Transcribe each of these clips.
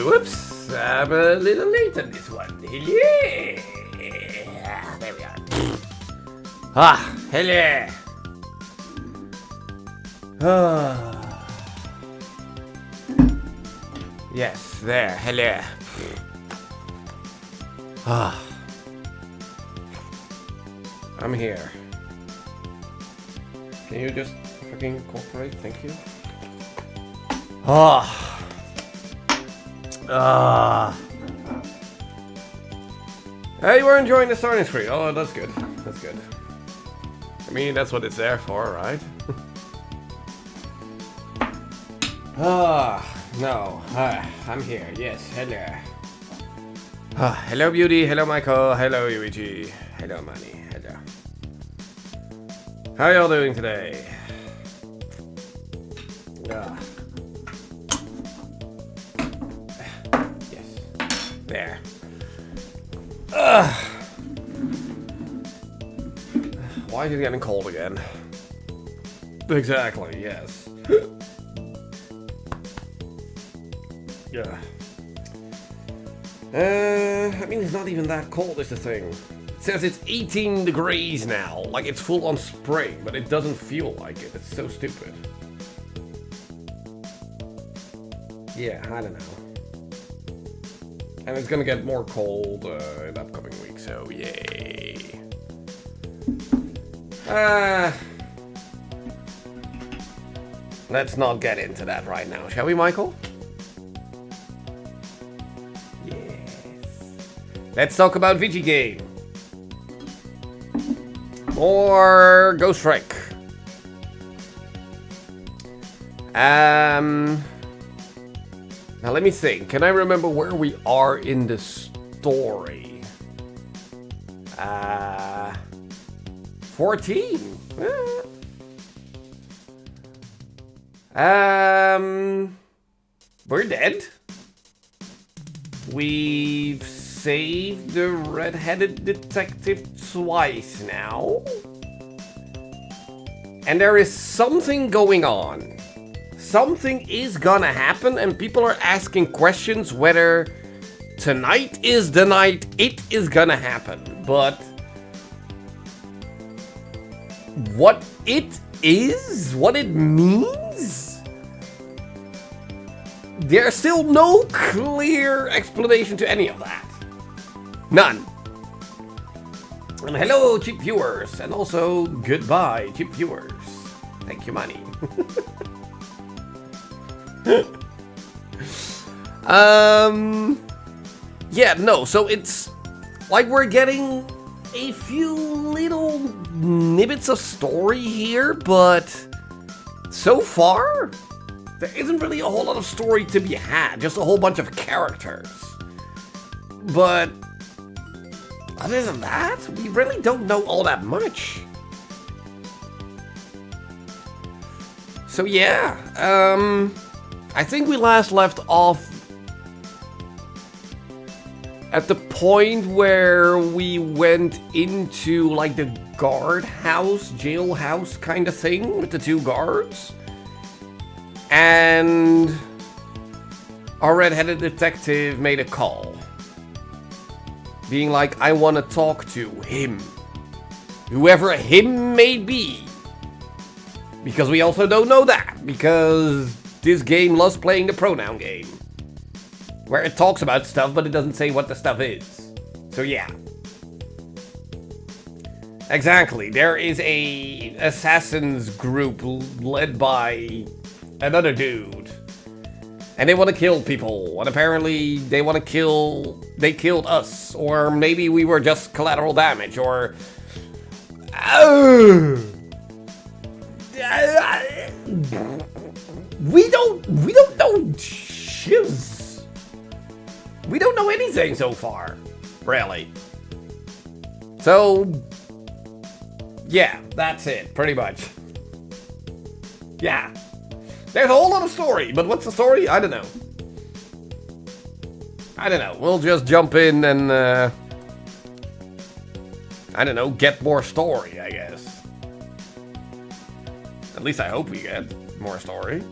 whoops. I'm a little late on this one. Yeah. There we are. Ah, hello. Ah. Yes, there, hello. Ah. I'm here. Can you just fucking cooperate? Thank you. Ah. Ah. Hey, you were enjoying the starting screen. Oh, that's good. That's good. I mean, that's what it's there for, right? No. I'm here. Yes, hello. Hello, Beauty. Hello, Michael. Hello, Yuichi. Hello, Manny. Hello. How y'all doing today? Yes. There. Why is it getting cold again? Exactly, yes. Yeah. I mean, it's not even that cold, is the thing. It says it's 18 degrees now, like it's full on spring, but it doesn't feel like it. It's so stupid. Yeah, I don't know. And it's gonna get more cold in the upcoming week, so yay. Let's not get into that right now, shall we, Michael? Let's talk about Vigi Game. Or Ghost Strike. Now let me think. Can I remember where we are in the story? 14. We're dead. We've saved the red-headed detective twice now. And there is something going on. Something is gonna happen, and people are asking questions whether tonight is the night it is gonna happen. But what it is, what it means, there's still no clear explanation to any of that. None. And hello, cheap viewers, and also goodbye, cheap viewers. Thank you, money. Yeah, no, so it's like we're getting a few little snippets of story here, but so far, there isn't really a whole lot of story to be had, just a whole bunch of characters. But other than that, we really don't know all that much. So yeah, I think we last left off at the point where we went into like the guardhouse, jailhouse kind of thing with the two guards. And our red-headed detective made a call. Being like, I want to talk to him. Whoever him may be. Because we also don't know that. Because this game loves playing the pronoun game. Where it talks about stuff, but it doesn't say what the stuff is. So yeah. Exactly. There is a assassins group led by another dude. And they want to kill people. And apparently they want to kill... They killed us. Or maybe we were just collateral damage. Or... We don't know shiz. We don't know anything so far. Really. So... Yeah, that's it. Pretty much. Yeah. There's a whole lot of story, but what's the story? I don't know. I don't know. We'll just jump in and, I don't know, get more story, I guess. At least I hope we get more story.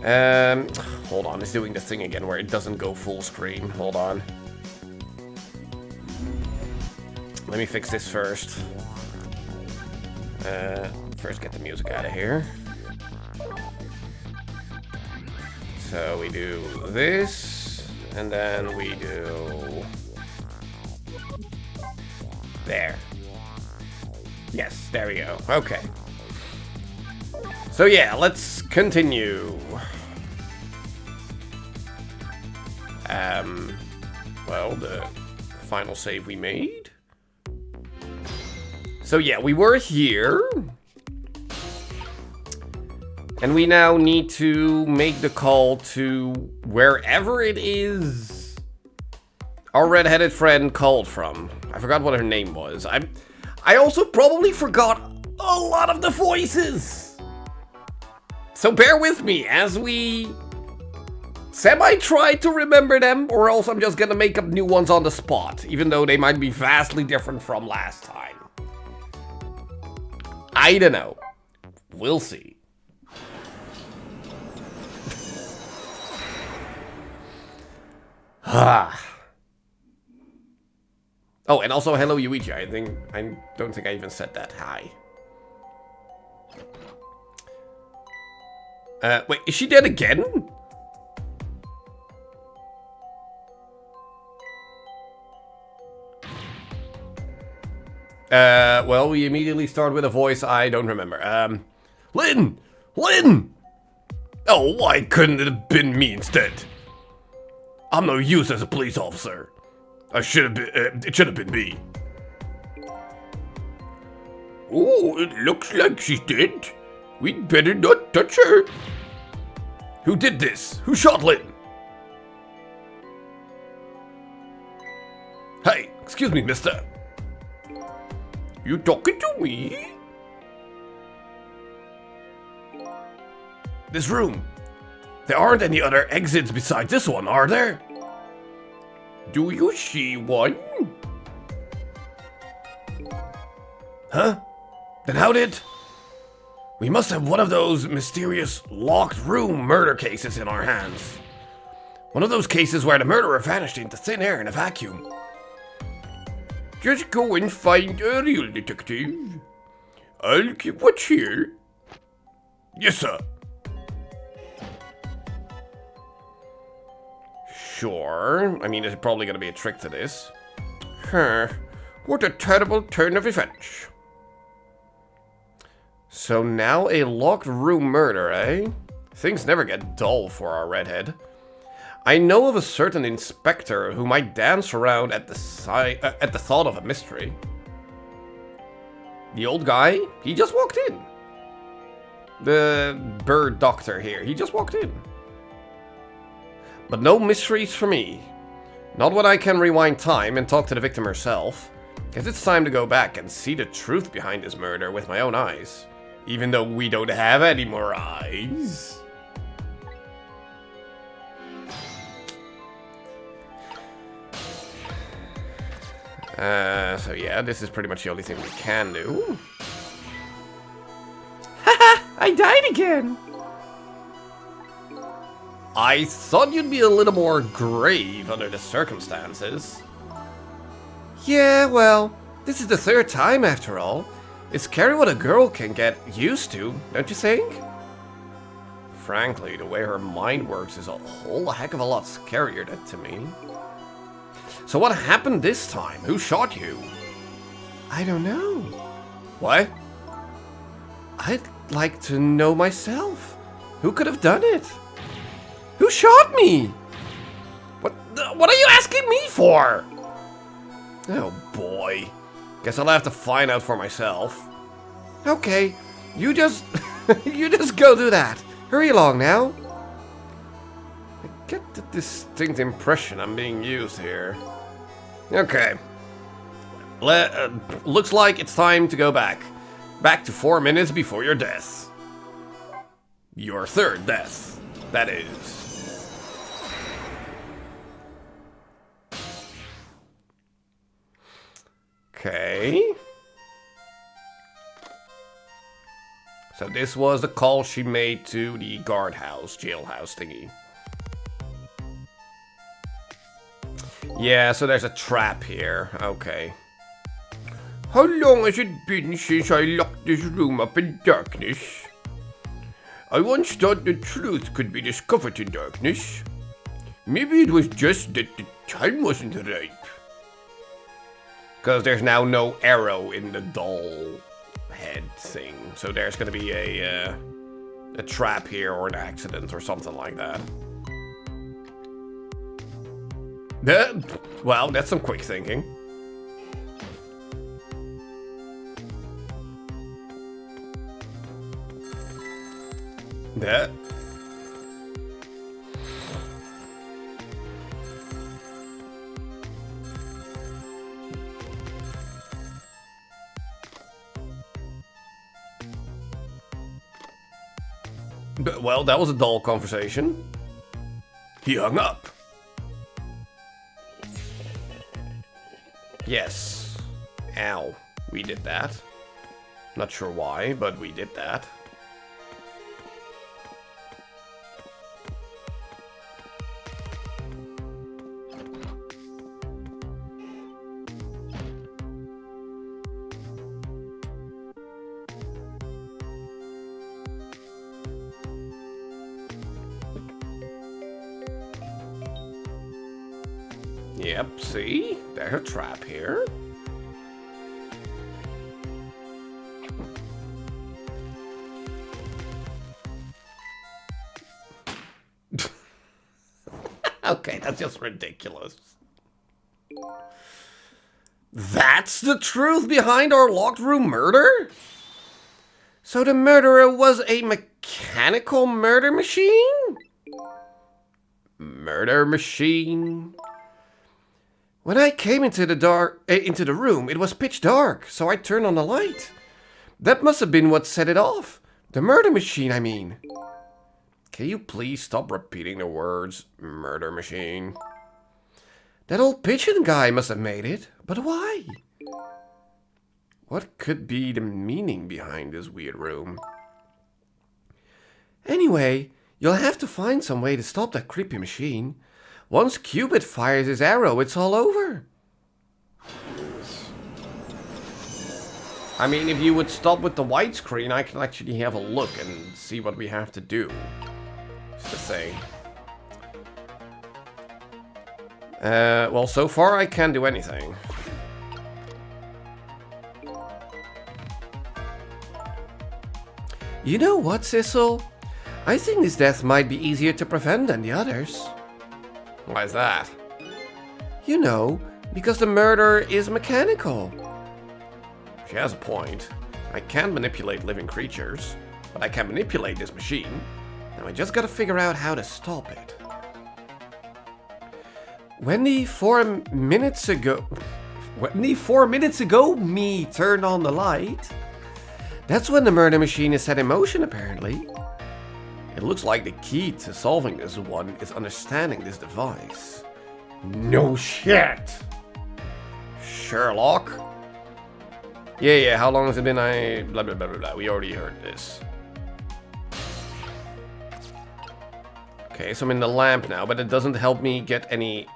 Hold on, it's doing the thing again where it doesn't go full screen. Hold on. Let me fix this first. First get the music out of here. So we do this, and then we do... There. Yes, there we go. Okay. So yeah, let's continue. Well, the final save we made. So yeah, we were here. And we now need to make the call to wherever it is our red-headed friend called from. I forgot what her name was. I also probably forgot a lot of the voices. So bear with me as we semi-try to remember them, or else I'm just gonna make up new ones on the spot, even though they might be vastly different from last time. I don't know. We'll see. Oh, and also hello Yuichi. I don't think I even said that. Hi. Wait, is she dead again? Well, we immediately start with a voice I don't remember. Lynn! Lynn! Oh, why couldn't it have been me instead? I'm no use as a police officer. It should have been me. Oh, it looks like she's dead. We'd better not touch her. Who did this? Who shot Lynn? Hey, excuse me, mister. You talking to me? This room. There aren't any other exits besides this one, are there? Do you see one? Huh? Then how did... We must have one of those mysterious locked room murder cases in our hands. One of those cases where the murderer vanished into thin air in a vacuum. Just go and find a real detective. I'll keep watch here. Yes, sir. Sure. I mean, there's probably going to be a trick to this. Huh. What a terrible turn of events. So now a locked room murder, eh? Things never get dull for our redhead. I know of a certain inspector who might dance around at the thought of a mystery. The old guy, he just walked in. The bird doctor here, he just walked in. But no mysteries for me. Not when I can rewind time and talk to the victim herself. Guess it's time to go back and see the truth behind this murder with my own eyes. Even though we don't have any more eyes. So yeah, this is pretty much the only thing we can do. Haha, I died again! I thought you'd be a little more grave under the circumstances. Yeah, well, this is the third time after all. It's scary what a girl can get used to, don't you think? Frankly, the way her mind works is a whole heck of a lot scarier to me. So what happened this time? Who shot you? I don't know. What? I'd like to know myself. Who could have done it? Who shot me? What are you asking me for? Oh boy. Guess I'll have to find out for myself. Okay, you just you just go do that. Hurry along now. I get the distinct impression I'm being used here. Okay. Looks like it's time to go back. Back to 4 minutes before your death. Your third death, that is. Okay. So this was the call she made to the guardhouse, jailhouse thingy. Yeah, so there's a trap here. Okay. How long has it been since I locked this room up in darkness? I once thought the truth could be discovered in darkness. Maybe it was just that the time wasn't ripe. Because there's now no arrow in the doll head thing. So there's gonna be a trap here or an accident or something like that. Well, that's some quick thinking. That. Well, that was a dull conversation. He hung up. Yes. Ow. We did that. Not sure why, but we did that. Yep, see? There's a trap here. Okay, that's just ridiculous. That's the truth behind our locked room murder? So the murderer was a mechanical murder machine? Murder machine? When I came into the room, it was pitch dark, so I turned on the light. That must have been what set it off. The murder machine, I mean. Can you please stop repeating the words, murder machine? That old pigeon guy must have made it, but why? What could be the meaning behind this weird room? Anyway, you'll have to find some way to stop that creepy machine. Once Cupid fires his arrow, it's all over. I mean, if you would stop with the widescreen, I can actually have a look and see what we have to do. It's the thing. Well, so far I can't do anything. You know what, Sissel? I think this death might be easier to prevent than the others. Why is that? You know, because the murderer is mechanical. She has a point. I can't manipulate living creatures, but I can manipulate this machine. Now I just gotta figure out how to stop it. When the 4 minutes ago me turned on the light, that's when the murder machine is set in motion, apparently. It looks like the key to solving this one is understanding this device. No shit! Sherlock? Yeah, how long has it been blah blah blah blah blah. We already heard this. Okay, so I'm in the lamp now, but it doesn't help me get any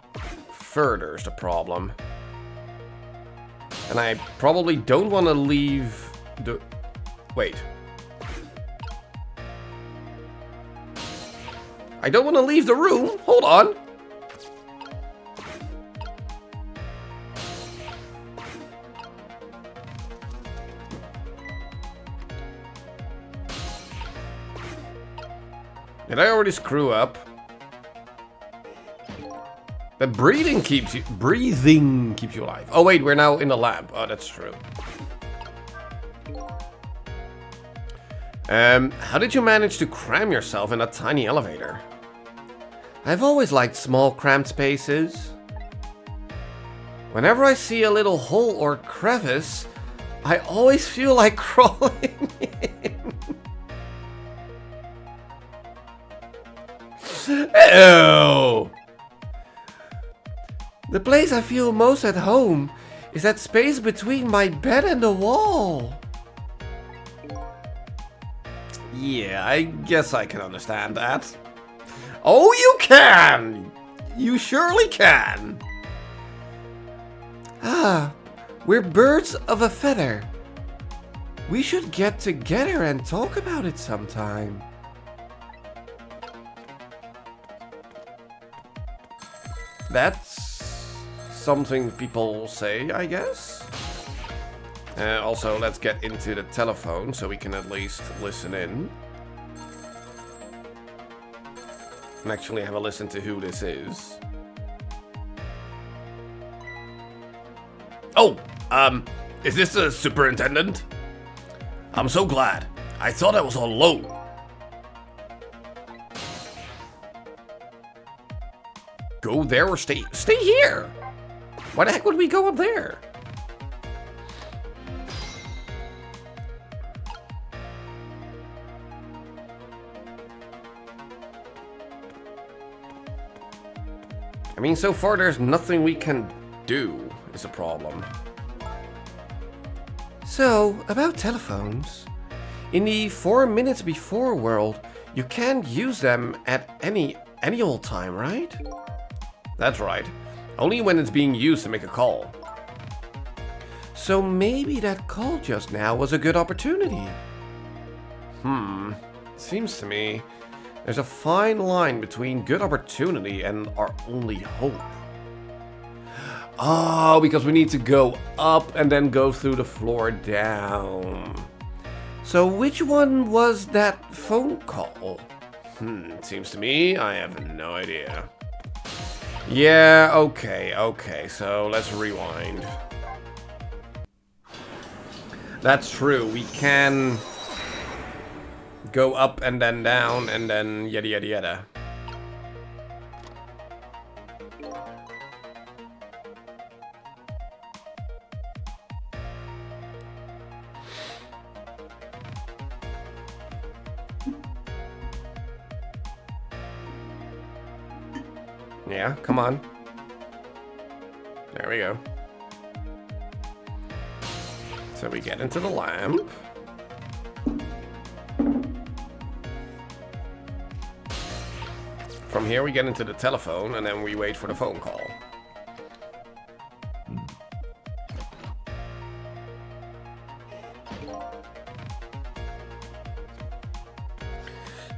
further is the problem. And I probably don't want to leave the... Wait. I don't want to leave the room. Hold on. Did I already screw up? But breathing keeps you alive. Oh wait, we're now in the lab. Oh, that's true. How did you manage to cram yourself in that tiny elevator? I've always liked small cramped spaces. Whenever I see a little hole or crevice, I always feel like crawling in. Ew! The place I feel most at home is that space between my bed and the wall. Yeah, I guess I can understand that. Oh, you can! You surely can! Ah, we're birds of a feather. We should get together and talk about it sometime. That's something people say, I guess. Also, let's get into the telephone so we can at least listen in. And actually have a listen to who this is. Oh, is this the superintendent? I'm so glad. I thought I was all alone. Go there or stay here? Why the heck would we go up there? I mean, so far there's nothing we can do, is a problem. So, about telephones. In the 4 minutes before world, you can't use them at any old time, right? That's right. Only when it's being used to make a call. So maybe that call just now was a good opportunity. Seems to me there's a fine line between good opportunity and our only hope. Oh, because we need to go up and then go through the floor down. So which one was that phone call? Seems to me I have no idea. Yeah, okay, so let's rewind. That's true, we can go up and then down and then yada yada yada. Yeah, come on. There we go. So we get into the lamp. From here we get into the telephone and then we wait for the phone call.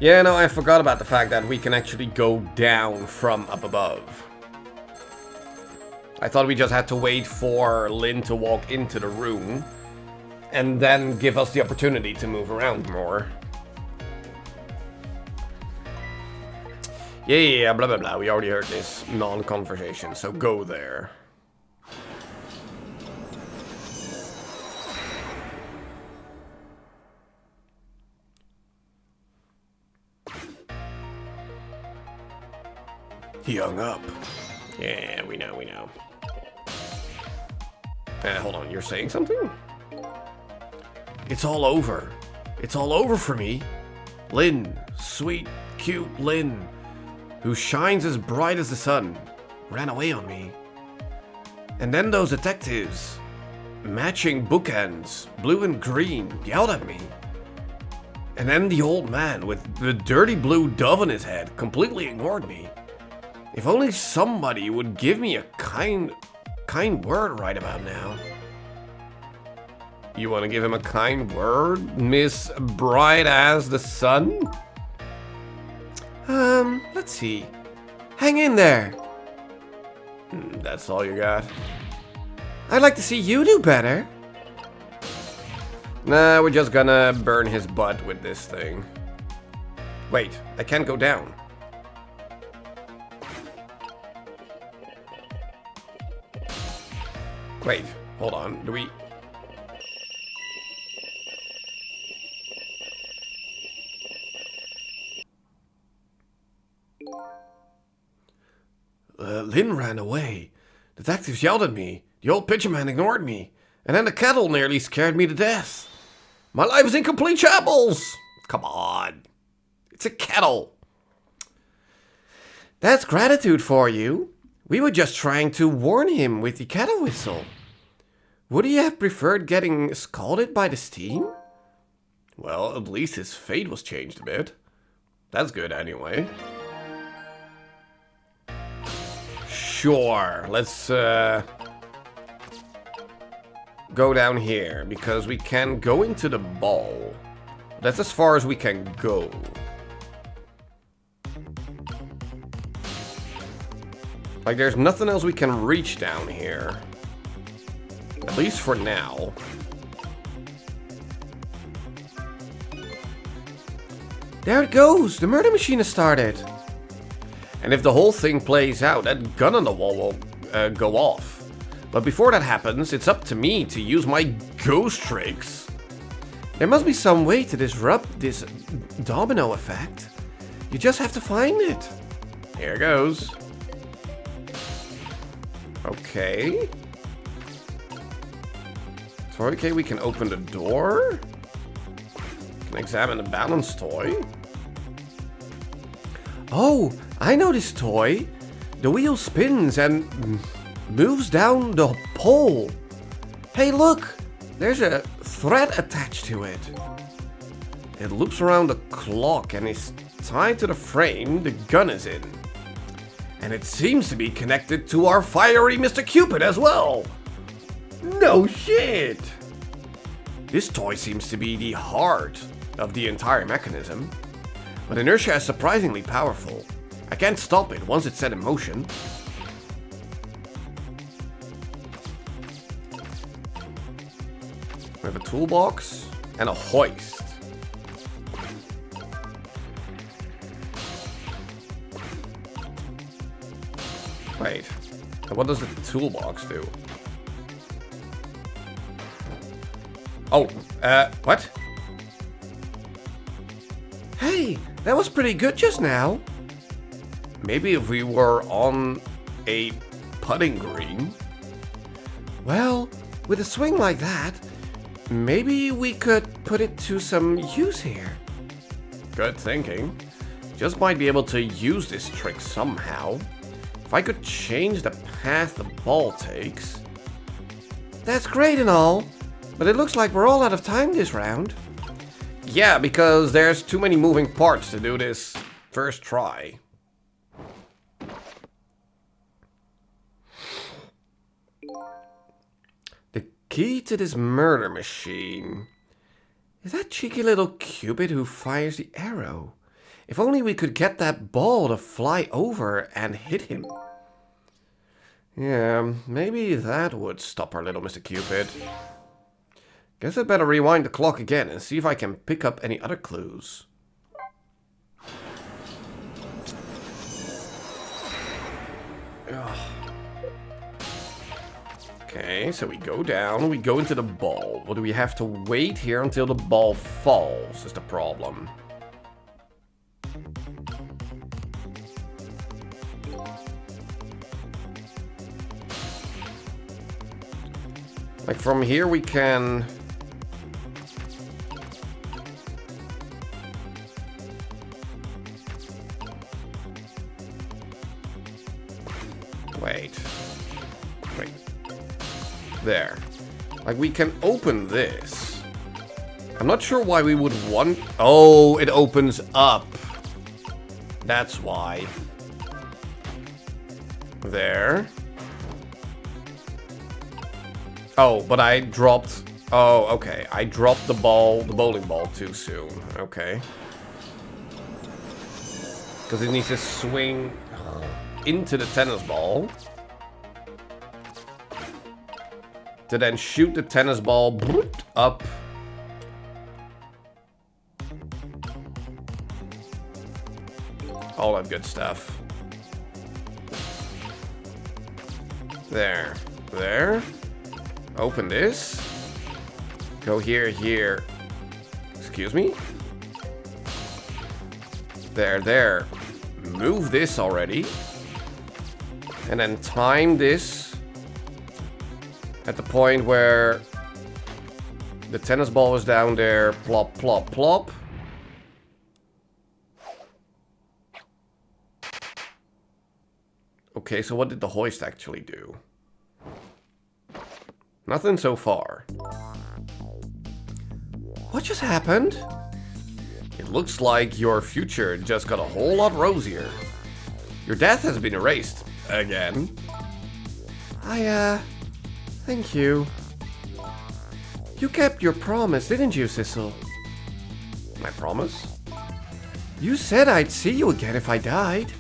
Yeah, no, I forgot about the fact that we can actually go down from up above. I thought we just had to wait for Lynn to walk into the room and then give us the opportunity to move around more. Yeah, blah, blah, blah. We already heard this non-conversation, so go there. He hung up. Yeah, we know. Hold on, you're saying something? It's all over. It's all over for me. Lynn, sweet, cute Lynn, who shines as bright as the sun, ran away on me. And then those detectives, matching bookends, blue and green, yelled at me. And then the old man with the dirty blue dove on his head completely ignored me. If only somebody would give me a kind word right about now. You want to give him a kind word, Miss Bright as the Sun? Let's see. Hang in there. That's all you got? I'd like to see you do better. Nah, we're just gonna burn his butt with this thing. Wait, I can't go down. Wait, hold on. Do we... Lynn ran away. Detectives yelled at me. The old pitcher man ignored me. And then the kettle nearly scared me to death. My life is in complete shambles. Come on. It's a kettle. That's gratitude for you. We were just trying to warn him with the kettle whistle. Would he have preferred getting scalded by the steam? Well, at least his fate was changed a bit. That's good anyway. Sure, let's go down here, because we can go into the ball. That's as far as we can go. Like, there's nothing else we can reach down here. At least for now. There it goes! The murder machine has started! And if the whole thing plays out, that gun on the wall will go off. But before that happens, it's up to me to use my ghost tricks. There must be some way to disrupt this domino effect. You just have to find it. Here goes. Okay. So, okay, we can open the door. Can examine the balance toy. Oh, I know this toy. The wheel spins and moves down the pole. Hey, look! There's a thread attached to it. It loops around the clock and is tied to the frame the gun is in. And it seems to be connected to our fiery Mr. Cupid as well. No shit! This toy seems to be the heart of the entire mechanism. But inertia is surprisingly powerful. I can't stop it once it's set in motion. We have a toolbox and a hoist. Wait, what does the toolbox do? Oh, what? Hey, that was pretty good just now. Maybe if we were on a putting green. Well, with a swing like that, maybe we could put it to some use here. Good thinking. Just might be able to use this trick somehow. If I could change the path the ball takes. That's great and all, but it looks like we're all out of time this round. Yeah, because there's too many moving parts to do this first try. The key to this murder machine. Is that cheeky little Cupid who fires the arrow? If only we could get that ball to fly over and hit him. Yeah, maybe that would stop our little Mr. Cupid. Guess I'd better rewind the clock again and see if I can pick up any other clues. Ugh. Okay, so we go down, we go into the ball. Well, do we have to wait here until the ball falls is the problem. Like from here we can... Wait. There. Like we can open this. I'm not sure why we would want... Oh, it opens up. That's why. There. Oh, but I dropped... Oh, okay. I dropped the ball, the bowling ball too soon. Okay. Because it needs to swing into the tennis ball. To then shoot the tennis ball up. All that good stuff. There. There. Open this. Go here, here. Excuse me? There, there. Move this already. And then time this at the point where the tennis ball is down there. Plop, plop, plop. Okay, so what did the hoist actually do? What just happened? It looks like your future just got a whole lot rosier. Your death has been erased. Again. Thank you. You kept your promise, didn't you, Sissel? My promise? You said I'd see you again if I died.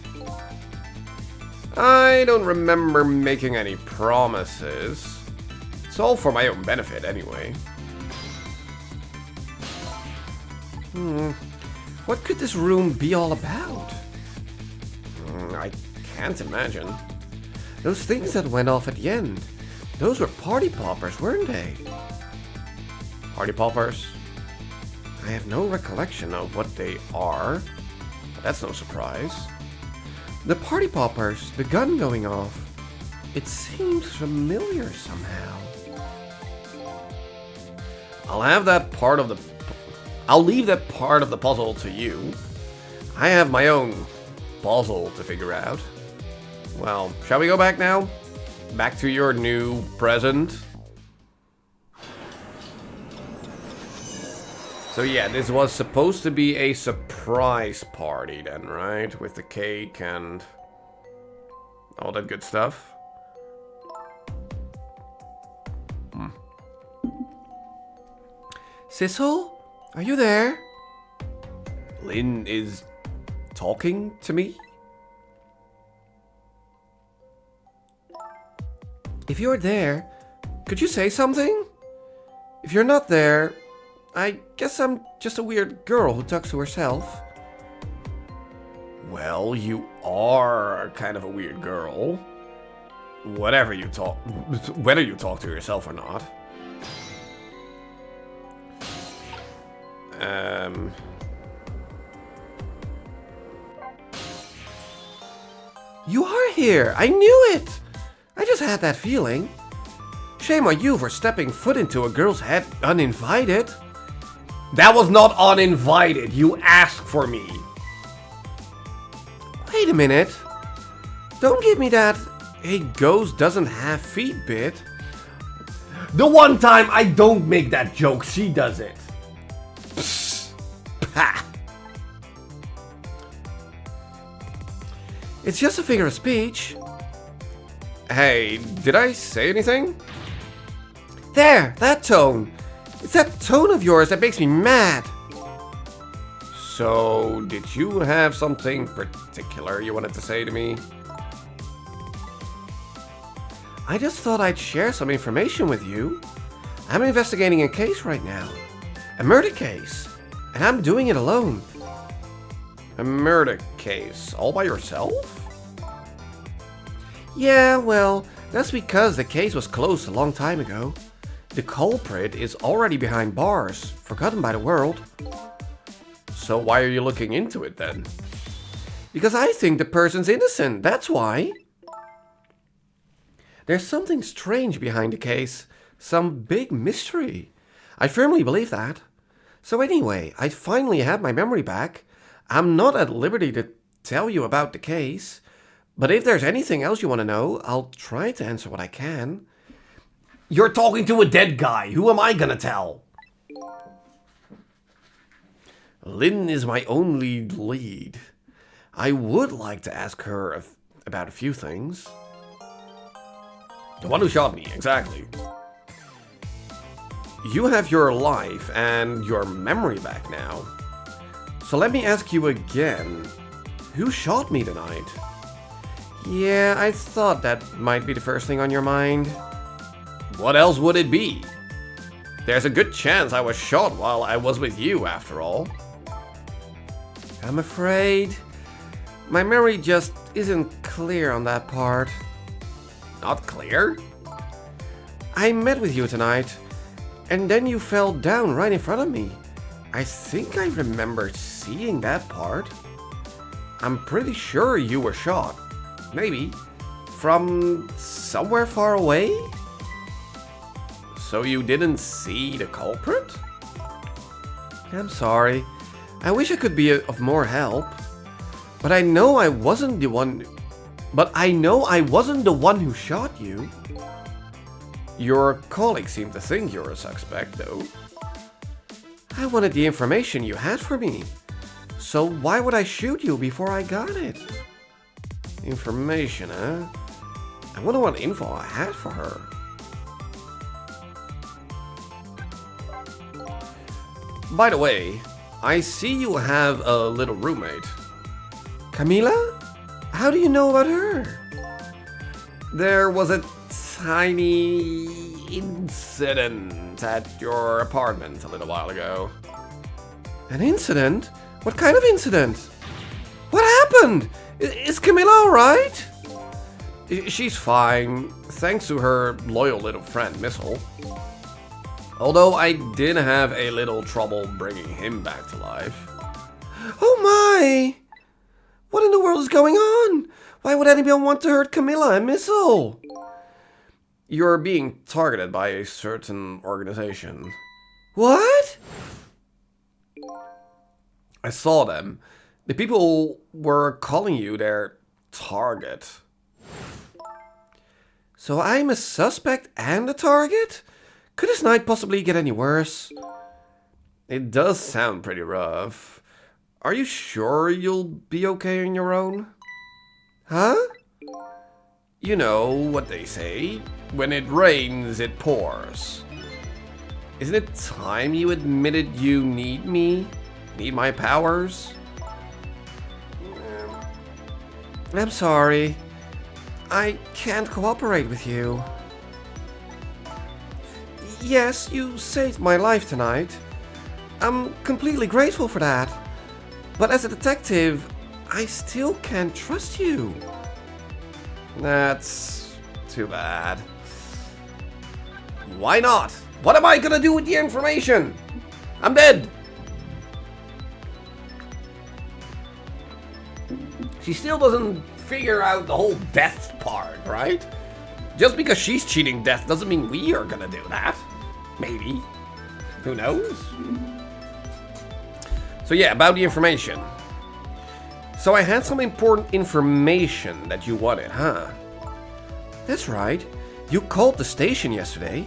I don't remember making any promises. It's all for my own benefit, anyway. What could this room be all about? I can't imagine. Those things that went off at the end, those were party poppers, weren't they? Party poppers? I have no recollection of what they are, but that's no surprise. The party poppers, the gun going off, it seems familiar somehow. I'll leave that part of the puzzle to you. I have my own puzzle to figure out. Well, shall we go back now? Back to your new present? So yeah, this was supposed to be a surprise party then, right? With the cake and all that good stuff. Sissel? Are you there? Lynn is talking to me? If you're there, could you say something? If you're not there, I guess I'm just a weird girl who talks to herself. Well, you are kind of a weird girl. Whether you talk to yourself or not. You are here! I knew it! I just had that feeling. Shame on you for stepping foot into a girl's head uninvited. That was not uninvited. You asked for me. Wait a minute. Don't give me that a ghost doesn't have feet bit. The one time I don't make that joke, she does it. Psst. Ha. It's just a figure of speech. Hey, did I say anything? There, that tone. It's that tone of yours that makes me mad. So, did you have something particular you wanted to say to me? I just thought I'd share some information with you. I'm investigating a case right now. A murder case. And I'm doing it alone. A murder case? All by yourself? Yeah, well, that's because the case was closed a long time ago. The culprit is already behind bars, forgotten by the world. So why are you looking into it then? Because I think the person's innocent, that's why. There's something strange behind the case, some big mystery. I firmly believe that. So anyway, I finally have my memory back. I'm not at liberty to tell you about the case, but if there's anything else you want to know, I'll try to answer what I can. You're talking to a dead guy. Who am I gonna tell? Lynn is my only lead. I would like to ask her about a few things. The one who shot me, exactly. You have your life and your memory back now. So let me ask you again. Who shot me tonight? Yeah, I thought that might be the first thing on your mind. What else would it be? There's a good chance I was shot while I was with you, after all. I'm afraid my memory just isn't clear on that part. Not clear? I met with you tonight, and then you fell down right in front of me. I think I remember seeing that part. I'm pretty sure you were shot. Maybe. From somewhere far away? So you didn't see the culprit? I'm sorry. I wish I could be of more help. But I know I wasn't the one who shot you. Your colleagues seem to think you're a suspect, though. I wanted the information you had for me. So why would I shoot you before I got it? Information, huh? I wonder what info I had for her. By the way, I see you have a little roommate. Camila? How do you know about her? There was a tiny incident at your apartment a little while ago. An incident? What kind of incident? What happened? Is Camila alright? She's fine, thanks to her loyal little friend, Missile. Although I did have a little trouble bringing him back to life. Oh my! What in the world is going on? Why would anyone want to hurt Camila and Missile? You're being targeted by a certain organization. What? I saw them. The people were calling you their target. So I'm a suspect and a target? Could this night possibly get any worse? It does sound pretty rough. Are you sure you'll be okay on your own? Huh? You know what they say. When it rains, it pours. Isn't it time you admitted you need me? Need my powers? I'm sorry. I can't cooperate with you. Yes, you saved my life tonight. I'm completely grateful for that. But as a detective, I still can't trust you. That's too bad. Why not? What am I gonna do with the information? I'm dead. She still doesn't figure out the whole death part, right? Just because she's cheating death doesn't mean we are gonna do that. Maybe. Who knows? So yeah, about the information. So I had some important information that you wanted, huh? That's right. You called the station yesterday,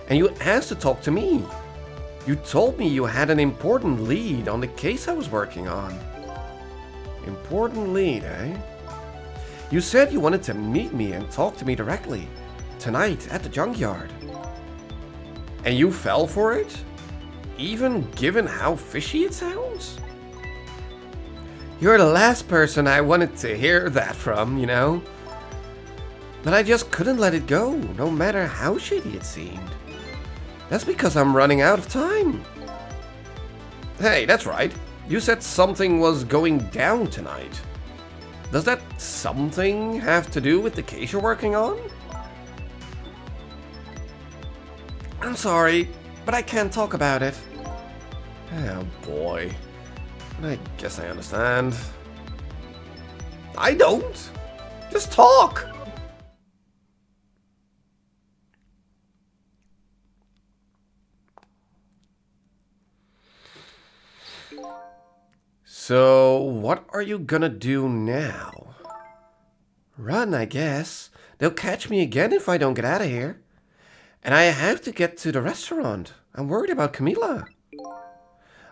and you asked to talk to me. You told me you had an important lead on the case I was working on. Important lead, eh? You said you wanted to meet me and talk to me directly, tonight at the junkyard. And you fell for it? Even given how fishy it sounds? You're the last person I wanted to hear that from, you know? But I just couldn't let it go, no matter how shady it seemed. That's because I'm running out of time. Hey, that's right. You said something was going down tonight. Does that something have to do with the case you're working on? I'm sorry, but I can't talk about it. Oh boy. I guess I understand. I don't. Just talk. So, what are you gonna do now? Run, I guess. They'll catch me again if I don't get out of here. And I have to get to the restaurant. I'm worried about Camila.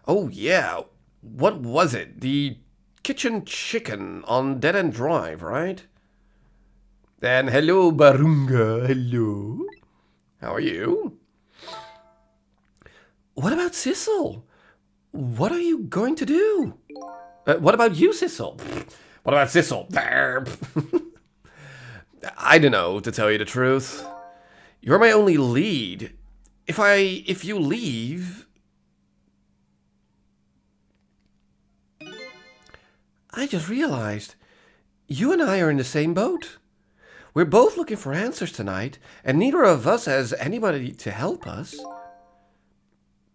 Oh yeah, what was it? The kitchen chicken on Dead End Drive, right? And hello, Barunga, hello. How are you? What about Sissel? What are you going to do? What about you, Sissel? What about Sissel? I don't know, to tell you the truth. You're my only lead. If you leave... I just realized, you and I are in the same boat. We're both looking for answers tonight, and neither of us has anybody to help us.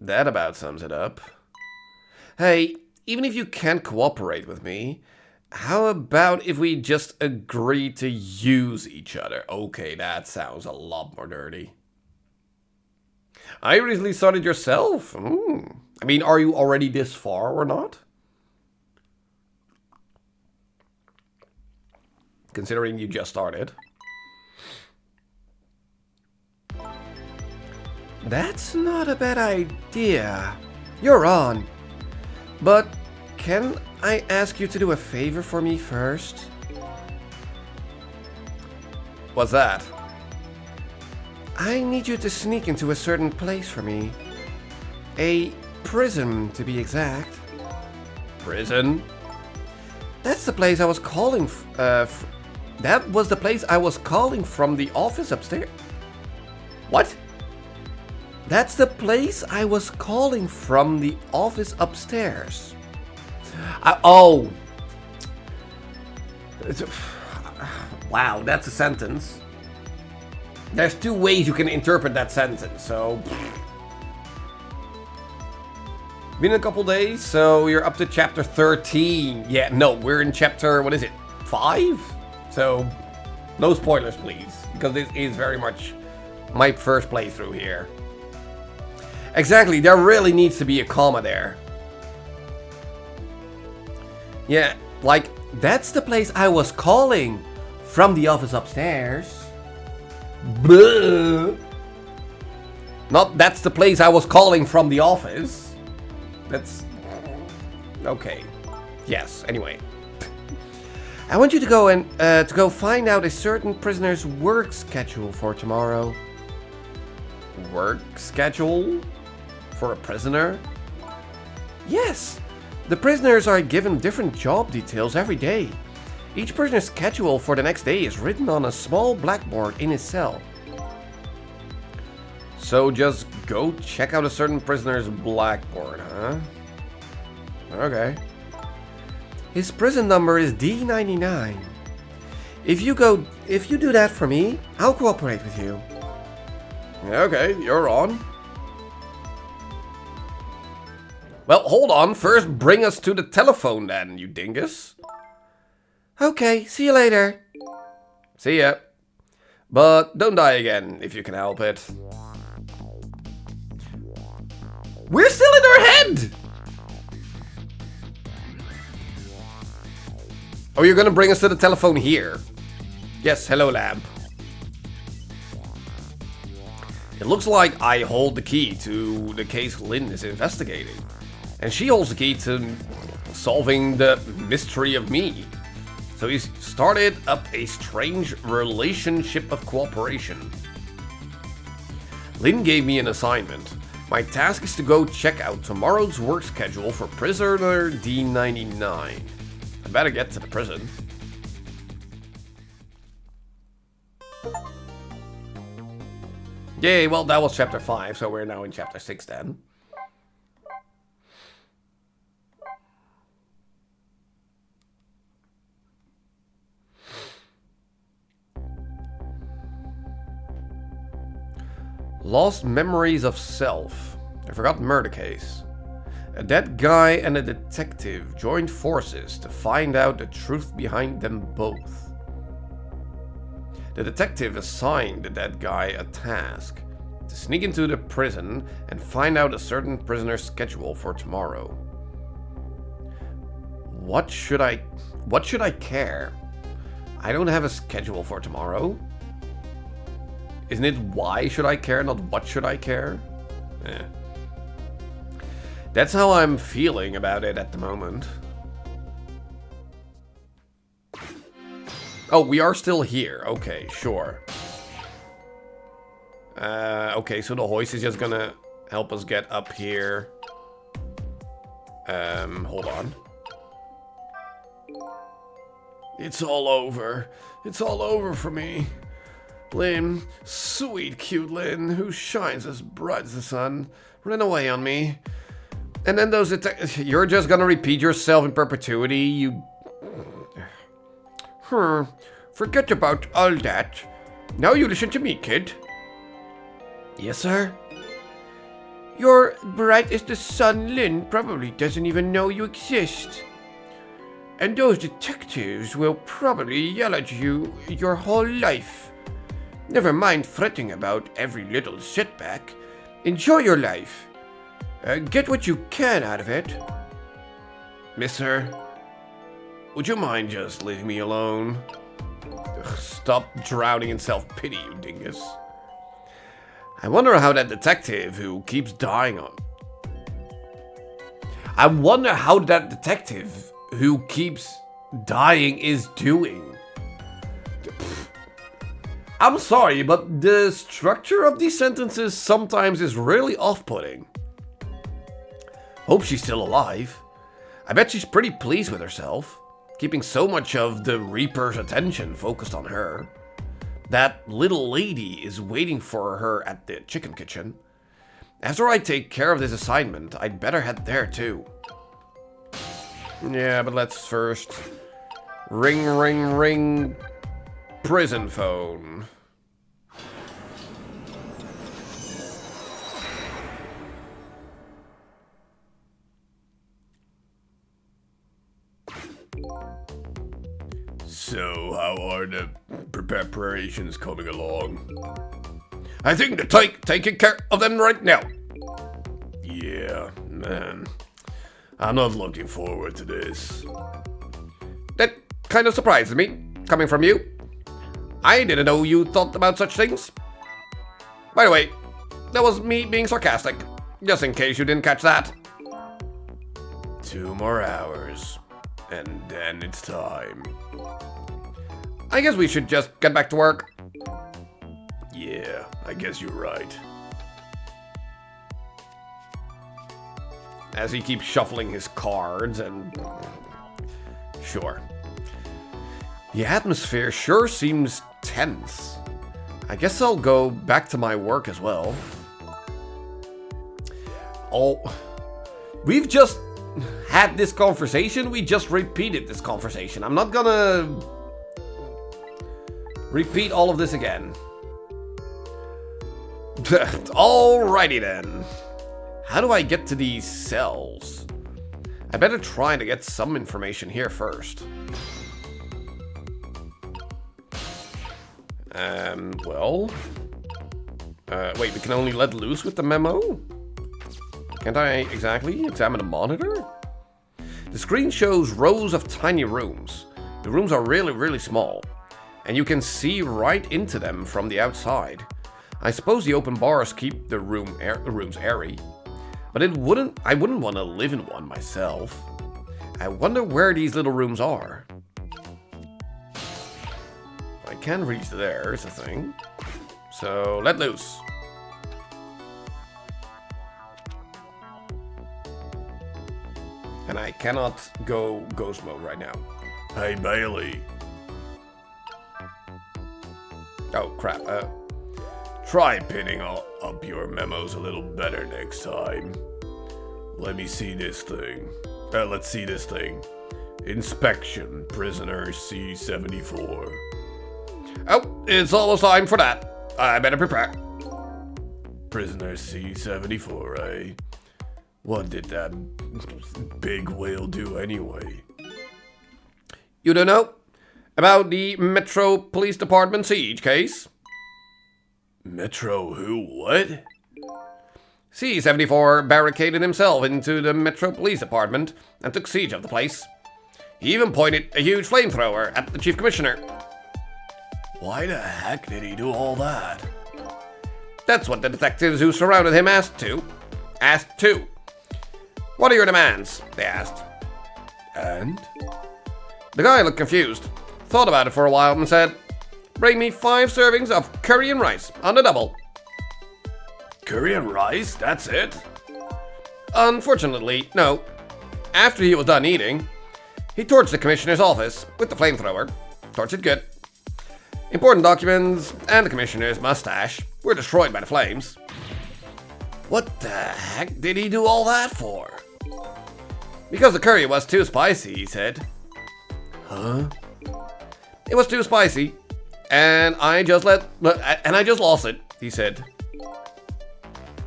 That about sums it up. Hey, even if you can't cooperate with me, how about if we just agree to use each other? Okay, that sounds a lot more dirty. I recently started yourself. I mean, are you already this far or not? Considering you just started. That's not a bad idea. You're on. But can I ask you to do a favor for me first? What's that? I need you to sneak into a certain place for me. A prison, to be exact. Prison? That's the place I was calling. That was the place I was calling from the office upstairs. What? That's the place I was calling from the office upstairs. Oh. Wow, that's a sentence. There's two ways you can interpret that sentence, so... Been a couple days, so you're up to chapter 13. Yeah, no, we're in chapter, what is it, 5? So, no spoilers, please, because this is very much my first playthrough here. Exactly, there really needs to be a comma there. Yeah, like, that's the place I was calling from the office upstairs. Blah. Not that's the place I was calling from the office. That's... okay. Yes, anyway. I want you to go and to go find out a certain prisoner's work schedule for tomorrow. Work schedule? For a prisoner? Yes! The prisoners are given different job details every day. Each prisoner's schedule for the next day is written on a small blackboard in his cell. So just go check out a certain prisoner's blackboard, huh? Okay. His prison number is D99. If you do that for me, I'll cooperate with you. Okay, you're on. Well, hold on. First, bring us to the telephone then, you dingus. Okay, see you later. See ya. But don't die again, if you can help it. We're still in her head! Oh, you're gonna bring us to the telephone here. Yes, hello, lab. It looks like I hold the key to the case Lynn is investigating. And she holds the key to solving the mystery of me. So he's started up a strange relationship of cooperation. Lynn gave me an assignment. My task is to go check out tomorrow's work schedule for prisoner D99. I better get to the prison. Yay, well that was chapter 5, so we're now in chapter 6 then. Lost memories of self. I forgot murder case. A dead guy and a detective joined forces to find out the truth behind them both. The detective assigned the dead guy a task to sneak into the prison and find out a certain prisoner's schedule for tomorrow. What should I care? I don't have a schedule for tomorrow. Isn't it why should I care, not what should I care? Eh. That's how I'm feeling about it at the moment. Oh, we are still here. Okay, sure. Okay, so the hoist is just gonna help us get up here. Hold on. It's all over. It's all over for me. Lynn, sweet cute Lynn, who shines as bright as the sun, ran away on me. And then those you're just gonna repeat yourself in perpetuity, you... Forget about all that. Now you listen to me, kid. Yes, sir? You're bright as the sun. Lynn probably doesn't even know you exist. And those detectives will probably yell at you your whole life. Never mind fretting about every little setback. Enjoy your life. Get what you can out of it. Mister, would you mind just leaving me alone? Ugh, stop drowning in self-pity, you dingus. I wonder how that detective who keeps dying on... I wonder how that detective who keeps dying is doing. I'm sorry, but the structure of these sentences sometimes is really off-putting. Hope she's still alive. I bet she's pretty pleased with herself, keeping so much of the Reaper's attention focused on her. That little lady is waiting for her at the chicken kitchen. After I take care of this assignment, I'd better head there too. Yeah, but let's first... Ring, ring, ring... Prison phone. So, how are the preparations coming along? I think they're taking care of them right now. Yeah, man. I'm not looking forward to this. That kind of surprises me, coming from you. I didn't know you thought about such things. By the way, that was me being sarcastic, just in case you didn't catch that. 2 more hours, and then it's time. I guess we should just get back to work. Yeah, I guess you're right. As he keeps shuffling his cards and... Sure. The atmosphere sure seems tense. I guess I'll go back to my work as well. Oh, we've just had this conversation. We just repeated this conversation. I'm not gonna repeat all of this again. Alrighty then. How do I get to these cells? I better try to get some information here first. Wait, we can only let loose with the memo? Can't I exactly examine the monitor? The screen shows rows of tiny rooms. The rooms are really, really small, and you can see right into them from the outside. I suppose the open bars keep the rooms airy, but I wouldn't want to live in one myself. I wonder where these little rooms are. I can reach there, is the thing. So, let loose. And I cannot go ghost mode right now. Hey, Bailey. Oh, crap. Try pinning up your memos a little better next time. Let me see this thing. Let's see this thing. Inspection, prisoner C-74. Oh, it's almost time for that. I better prepare. Prisoner C-74, eh? What did that big whale do anyway? You don't know? About the Metro Police Department siege case? Metro who? What? C-74 barricaded himself into the Metro Police Department and took siege of the place. He even pointed a huge flamethrower at the Chief Commissioner. Why the heck did he do all that? That's what the detectives who surrounded him asked too. What are your demands? They asked. And? The guy looked confused, thought about it for a while and said, bring me 5 servings of curry and rice on the double. Curry and rice? That's it? Unfortunately, no. After he was done eating, he torched the commissioner's office with the flamethrower. Torched it good. Important documents and the commissioner's mustache were destroyed by the flames. What the heck did he do all that for? Because the curry was too spicy, he said. Huh? It was too spicy, and I just lost it, he said.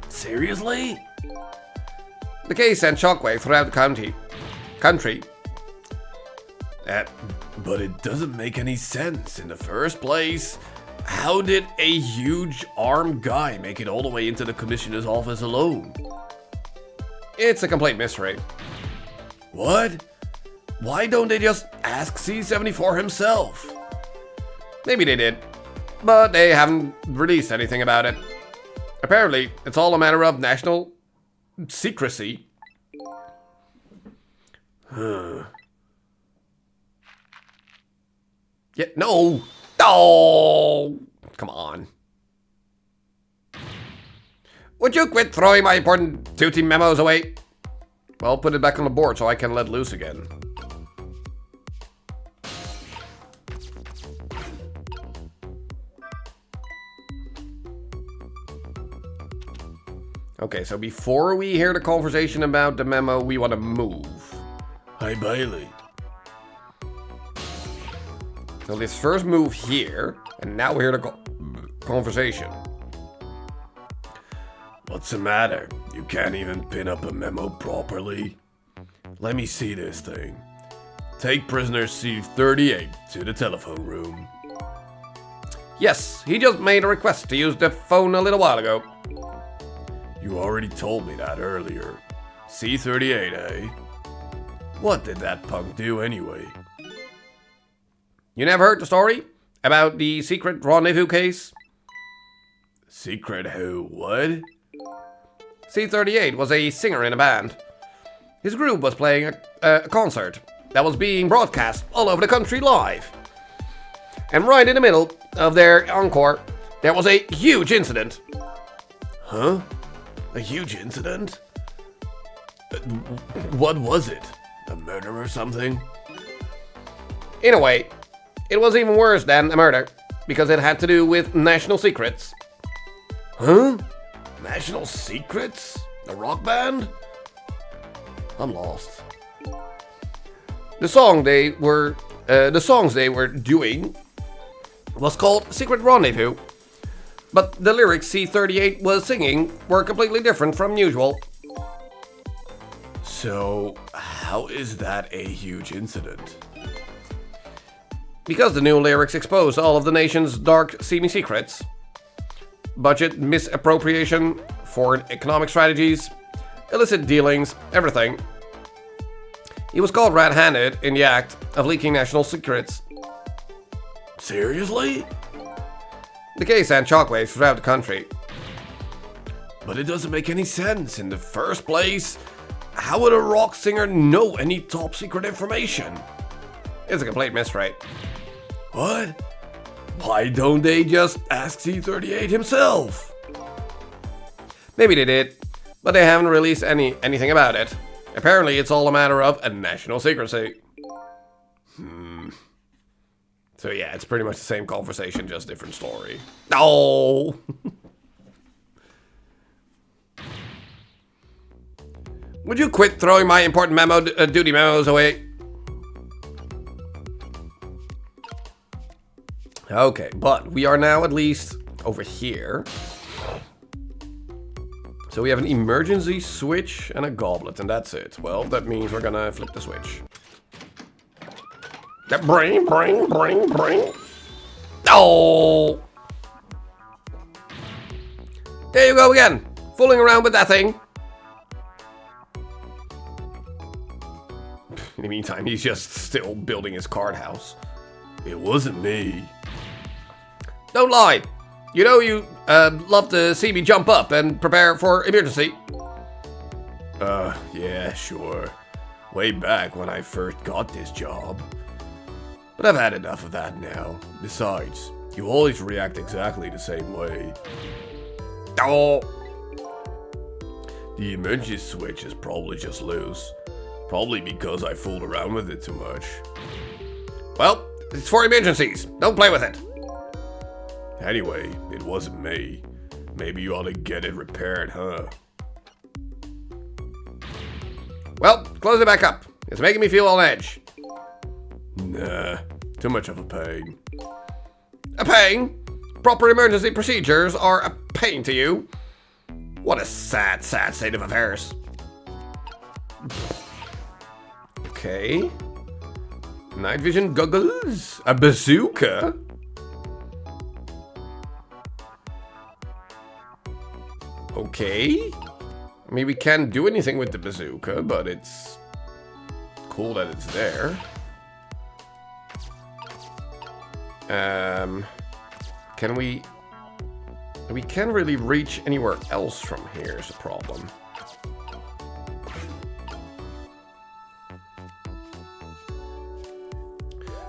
Seriously? The case sent shockwave throughout the country. But it doesn't make any sense in the first place. How did a huge armed guy make it all the way into the commissioner's office alone? It's a complete mystery. What? Why don't they just ask C-74 himself? Maybe they did, but they haven't released anything about it. Apparently, it's all a matter of national secrecy. Huh. Yeah, no! No! Come on. Would you quit throwing my important duty memos away? Well, put it back on the board so I can let loose again. Okay, so before we hear the conversation about the memo, we want to move. Hey, Bailey. So let's first move here, and now we hear the conversation. What's the matter? You can't even pin up a memo properly? Let me see this thing. Take prisoner C38 to the telephone room. Yes, he just made a request to use the phone a little while ago. You already told me that earlier. C38, eh? What did that punk do anyway? You never heard the story about the secret rendezvous case? Secret who? What? C38 was a singer in a band. His group was playing a concert that was being broadcast all over the country live. And right in the middle of their encore, there was a huge incident. Huh? A huge incident? What was it? A murder or something? In a way, it was even worse than a murder, because it had to do with national secrets. Huh? National Secrets? A rock band? I'm lost. The songs they were doing was called Secret Rendezvous, but the lyrics C38 was singing were completely different from usual. So, how is that a huge incident? Because the new lyrics exposed all of the nation's dark, seamy secrets. Budget misappropriation, foreign economic strategies, illicit dealings, everything. He was caught red-handed in the act of leaking national secrets. Seriously? The case sent shockwaves throughout the country. But it doesn't make any sense in the first place. How would a rock singer know any top secret information? It's a complete mystery. What? Why don't they just ask C38 himself? Maybe they did, but they haven't released anything about it. Apparently it's all a matter of a national secrecy. So yeah, it's pretty much the same conversation, just different story. Oh! Would you quit throwing my important duty memos away? Okay, but we are now at least over here. So we have an emergency switch and a goblet, and that's it. Well, that means we're gonna flip the switch. Bring. Oh! There you go again, fooling around with that thing. In the meantime, he's just still building his card house. It wasn't me. Don't lie. You know you love to see me jump up and prepare for emergency. Yeah, sure. Way back when I first got this job. But I've had enough of that now. Besides, you always react exactly the same way. Oh! The emergency switch is probably just loose. Probably because I fooled around with it too much. Well, it's for emergencies. Don't play with it. Anyway, it wasn't me. Maybe you ought to get it repaired, huh? Well, close it back up. It's making me feel on edge. Nah, too much of a pain. A pain? Proper emergency procedures are a pain to you? What a sad, sad state of affairs. Okay. Night vision goggles? A bazooka? Okay. I mean, we can't do anything with the bazooka, but it's cool that it's there. Can we... We can't really reach anywhere else from here is the problem.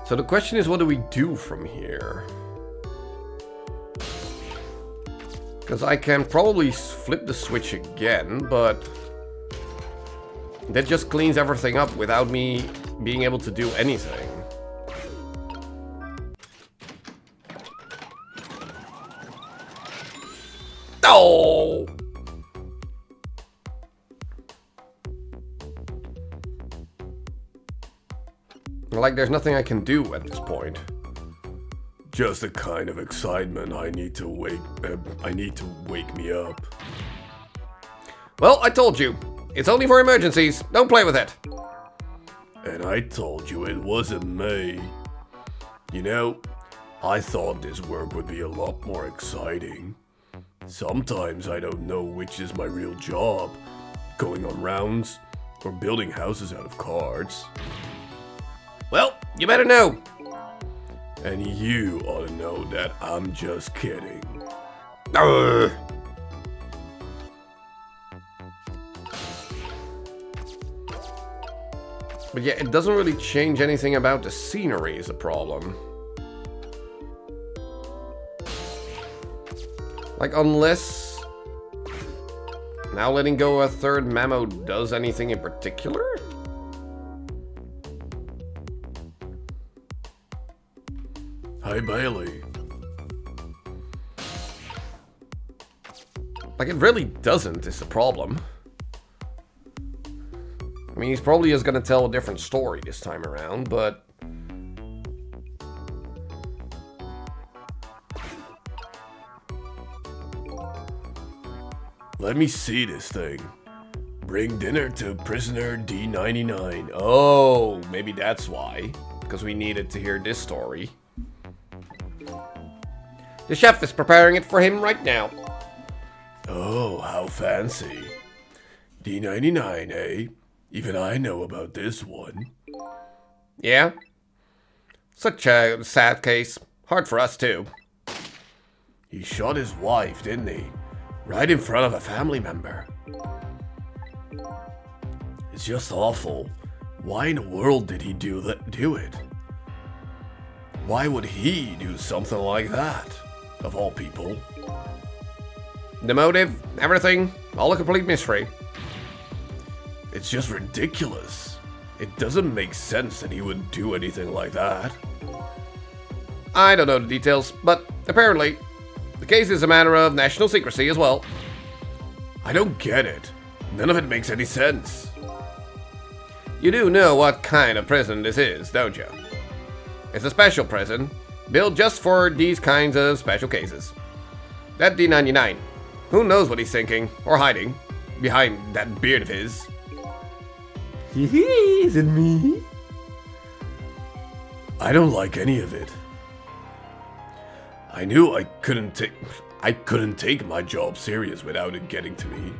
So the question is, what do we do from here? Because I can probably flip the switch again, but that just cleans everything up without me being able to do anything. Oh! Like, there's nothing I can do at this point. Just a kind of excitement I need to wake me up. Well, I told you. It's only for emergencies. Don't play with it. And I told you it wasn't me. You know, I thought this work would be a lot more exciting. Sometimes I don't know which is my real job. Going on rounds or building houses out of cards. Well, you better know. And you ought to know that I'm just kidding. But yeah, it doesn't really change anything about the scenery is the problem. Like, unless now letting go of a third memo does anything in particular? Hi, Bailey. Like, it really doesn't, is the problem. I mean, he's probably just gonna tell a different story this time around, but... Let me see this thing. Bring dinner to prisoner D99. Oh, maybe that's why. Because we needed to hear this story. The chef is preparing it for him right now. Oh, how fancy. D99, eh? Even I know about this one. Yeah? Such a sad case. Hard for us, too. He shot his wife, didn't he? Right in front of a family member. It's just awful. Why in the world did he do it? Why would he do something like that? Of all people. The motive, everything, all a complete mystery. It's just ridiculous. It doesn't make sense that he would do anything like that. I don't know the details, but apparently, the case is a matter of national secrecy as well. I don't get it. None of it makes any sense. You do know what kind of prison this is, don't you? It's a special prison, built just for these kinds of special cases. That D99, who knows what he's thinking, or hiding, behind that beard of his. Is it me? I don't like any of it. I knew I couldn't take my job serious without it getting to me.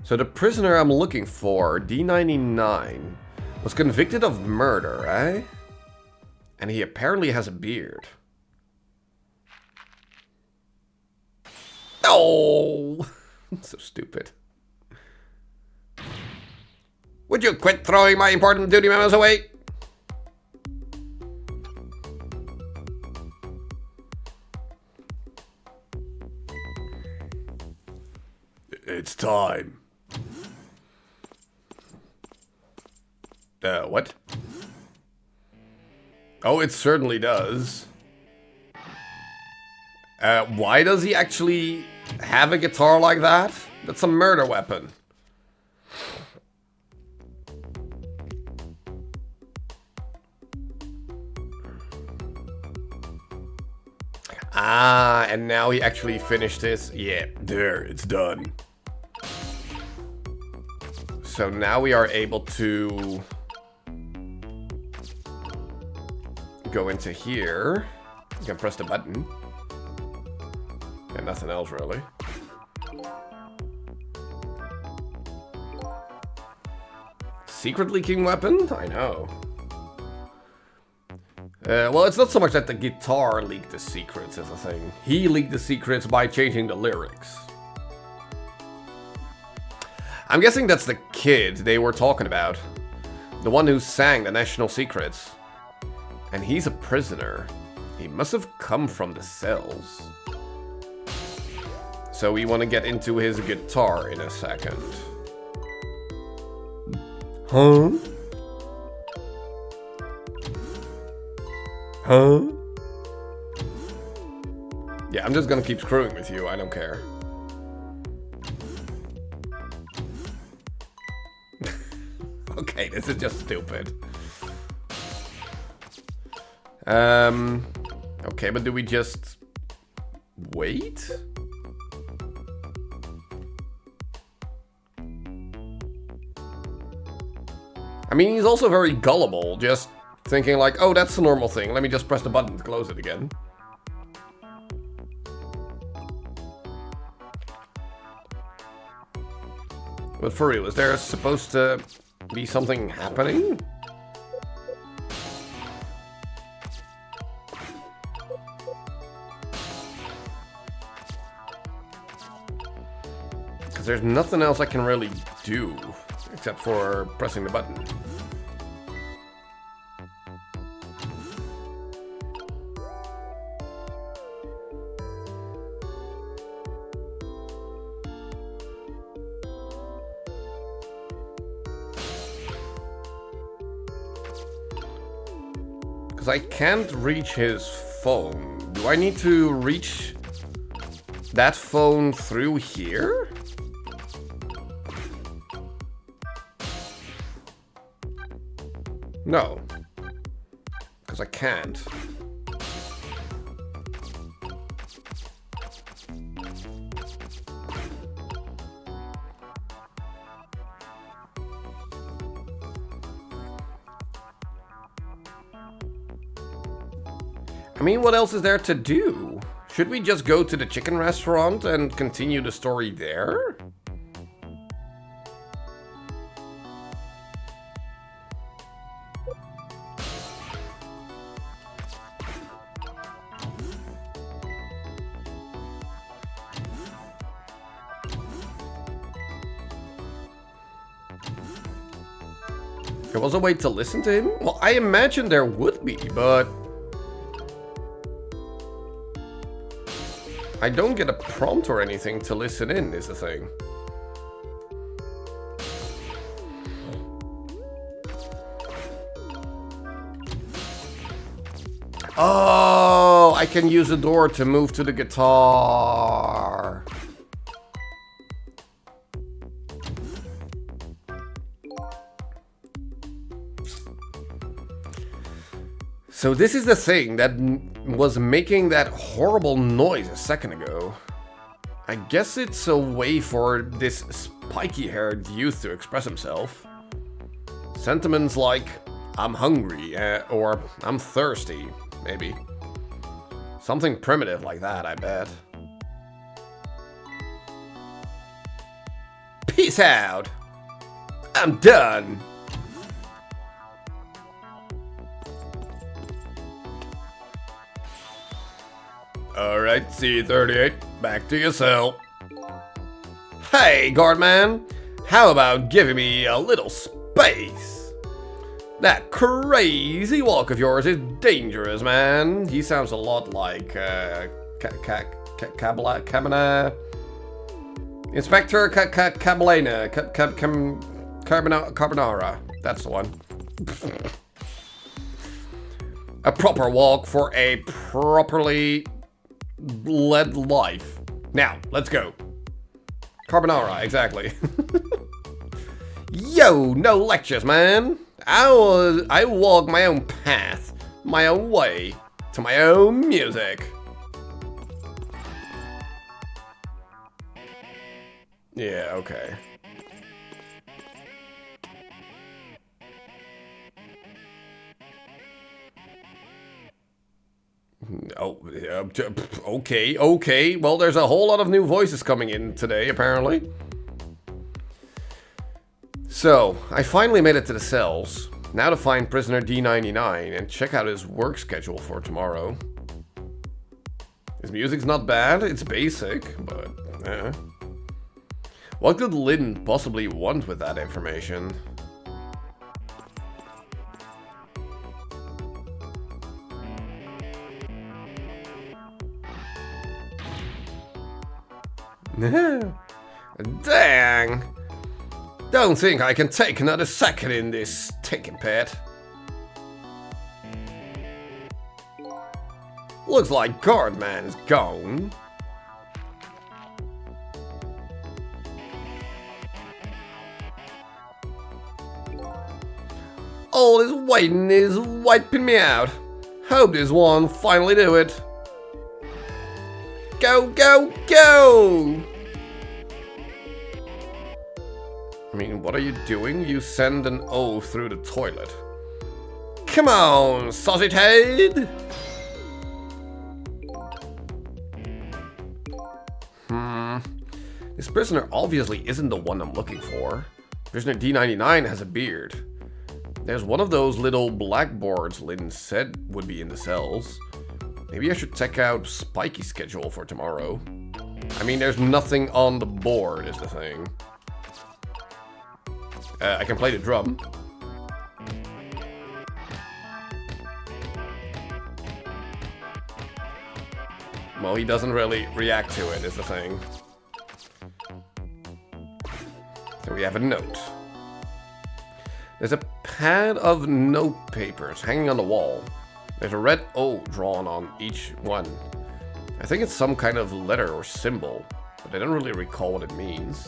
So the prisoner I'm looking for, D99, was convicted of murder, eh? And he apparently has a beard. Oh! So stupid. Would you quit throwing my important duty memos away? It's time. What? Oh, it certainly does. Why does he actually have a guitar like that? That's a murder weapon. Ah, and now he actually finished this. Yeah, there, it's done. So now we are able to go into here. You can press the button. And nothing else really. Secret leaking weapon? I know. Well, it's not so much that the guitar leaked the secrets as a thing. He leaked the secrets by changing the lyrics. I'm guessing that's the kid they were talking about. The one who sang the national secrets. And he's a prisoner. He must have come from the cells. So we want to get into his guitar in a second. Huh? Huh? Yeah, I'm just gonna keep screwing with you, I don't care. Okay, this is just stupid. Okay, but do we just wait? I mean, he's also very gullible, just thinking like, oh, that's a normal thing. Let me just press the button to close it again. But for real, is there supposed to be something happening? Because there's nothing else I can really do except for pressing the button. Because I can't reach his phone. Do I need to reach that phone through here? No. Because I can't. I mean, what else is there to do? Should we just go to the chicken restaurant and continue the story there? There was a way to listen to him? Well, I imagine there would be, but I don't get a prompt or anything to listen in, is the thing. Oh, I can use the door to move to the guitar. So this is the thing that was making that horrible noise a second ago. I guess it's a way for this spiky-haired youth to express himself. Sentiments like, I'm hungry, or I'm thirsty, maybe. Something primitive like that, I bet. Peace out! I'm done! Alright, C-38, back to your cell. Hey, guardman, how about giving me a little space? That crazy walk of yours is dangerous, man. He sounds a lot like, Cabana... Inspector Cabalena, Carbonara. That's the one. A proper walk for a properly led life. Now, let's go. Carbonara, exactly. Yo, no lectures, man. I walk my own path, my own way, to my own music. Yeah, okay. Oh, okay. Well, there's a whole lot of new voices coming in today, apparently. So, I finally made it to the cells. Now to find prisoner D99 and check out his work schedule for tomorrow. His music's not bad, it's basic, but what could Lynn possibly want with that information? Dang! Don't think I can take another second in this stinking pit. Looks like Guardman is gone. All this waiting is wiping me out. Hope this one finally do it. Go, go, go! I mean, what are you doing? You send an O through the toilet. Come on, sausage head! This prisoner obviously isn't the one I'm looking for. Prisoner D99 has a beard. There's one of those little blackboards Lynn said would be in the cells. Maybe I should check out Spiky's schedule for tomorrow. I mean, there's nothing on the board is the thing. I can play the drum. Well, he doesn't really react to it is the thing. So we have a note. There's a pad of note papers hanging on the wall. There's a red O drawn on each one. I think it's some kind of letter or symbol, but I don't really recall what it means.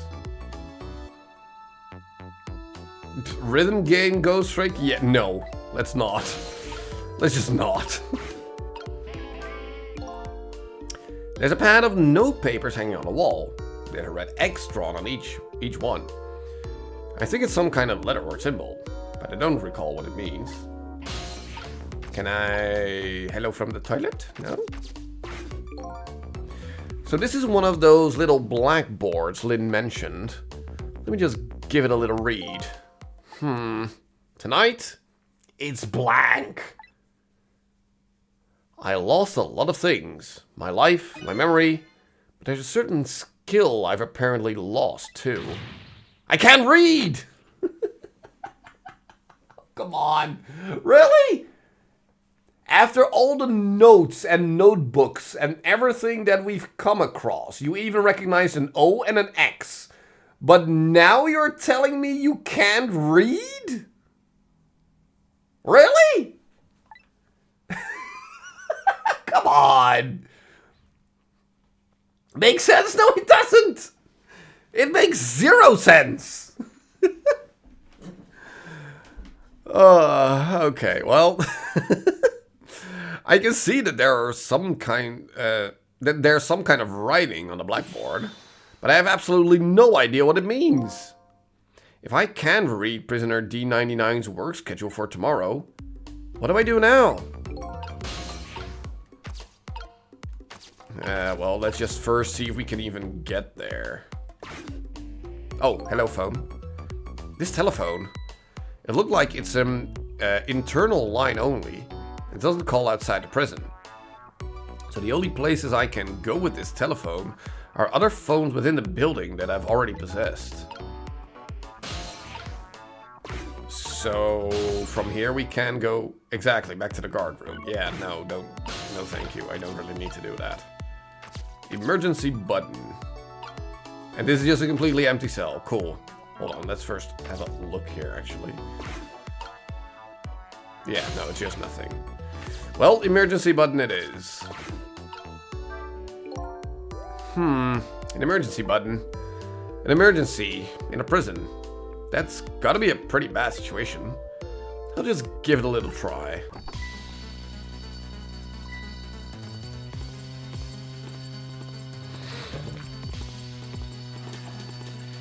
Rhythm game Ghost Trick? Yeah, no. Let's not. Let's just not. There's a pad of note papers hanging on the wall. There's a red X drawn on each one. I think it's some kind of letter or symbol, but I don't recall what it means. Can I... Hello from the toilet? No? So this is one of those little blackboards Lynn mentioned. Let me just give it a little read. Tonight, it's blank. I lost a lot of things. My life, my memory, but there's a certain skill I've apparently lost too. I can't read! Come on. Really? After all the notes and notebooks and everything that we've come across, you even recognized an O and an X. But now you're telling me you can't read? Really? Come on. Makes sense? No, it doesn't. It makes 0 sense. Okay, well, I can see that there's some kind of writing on the blackboard, but I have absolutely no idea what it means. If I can't read Prisoner D99's work schedule for tomorrow, what do I do now? Well, let's just first see if we can even get there. Oh, hello phone. This telephone, it looked like it's an internal line only. It doesn't call outside the prison. So the only places I can go with this telephone are other phones within the building that I've already possessed. So from here we can go exactly back to the guard room. Yeah, no thank you. I don't really need to do that. Emergency button. And this is just a completely empty cell. Cool. Hold on, let's first have a look here, actually. Yeah, no, it's just nothing. Well, emergency button it is. An emergency button. An emergency in a prison. That's gotta be a pretty bad situation. I'll just give it a little try.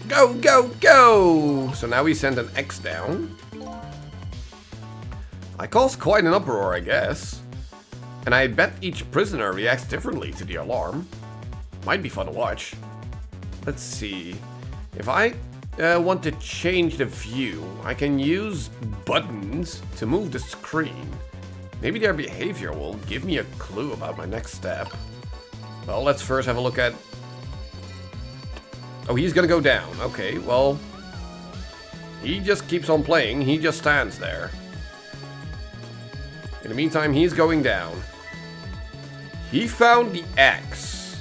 Go, go, go! So now we send an X down. I caused quite an uproar, I guess. And I bet each prisoner reacts differently to the alarm. Might be fun to watch. Let's see. If I want to change the view, I can use buttons to move the screen. Maybe their behavior will give me a clue about my next step. Well, let's first have a look at... Oh, he's gonna go down. Okay, well... He just keeps on playing. He just stands there. In the meantime, he's going down. He found the X.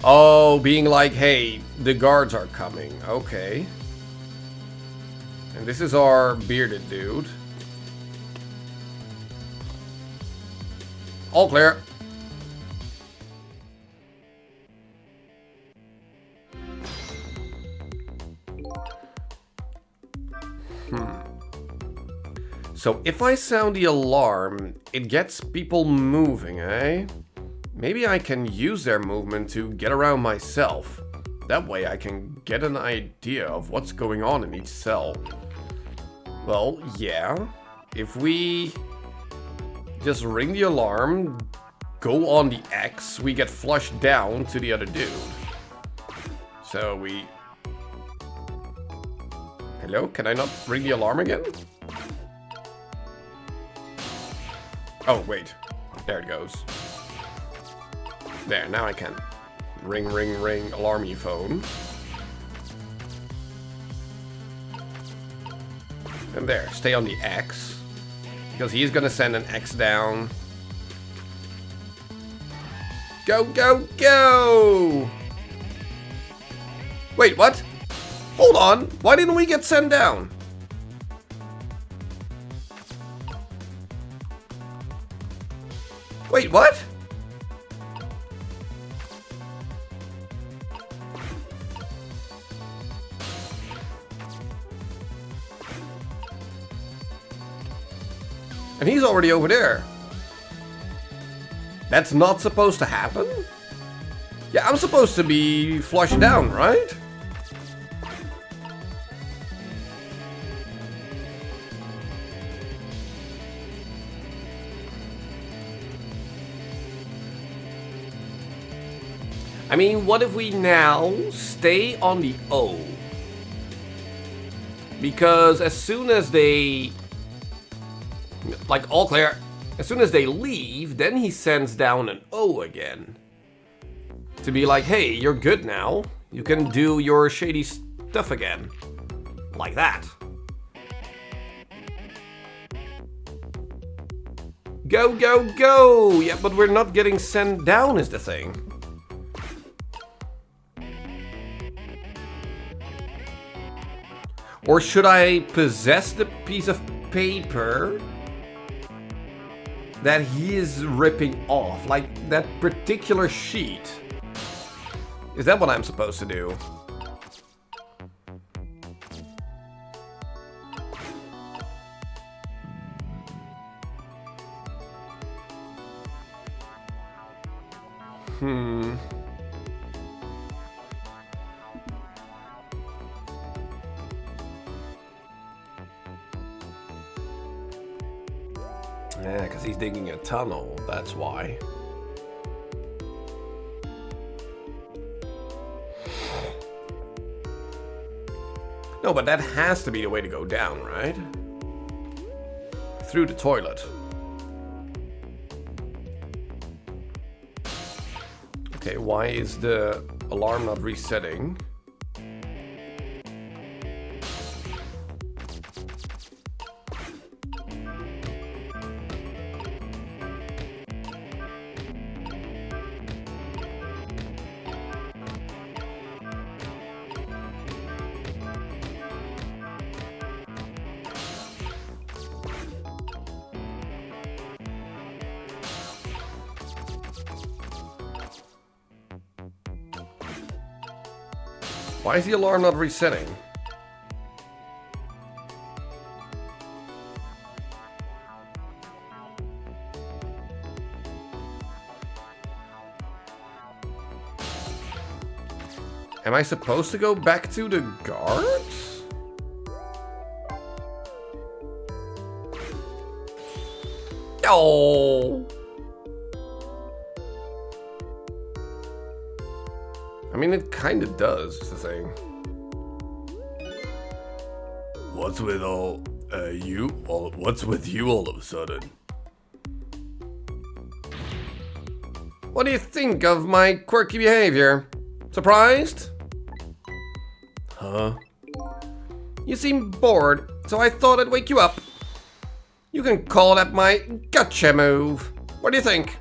Oh, being like, hey, the guards are coming. Okay. And this is our bearded dude. All clear. So if I sound the alarm, it gets people moving, eh? Maybe I can use their movement to get around myself. That way I can get an idea of what's going on in each cell. Well, yeah. If we just ring the alarm, go on the X, we get flushed down to the other dude. So we... Hello? Can I not ring the alarm again? Oh, wait. There it goes. There, now I can. Ring, ring, ring, alarmy phone. And there, stay on the X. Because he's gonna send an X down. Go, go, go! Wait, what? Hold on, why didn't we get sent down? Wait, what? And he's already over there. That's not supposed to happen? Yeah, I'm supposed to be flushed down, right? I mean, what if we now stay on the O? Because as soon as they... Like, all clear. As soon as they leave, then he sends down an O again. To be like, hey, you're good now. You can do your shady stuff again. Like that. Go, go, go! Yeah, but we're not getting sent down is the thing. Or should I possess the piece of paper that he is ripping off? Like that particular sheet. Is that what I'm supposed to do? Yeah, because he's digging a tunnel, that's why. No, but that has to be the way to go down, right? Through the toilet. Okay, why is the alarm not resetting? Why is the alarm not resetting? Am I supposed to go back to the guards? Oh! I mean, it kind of does, is the thing. What's with you all of a sudden? What do you think of my quirky behavior? Surprised? Huh? You seem bored, so I thought I'd wake you up. You can call that my gotcha move. What do you think?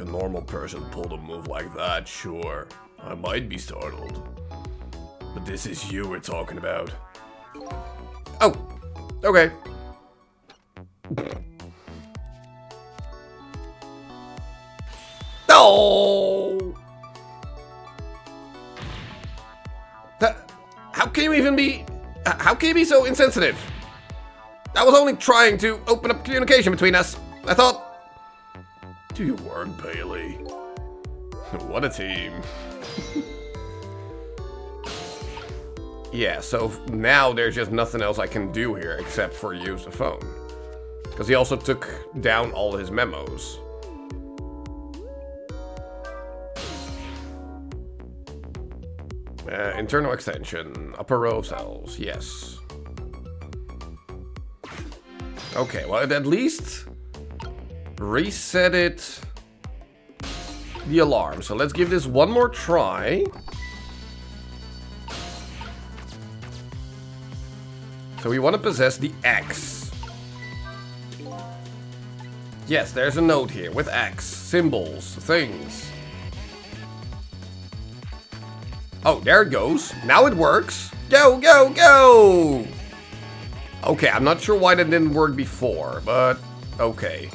if a normal person pulled a move like that, sure, I might be startled. But this is you we're talking about. Oh, okay. No! How can you even be... How can you be so insensitive? I was only trying to open up communication between us. I thought... Do your work, Bailey. What a team. Yeah, so now there's just nothing else I can do here except for use the phone. Because he also took down all his memos. Internal extension, upper row of cells, yes. Okay, well, it at least reset it the alarm. So let's give this one more try. So we want to possess the X. Yes, there's a note here with X, symbols, things. Oh, there it goes. Now it works. Go, go, go! Okay, I'm not sure why that didn't work before, but okay.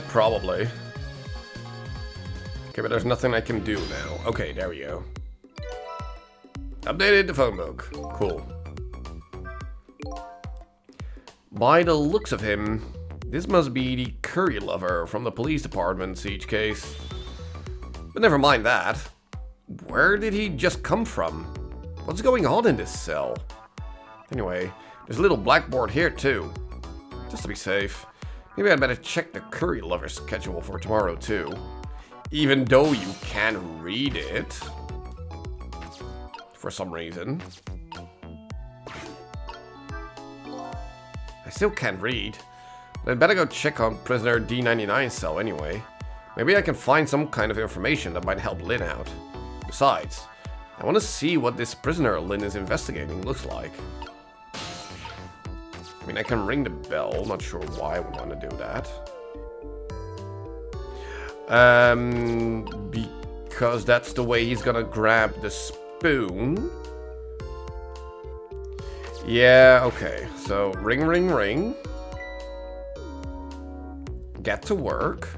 Probably. Okay, but there's nothing I can do now. Okay, there we go. Updated the phone book. Cool. By the looks of him, this must be the curry lover from the police department siege case. But never mind that. Where did he just come from? What's going on in this cell? Anyway, there's a little blackboard here too. Just to be safe. Maybe I'd better check the curry lover schedule for tomorrow too. Even though you can read it. For some reason. I still can't read. But I'd better go check on prisoner D99's cell anyway. Maybe I can find some kind of information that might help Lynn out. Besides, I want to see what this prisoner Lynn is investigating looks like. I mean, I can ring the bell. Not sure why I would want to do that. Because that's the way he's gonna grab the spoon. Yeah, okay. So, ring, ring, ring. Get to work.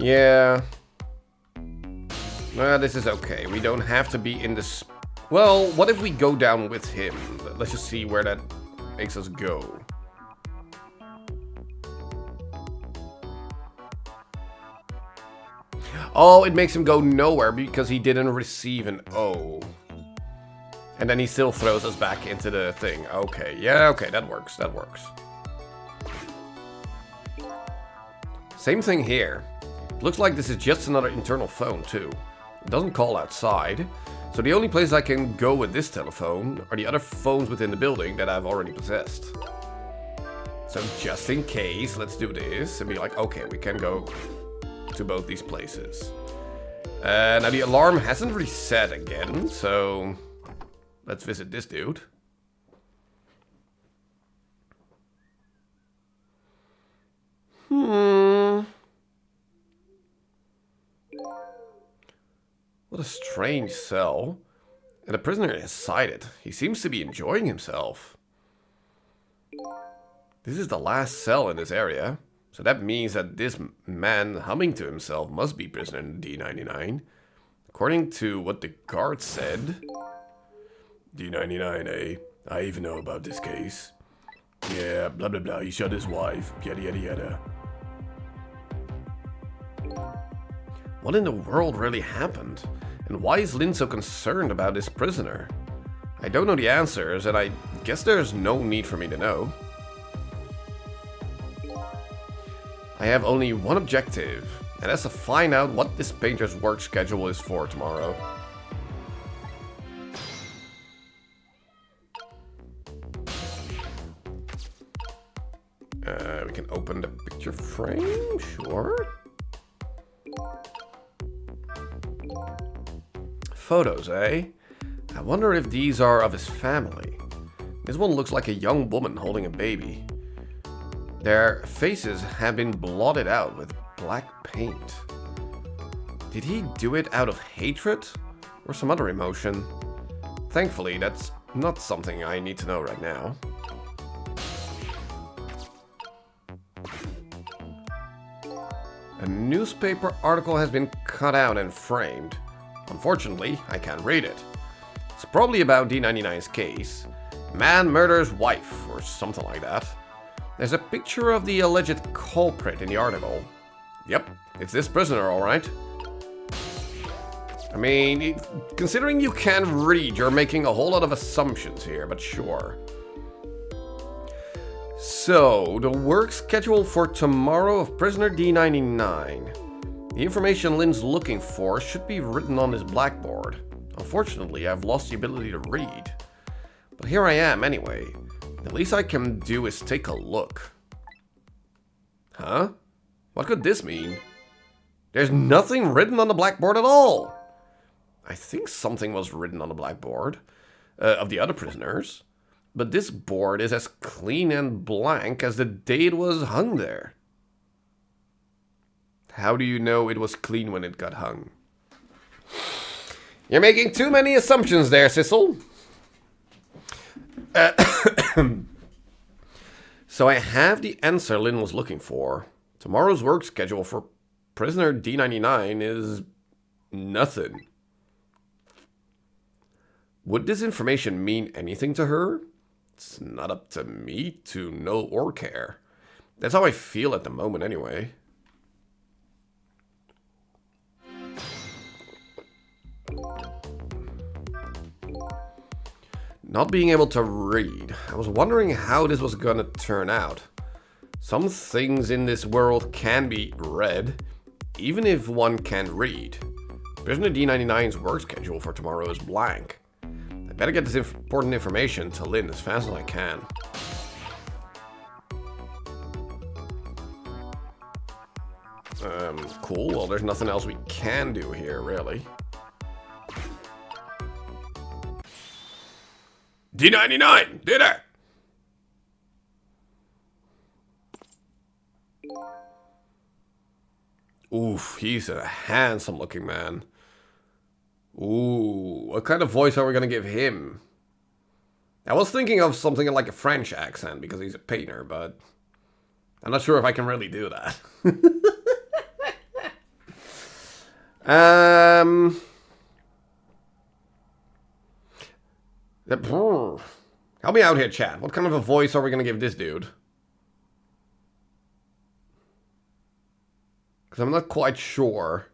Yeah. Well, this is okay. We don't have to be in this... Well, what if we go down with him? Let's just see where that makes us go. Oh, it makes him go nowhere because he didn't receive an O. And then he still throws us back into the thing. Okay, yeah, okay, that works, that works. Same thing here. Looks like this is just another internal phone too. It doesn't call outside. So the only place I can go with this telephone are the other phones within the building that I've already possessed. So just in case, let's do this and be like, okay, we can go to both these places. Now the alarm hasn't reset again, so let's visit this dude. What a strange cell. And the prisoner is sighted. He seems to be enjoying himself. This is the last cell in this area. So that means that this man humming to himself must be prisoner D99. According to what the guard said. D99, eh? I even know about this case. Yeah, blah blah blah, he shot his wife, yada yada yada. What in the world really happened? And why is Lynn so concerned about this prisoner? I don't know the answers, and I guess there's no need for me to know. I have only one objective, and that's to find out what this painter's work schedule is for tomorrow. We can open the picture frame, sure. Photos, eh? I wonder if these are of his family. This one looks like a young woman holding a baby. Their faces have been blotted out with black paint. Did he do it out of hatred or some other emotion? Thankfully, that's not something I need to know right now. A newspaper article has been cut out and framed. Unfortunately, I can't read it. It's probably about D99's case. Man murders wife, or something like that. There's a picture of the alleged culprit in the article. Yep, it's this prisoner, alright. I mean, considering you can't read, you're making a whole lot of assumptions here, but sure. So, the work schedule for tomorrow of prisoner D99. The information Lynn's looking for should be written on his blackboard. Unfortunately, I've lost the ability to read. But here I am anyway. The least I can do is take a look. Huh? What could this mean? There's nothing written on the blackboard at all. I think something was written on the blackboard of the other prisoners. But this board is as clean and blank as the day it was hung there. How do you know it was clean when it got hung? You're making too many assumptions there, Sissel. So I have the answer Lynn was looking for. Tomorrow's work schedule for prisoner D99 is nothing. Would this information mean anything to her? It's not up to me to know or care. That's how I feel at the moment anyway. Not being able to read. I was wondering how this was gonna turn out. Some things in this world can be read, even if one can't read. Prisoner D99's work schedule for tomorrow is blank. I better get this important information to Lynn as fast as I can. Cool. Well, there's nothing else we can do here, really. D99! Did it! Oof, he's a handsome looking man. Ooh, what kind of voice are we gonna give him? I was thinking of something like a French accent because he's a painter, but I'm not sure if I can really do that. Help me out here, chat. What kind of a voice are we gonna give this dude? Because I'm not quite sure.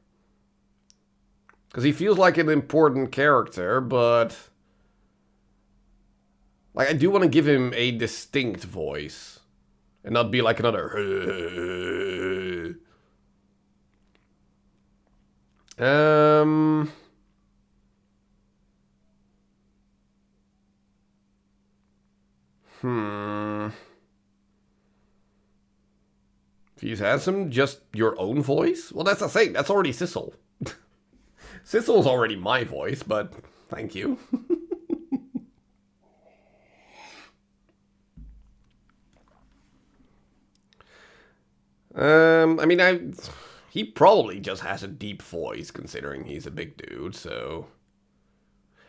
Because he feels like an important character, but... like, I do want to give him a distinct voice. And not be like another... If he's handsome, just your own voice? Well, that's the thing. That's already Sissel. Sissel's already my voice, but thank you. I mean, he probably just has a deep voice, considering he's a big dude, so...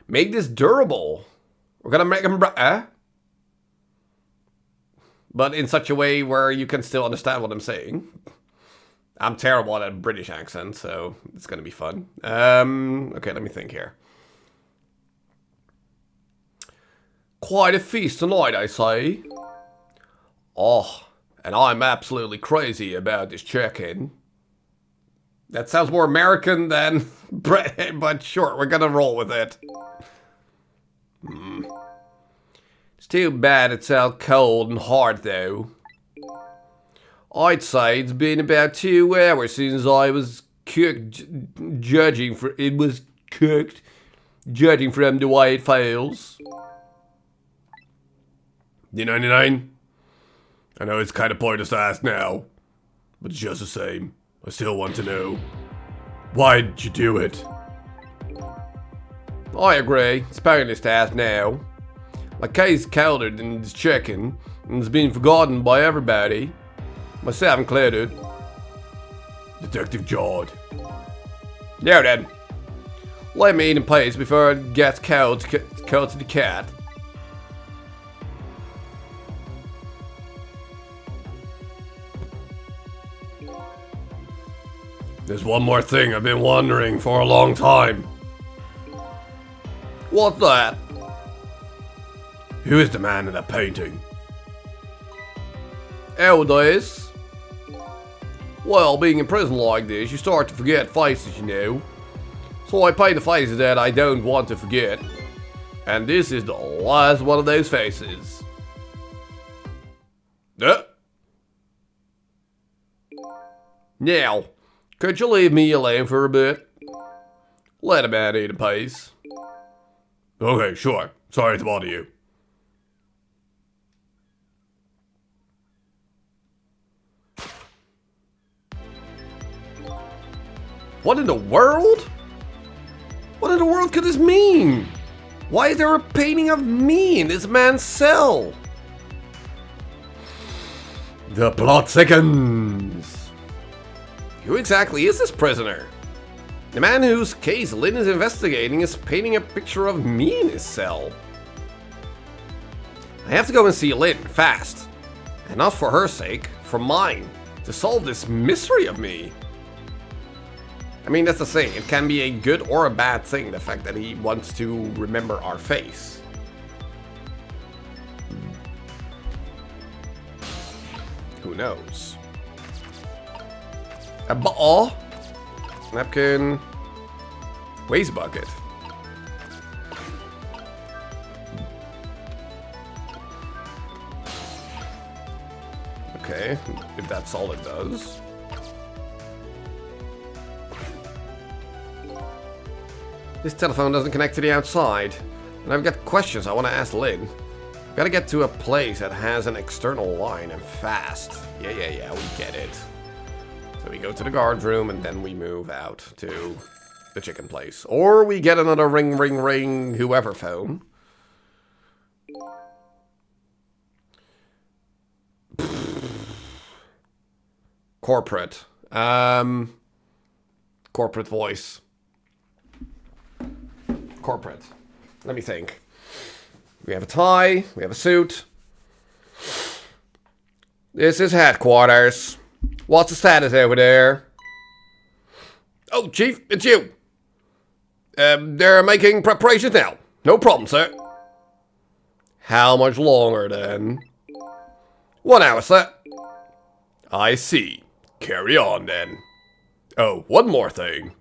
make this durable. We're gonna make him... but in such a way where you can still understand what I'm saying. I'm terrible at a British accent, so it's gonna be fun. Okay, let me think here. Quite a feast tonight, I say. Oh, and I'm absolutely crazy about this chicken. That sounds more American than British, but sure, we're gonna roll with it. It's too bad it's out cold and hard, though. I'd say it's been about 2 hours since I was cooked, judging from the way it feels. D99? I know it's kind of pointless to ask now, but it's just the same. I still want to know. Why did you do it? I agree. It's pointless to ask now. My case counted and it's checking, and it's been forgotten by everybody. Myself included. Detective Jord. Now then. Let me in place before it gets cold to the cat. There's one more thing I've been wondering for a long time. What's that? Who is the man in that painting? Nowadays, well, being in prison like this, you start to forget faces, you know. So I paint the faces that I don't want to forget. And this is the last one of those faces. Now, could you leave me alone for a bit? Let a man eat in peace. Okay, sure. Sorry to bother you. What in the world? What in the world could this mean? Why is there a painting of me in this man's cell? The plot thickens. Who exactly is this prisoner? The man whose case Lynn is investigating is painting a picture of me in his cell. I have to go and see Lynn, fast. And not for her sake, for mine, to solve this mystery of me. I mean, that's the thing, it can be a good or a bad thing, the fact that he wants to remember our face. Who knows? A ball, napkin, waste bucket. Okay, if that's all it does. This telephone doesn't connect to the outside, and I've got questions I want to ask Lynn. Gotta get to a place that has an external line and fast. Yeah, we get it. So we go to the guard room and then we move out to the chicken place. Or we get another ring, ring, ring, whoever phone. Corporate. Corporate voice. Corporate. Let me think. We have a tie. We have a suit. This is headquarters. What's the status over there? Oh, Chief, it's you. They're making preparations now. No problem, sir. How much longer, then? 1 hour, sir. I see. Carry on, then. Oh, one more thing.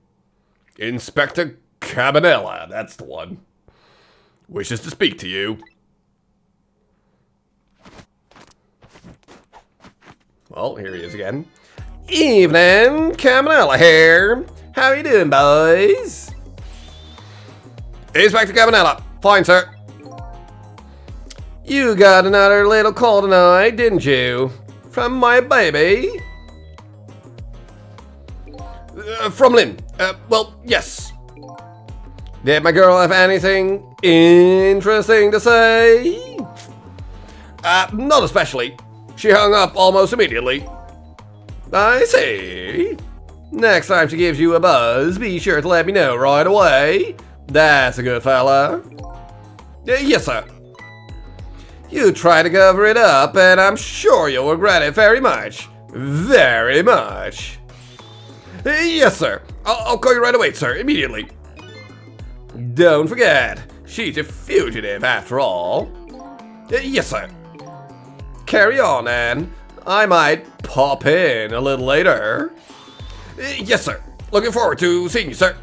Inspector Cabanela, that's the one. Wishes to speak to you. Well, here he is again. Evening, Cabanela here. How you doing, boys? Inspector Cabanela. Fine, sir. You got another little call tonight, didn't you? From my baby? From Lynn. Well, yes. Did my girl have anything interesting to say? Not especially. She hung up almost immediately. I see. Next time she gives you a buzz, be sure to let me know right away. That's a good fella. Yes, sir. You try to cover it up, and I'm sure you'll regret it very much. Very much. Yes, sir. I'll call you right away, sir, immediately. Don't forget, she's a fugitive after all. Yes, sir. Carry on, Anne. I might pop in a little later. Yes, sir. Looking forward to seeing you, sir.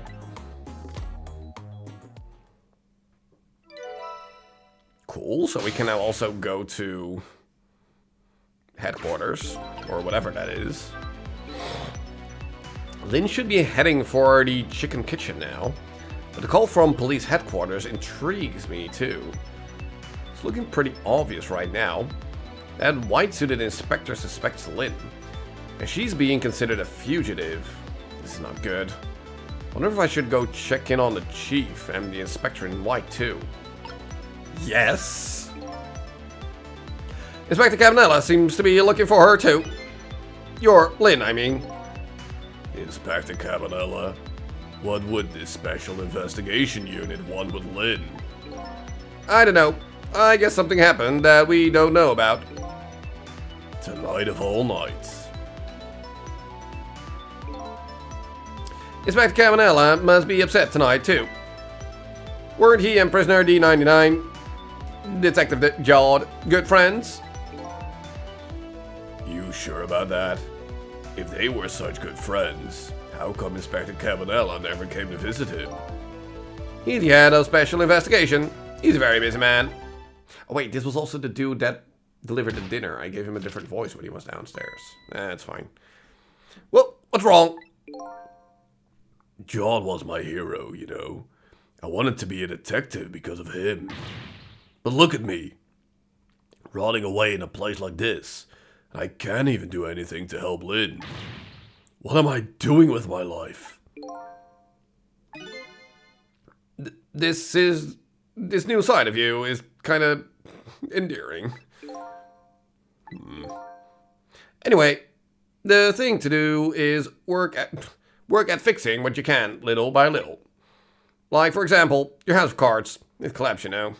Cool, so we can now also go to headquarters, or whatever that is. Lynn should be heading for the chicken kitchen now, but the call from police headquarters intrigues me too. It's looking pretty obvious right now. That white-suited inspector suspects Lynn, and she's being considered a fugitive. This is not good. Wonder if I should go check in on the chief and the inspector in white too. Yes! Inspector Cabanela seems to be looking for her too. Your Lynn, I mean. Inspector Cabanela, what would this special investigation unit want with Lynn? I don't know. I guess something happened that we don't know about. Tonight of all nights. Inspector Cabanela must be upset tonight too. Weren't he and prisoner D99, Detective Jod, good friends? You sure about that? If they were such good friends, how come Inspector Cabanela never came to visit him? He's the head of special investigation. He's a very busy man. Oh wait, this was also the dude that delivered the dinner. I gave him a different voice when he was downstairs. That's fine. Well, what's wrong? John was my hero, you know. I wanted to be a detective because of him. But look at me. Rotting away in a place like this. I can't even do anything to help Lynn. What am I doing with my life? This new side of you is kind of endearing. Anyway, the thing to do is work at fixing what you can, little by little. Like, for example, your house of cards. It collapsed, you know.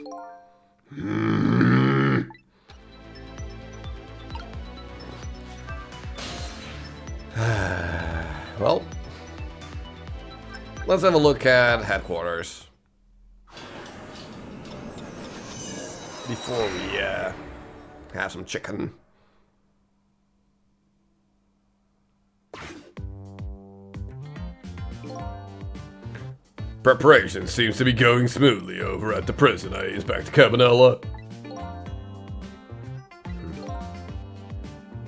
Well, let's have a look at headquarters before we have some chicken. Preparation seems to be going smoothly over at the prison, Inspector Cabanela.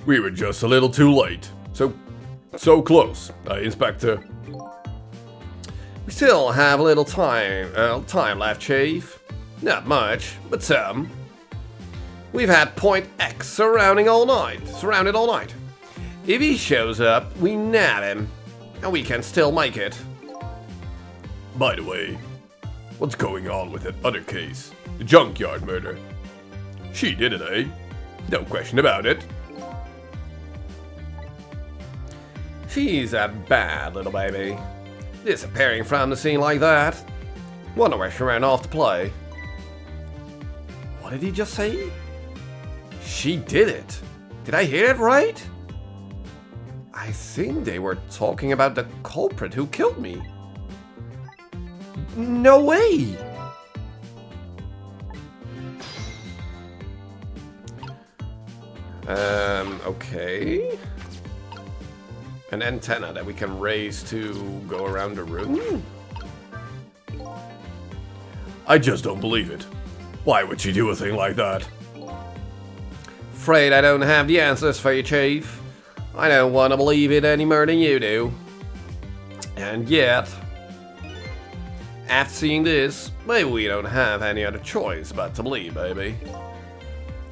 We were just a little too late. So close, Inspector. We still have a little time left, Chief. Not much, but some. We've had Point X surrounded all night. If he shows up, we nab him, and we can still make it. By the way, what's going on with that other case? The junkyard murder. She did it, eh? No question about it. She's a bad little baby. Disappearing from the scene like that. Wonder where she ran off to play. What did he just say? She did it. Did I hear it right? I think they were talking about the culprit who killed me. No way! Okay. An antenna that we can raise to go around the room? I just don't believe it. Why would she do a thing like that? Afraid I don't have the answers for you, Chief. I don't want to believe it any more than you do. And yet, after seeing this, maybe we don't have any other choice but to believe, baby.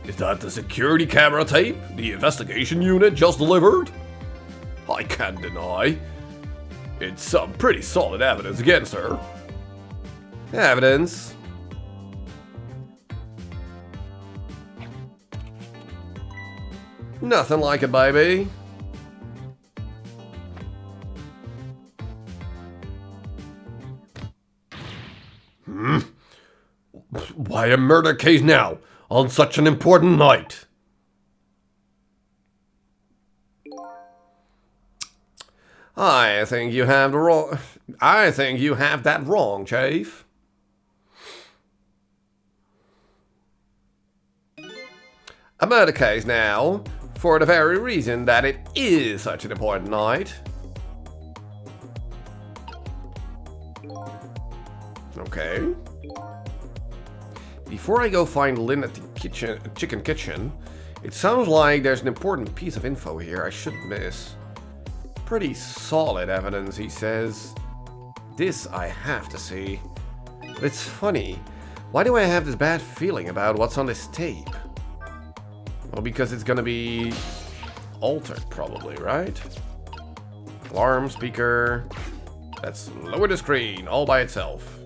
Is that the security camera tape the investigation unit just delivered? I can't deny. It's some pretty solid evidence against her. Evidence? Nothing like it, baby. Why a murder case now, on such an important night? I think you have that wrong, Chief. A murder case now, for the very reason that it is such an important night. Okay. Before I go find Lynn at the chicken kitchen, it sounds like there's an important piece of info here I shouldn't miss. Pretty solid evidence, he says. This I have to see. But it's funny. Why do I have this bad feeling about what's on this tape? Well, because it's gonna be altered, probably, right? Alarm, speaker. Let's lower the screen all by itself.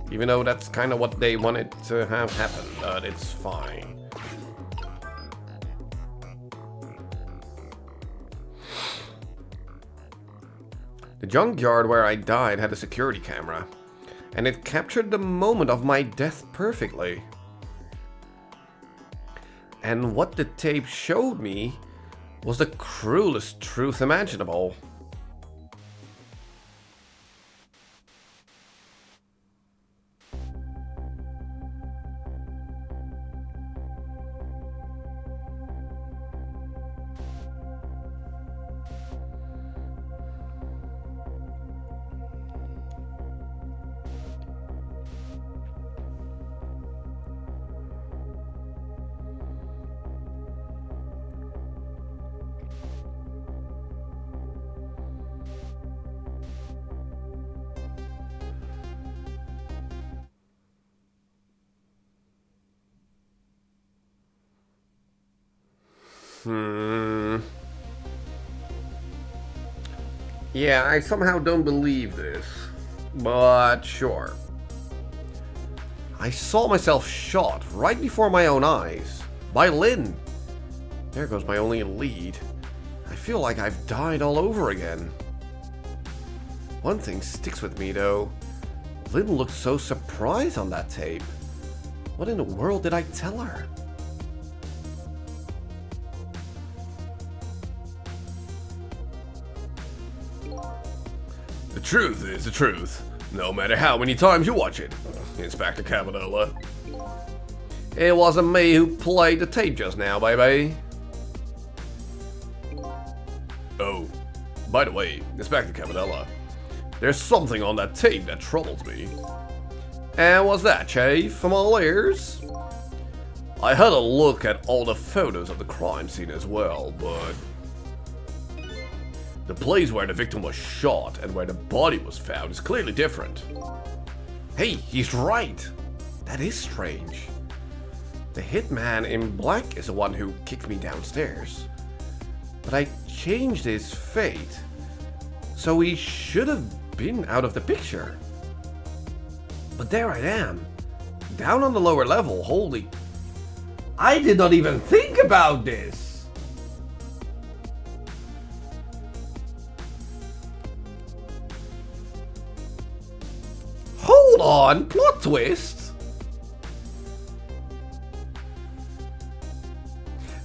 Even though that's kind of what they wanted to have happen, but it's fine. The junkyard where I died had a security camera, and it captured the moment of my death perfectly. And what the tape showed me was the cruelest truth imaginable. Yeah, I somehow don't believe this, but sure. I saw myself shot right before my own eyes, by Lynn. There goes my only lead. I feel like I've died all over again. One thing sticks with me though. Lynn looked so surprised on that tape. What in the world did I tell her? The truth is the truth, no matter how many times you watch it, Inspector Cabanela. It wasn't me who played the tape just now, baby. Oh, by the way, Inspector Cabanela, there's something on that tape that troubles me. And what's that, Chief? I'm all ears. I had a look at all the photos of the crime scene as well, but the place where the victim was shot and where the body was found is clearly different. Hey, he's right. That is strange. The hitman in black is the one who kicked me downstairs. But I changed his fate, so he should have been out of the picture. But there I am, down on the lower level, holy... I did not even think about this! Hold on, plot twist!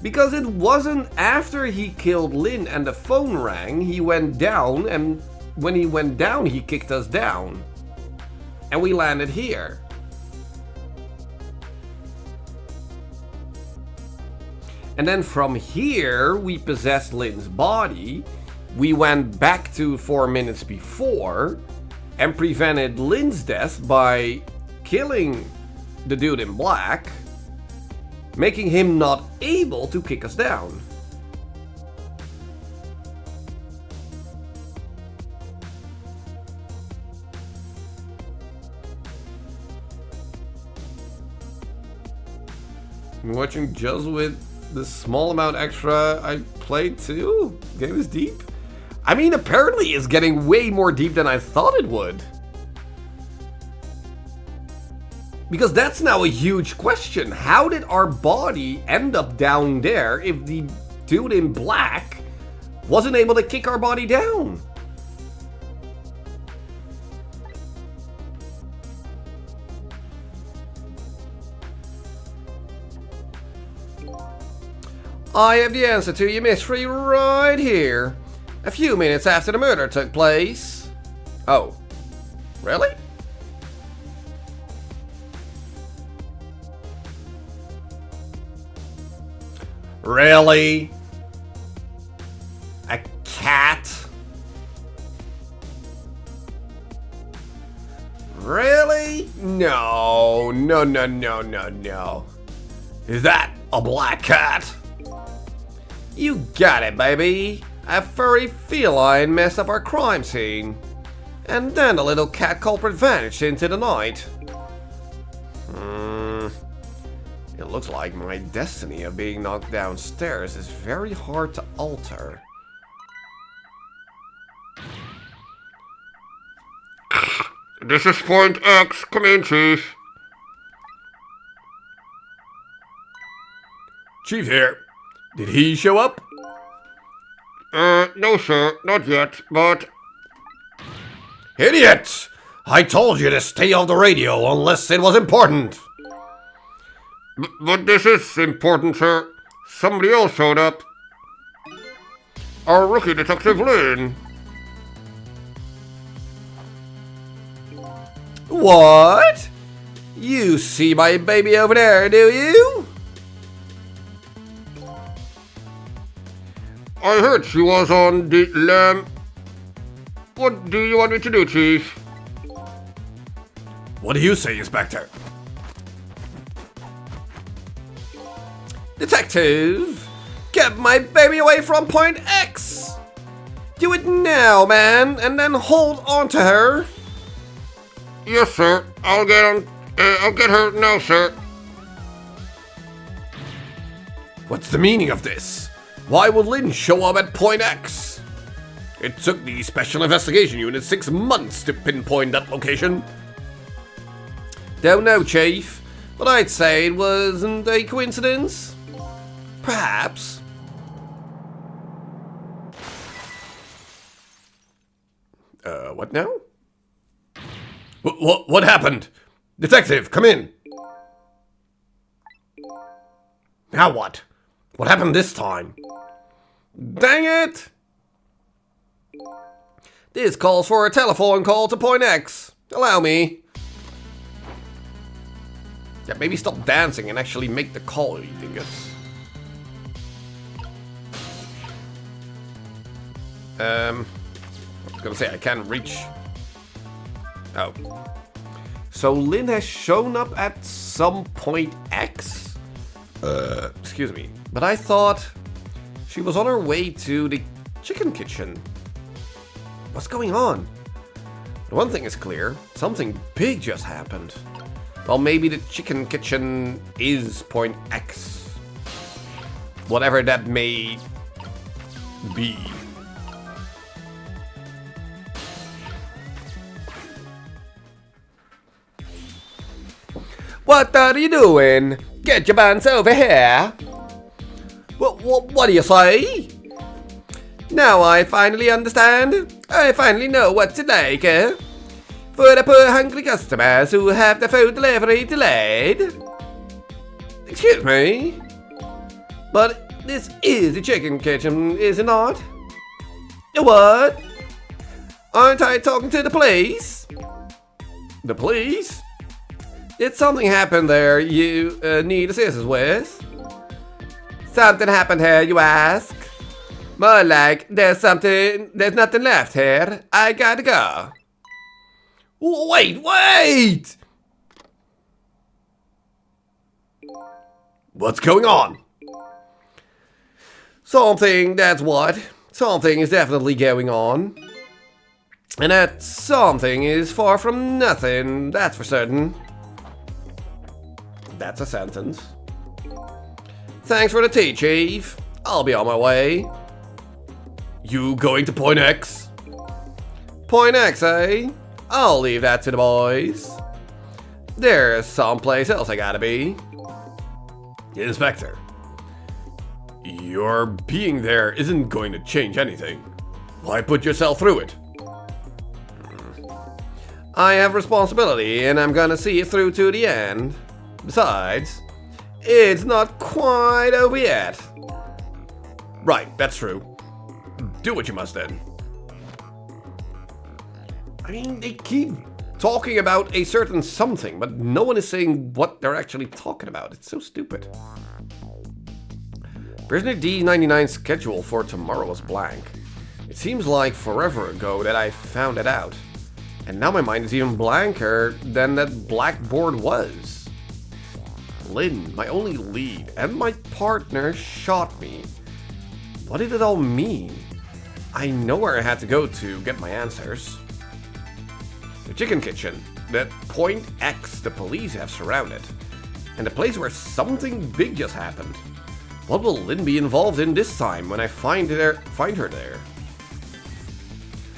Because it wasn't after he killed Lynn and the phone rang, he went down, and when he went down, he kicked us down. And we landed here. And then from here, we possessed Lynn's body. We went back to 4 minutes before and prevented Lynn's death by killing the dude in black, making him not able to kick us down. I'm watching just with the small amount extra I played too. Game is deep. I mean, apparently it's getting way more deep than I thought it would. Because that's now a huge question. How did our body end up down there if the dude in black wasn't able to kick our body down? I have the answer to your mystery right here. A few minutes after the murder took place. Oh, really? Really? A cat? Really? No. Oh, no, no, no, no, no. Is that a black cat? You got it, baby. A furry feline messed up our crime scene. And then the little cat culprit vanished into the night. It looks like my destiny of being knocked downstairs is very hard to alter. This is Point X. Come in, Chief. Chief here. Did he show up? No, sir. Not yet, but... Idiot! I told you to stay off the radio unless it was important. But this is important, sir. Somebody else showed up. Our rookie detective, Lynn. What? You see my baby over there, do you? I heard she was on the lam... What do you want me to do, Chief? What do you say, Inspector? Detective, get my baby away from Point X! Do it now, man, and then hold on to her. Yes, sir. I'll get her now, sir. What's the meaning of this? Why would Lynn show up at Point X? It took the Special Investigation Unit 6 months to pinpoint that location. Don't know, Chief, but I'd say it wasn't a coincidence. Perhaps. What now? What happened? Detective, come in. Now what? What happened this time? Dang it! This calls for a telephone call to Point X. Allow me. Yeah, maybe stop dancing and actually make the call, you dingus. I was gonna say I can't reach. Oh. So Lynn has shown up at some Point X? Excuse me. But I thought she was on her way to the chicken kitchen. What's going on? One thing is clear. Something big just happened. Well, maybe the chicken kitchen is Point X. Whatever that may be. What are you doing? Get your buns over here. What do you say? Now I finally understand. I finally know what's it like, eh? For the poor hungry customers who have the food delivery delayed. Excuse me? But this is the chicken kitchen, is it not? What? Aren't I talking to the police? The police? Did something happen there you need assistance with? Something happened here, you ask? More like, there's nothing left here. I gotta go. Wait! What's going on? Something, that's what. Something is definitely going on. And that something is far from nothing, that's for certain. That's a sentence. Thanks for the tea, Chief. I'll be on my way. You going to Point X? Point X, eh? I'll leave that to the boys. There's someplace else I gotta be. Inspector, your being there isn't going to change anything. Why put yourself through it? I have responsibility and I'm gonna see it through to the end. Besides, it's not quite over yet. Right, that's true. Do what you must then. I mean, they keep talking about a certain something, but no one is saying what they're actually talking about. It's so stupid. Prisoner D99's schedule for tomorrow was blank. It seems like forever ago that I found it out. And now my mind is even blanker than that blackboard was. Lynn, my only lead, and my partner shot me. What did it all mean? I know where I had to go to get my answers. The chicken kitchen, that Point X the police have surrounded, and the place where something big just happened. What will Lynn be involved in this time when I find her there?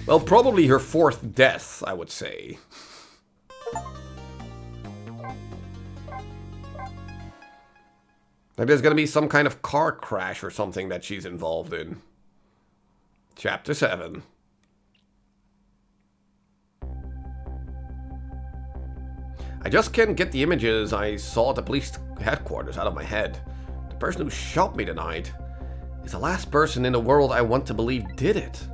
Well, probably her fourth death, I would say. Like there's gonna be some kind of car crash or something that she's involved in. Chapter 7. I just can't get the images I saw at the police headquarters out of my head. The person who shot me tonight is the last person in the world I want to believe did it.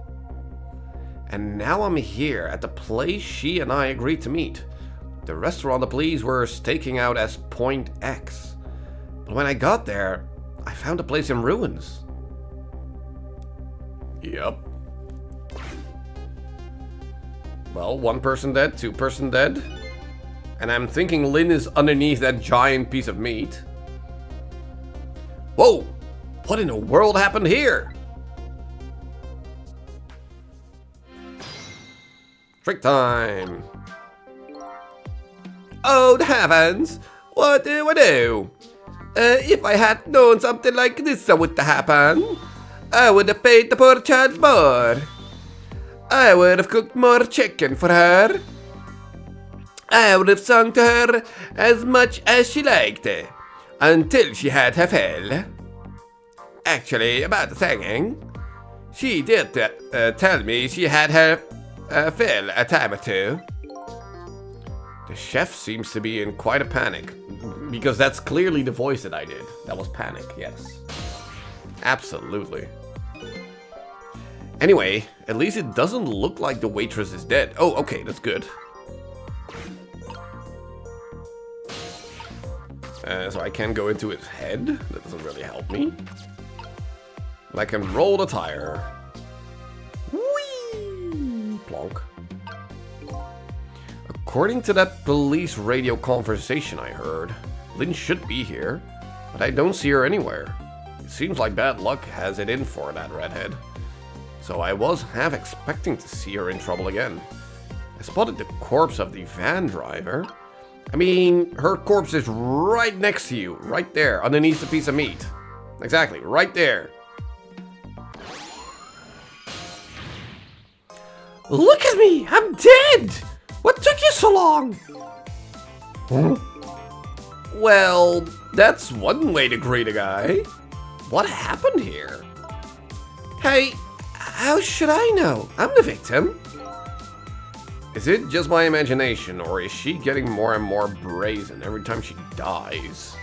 And now I'm here at the place she and I agreed to meet. The restaurant the police were staking out as Point X. But when I got there, I found the place in ruins. Yep. Well, one person dead, two person dead. And I'm thinking Lynn is underneath that giant piece of meat. Whoa! What in the world happened here? Trick time! Oh, the heavens! What do I do? If I had known something like this would happen, I would have paid the poor child more. I would have cooked more chicken for her. I would have sung to her as much as she liked, until she had her fill. Actually, about the singing, she did tell me she had her fill a time or two. The chef seems to be in quite a panic, because that's clearly the voice that I did. That was panic, yes. Absolutely. Anyway, at least it doesn't look like the waitress is dead. Oh, okay, that's good. So I can go into his head. That doesn't really help me. But I can roll the tire. Whee! Plonk. According to that police radio conversation I heard, Lynn should be here, but I don't see her anywhere. It seems like bad luck has it in for that redhead. So I was half expecting to see her in trouble again. I spotted the corpse of the van driver. I mean, her corpse is right next to you, right there, underneath the piece of meat. Exactly, right there. Look at me, I'm dead! What took you so long? Well, that's one way to greet a guy. What happened here? Hey, how should I know? I'm the victim. Is it just my imagination, or is she getting more and more brazen every time she dies?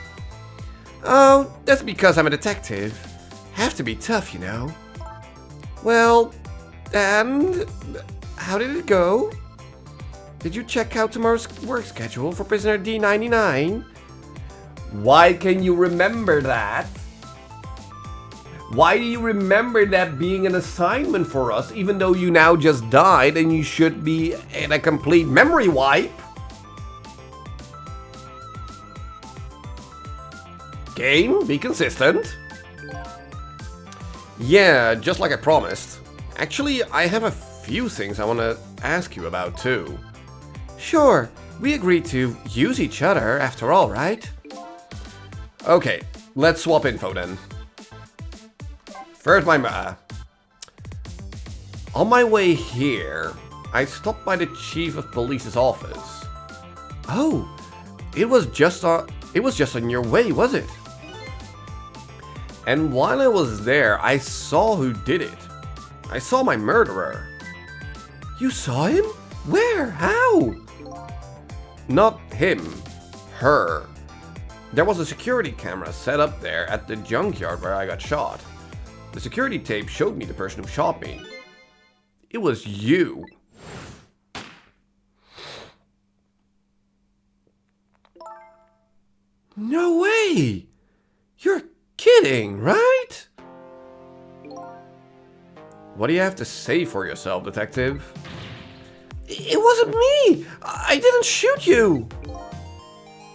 Oh, that's because I'm a detective. Have to be tough, you know. Well, and how did it go? Did you check out tomorrow's work schedule for prisoner D99? Why can you remember that? Why do you remember that being an assignment for us, even though you now just died and you should be in a complete memory wipe? Game, be consistent. Yeah, just like I promised. Actually, I have a few things I want to ask you about too. Sure, we agreed to use each other after all, right? Okay, let's swap info then. First, on my way here, I stopped by the chief of police's office. Oh, it was just on your way, was it? And while I was there, I saw who did it. I saw my murderer. You saw him? Where? How? Not him. Her. There was a security camera set up there at the junkyard where I got shot. The security tape showed me the person who shot me. It was you. No way! You're kidding, right? What do you have to say for yourself, detective? It wasn't me! I didn't shoot you!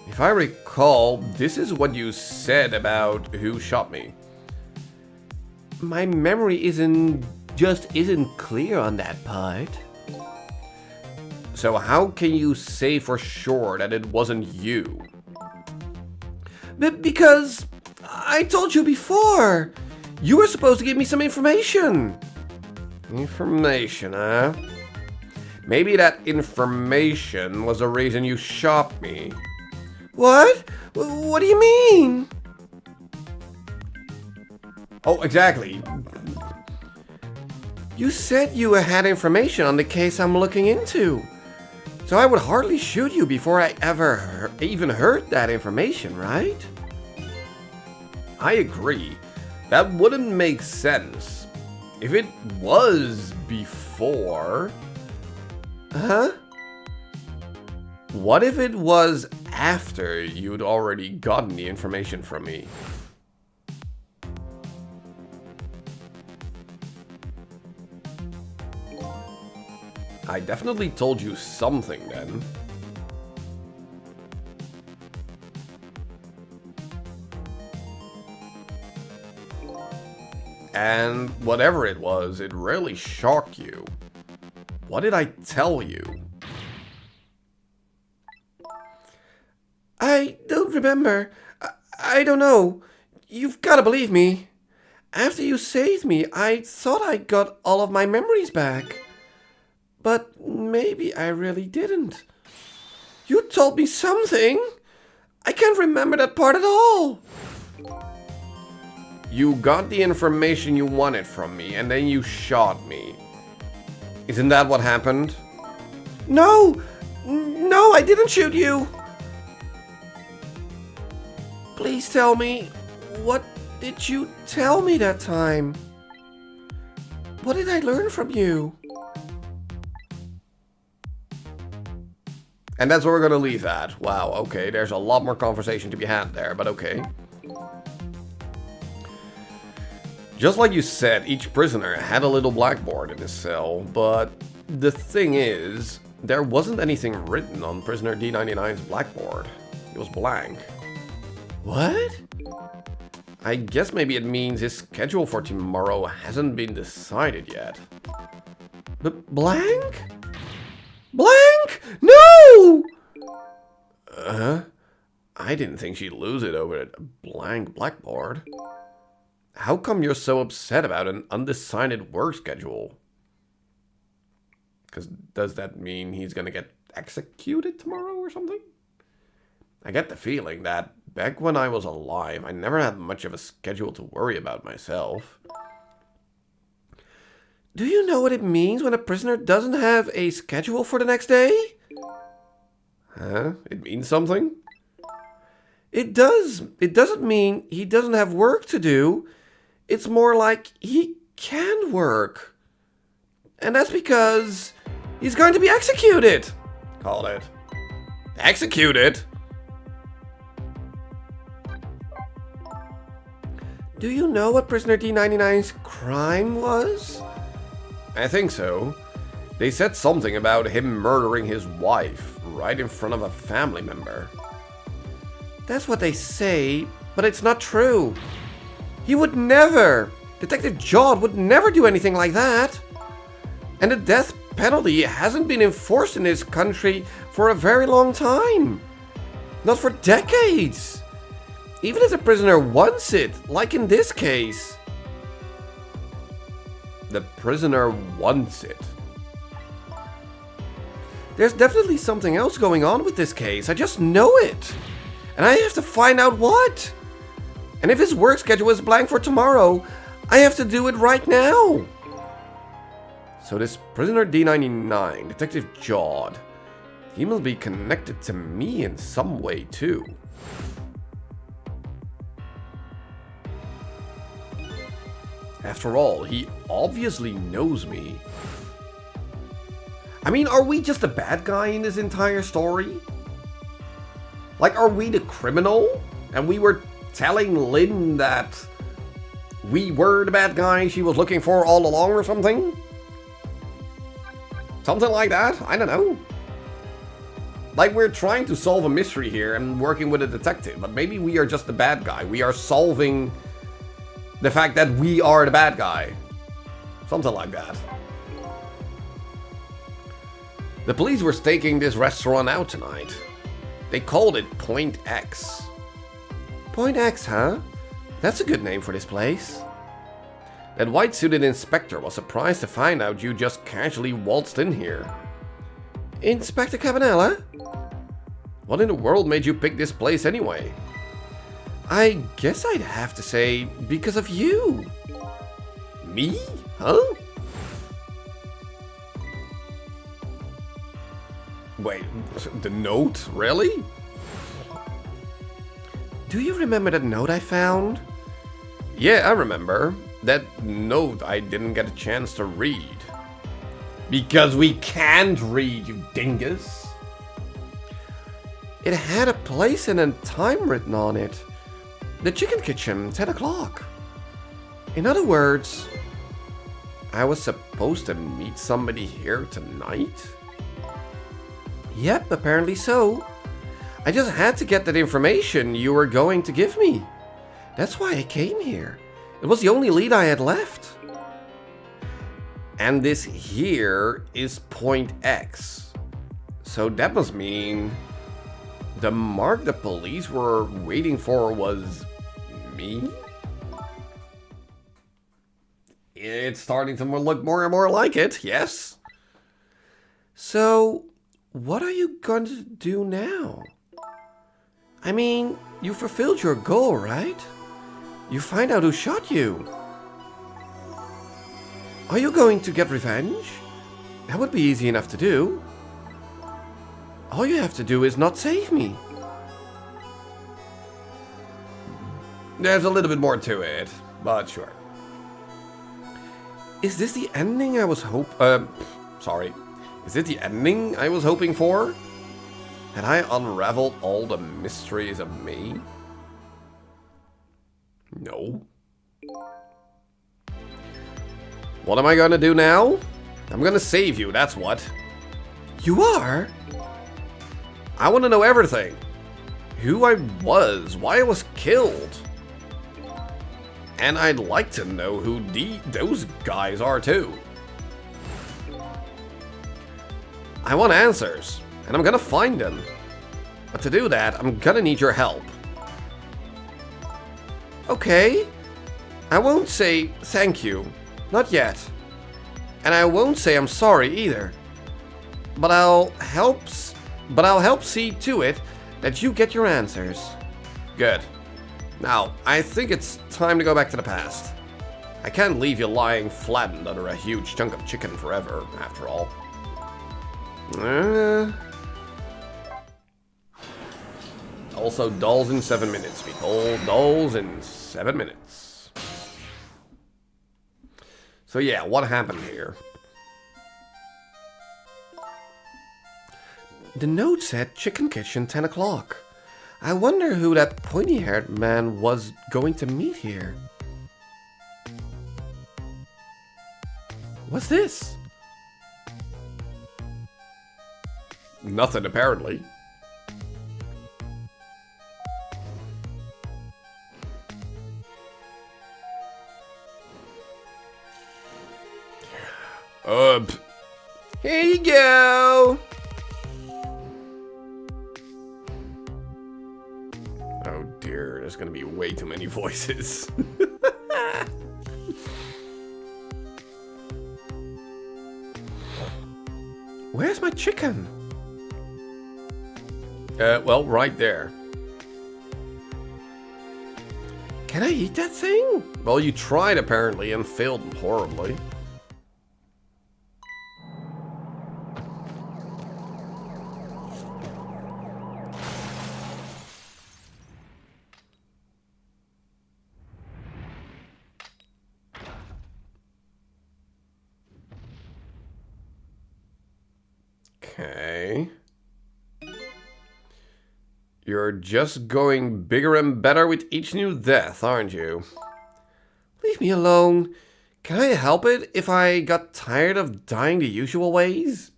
If I recall, this is what you said about who shot me. My memory isn't clear on that part. So how can you say for sure that it wasn't you? Because I told you before. You were supposed to give me some information. Information, huh? Maybe that information was the reason you shot me. What? What do you mean? Oh, exactly. You said you had information on the case I'm looking into. So I would hardly shoot you before I ever even heard that information, right? I agree. That wouldn't make sense. If it was before... Huh? What if it was after you'd already gotten the information from me? I definitely told you something then. And whatever it was, it really shocked you. What did I tell you? I don't remember. I don't know. You've got to believe me. After you saved me, I thought I got all of my memories back. But maybe I really didn't. You told me something. I can't remember that part at all. You got the information you wanted from me, and then you shot me. Isn't that what happened? No! No, I didn't shoot you! Please tell me, what did you tell me that time? What did I learn from you? And that's where we're gonna leave that. Wow, okay, there's a lot more conversation to be had there, but okay. Just like you said, each prisoner had a little blackboard in his cell, but the thing is, there wasn't anything written on prisoner D99's blackboard. It was blank. What? I guess maybe it means his schedule for tomorrow hasn't been decided yet. But blank? Blank? No! I didn't think she'd lose it over a blank blackboard. How come you're so upset about an undecided work schedule? Because does that mean he's gonna get executed tomorrow or something? I get the feeling that back when I was alive, I never had much of a schedule to worry about myself. Do you know what it means when a prisoner doesn't have a schedule for the next day? Huh? It means something? It does. It doesn't mean he doesn't have work to do. It's more like he can work. And that's because he's going to be executed. Called it. Executed? Do you know what prisoner D99's crime was? I think so. They said something about him murdering his wife right in front of a family member. That's what they say, but it's not true. He would never. Detective Jod would never do anything like that. And the death penalty hasn't been enforced in this country for a very long time. Not for decades. Even if the prisoner wants it, like in this case. The prisoner wants it. There's definitely something else going on with this case. I just know it. And I have to find out what. And if his work schedule is blank for tomorrow, I have to do it right now. So this prisoner D99, Detective Jod, he must be connected to me in some way too. After all, he obviously knows me. I mean, are we just the bad guy in this entire story? Like, are we the criminal? And we were telling Lynn that we were the bad guy she was looking for all along or something? Something like that? I don't know. Like, we're trying to solve a mystery here and working with a detective, but maybe we are just the bad guy. We are solving the fact that we are the bad guy. Something like that. The police were staking this restaurant out tonight. They called it Point X. Point X, huh? That's a good name for this place. That white-suited inspector was surprised to find out you just casually waltzed in here. Inspector Cabanela? What in the world made you pick this place anyway? I guess I'd have to say because of you. Me? Huh? Wait, the note? Really? Do you remember that note I found? Yeah, I remember. That note I didn't get a chance to read. Because we can't read, you dingus. It had a place and a time written on it. The Chicken Kitchen, 10 o'clock. In other words, I was supposed to meet somebody here tonight? Yep, apparently so. I just had to get that information you were going to give me. That's why I came here. It was the only lead I had left. And this here is Point X. So that must mean the mark the police were waiting for was me? It's starting to look more and more like it, yes. So, what are you going to do now? I mean, you fulfilled your goal, right? You find out who shot you. Are you going to get revenge? That would be easy enough to do. All you have to do is not save me. There's a little bit more to it, but sure. Is this the ending I was Is it the ending I was hoping for? Had I unraveled all the mysteries of me? No. What am I gonna do now? I'm gonna save you, that's what. You are? I wanna know everything. Who I was, why I was killed. And I'd like to know who those guys are too. I want answers, and I'm gonna find them. But to do that, I'm gonna need your help. Okay. I won't say thank you. Not yet. And I won't say I'm sorry either. But I'll help see to it that you get your answers. Good. Now, I think it's time to go back to the past. I can't leave you lying flattened under a huge chunk of chicken forever, after all. Also, dolls in 7 minutes, people. Dolls in 7 minutes. So yeah, what happened here? The note said Chicken Kitchen 10 o'clock. I wonder who that pointy-haired man was going to meet here. What's this? Nothing, apparently. Here you go. Oh dear, there's gonna be way too many voices. Where's my chicken? Well, right there. Can I eat that thing? Well, you tried apparently and failed horribly. Okay. You're just going bigger and better with each new death, aren't you? Leave me alone. Can I help it if I got tired of dying the usual ways?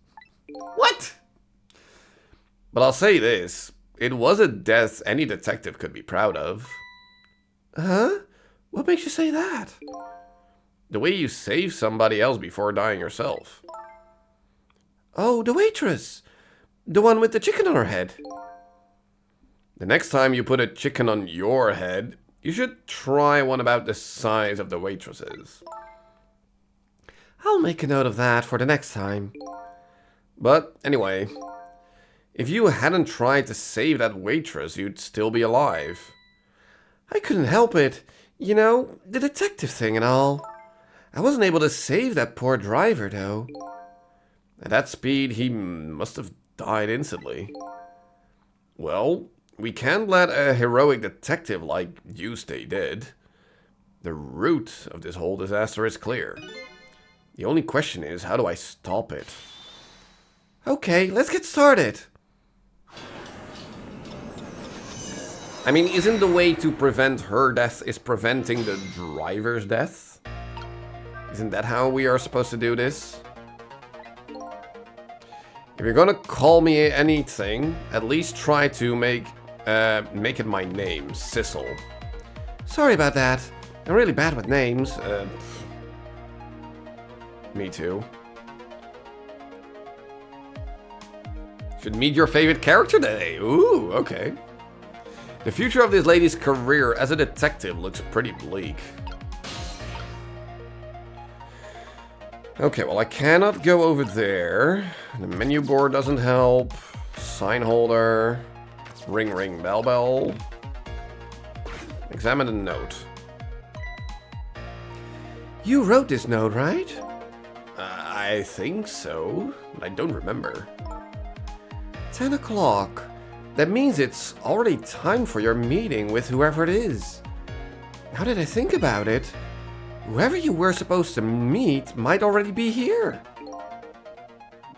But I'll say this, it was a death any detective could be proud of. Huh? What makes you say that? The way you saved somebody else before dying yourself. Oh, the waitress! The one with the chicken on her head. The next time you put a chicken on your head, you should try one about the size of the waitress's. I'll make a note of that for the next time. But anyway, if you hadn't tried to save that waitress, you'd still be alive. I couldn't help it. You know, the detective thing and all. I wasn't able to save that poor driver, though. At that speed, he must have died instantly. Well, we can't let a heroic detective like you stay dead. The root of this whole disaster is clear. The only question is, how do I stop it? Okay, let's get started. I mean, isn't the way to prevent her death is preventing the driver's death? Isn't that how we are supposed to do this? If you're gonna call me anything, at least try to make it my name, Sissel. Sorry about that. I'm really bad with names. Me too. Should meet your favorite character today. Ooh, okay. The future of this lady's career as a detective looks pretty bleak. Okay, well, I cannot go over there. The menu board doesn't help. Sign holder. Ring, ring, bell, bell. Examine the note. You wrote this note, right? I think so, but I don't remember. 10 o'clock. That means it's already time for your meeting with whoever it is. Now that I think about it, whoever you were supposed to meet might already be here.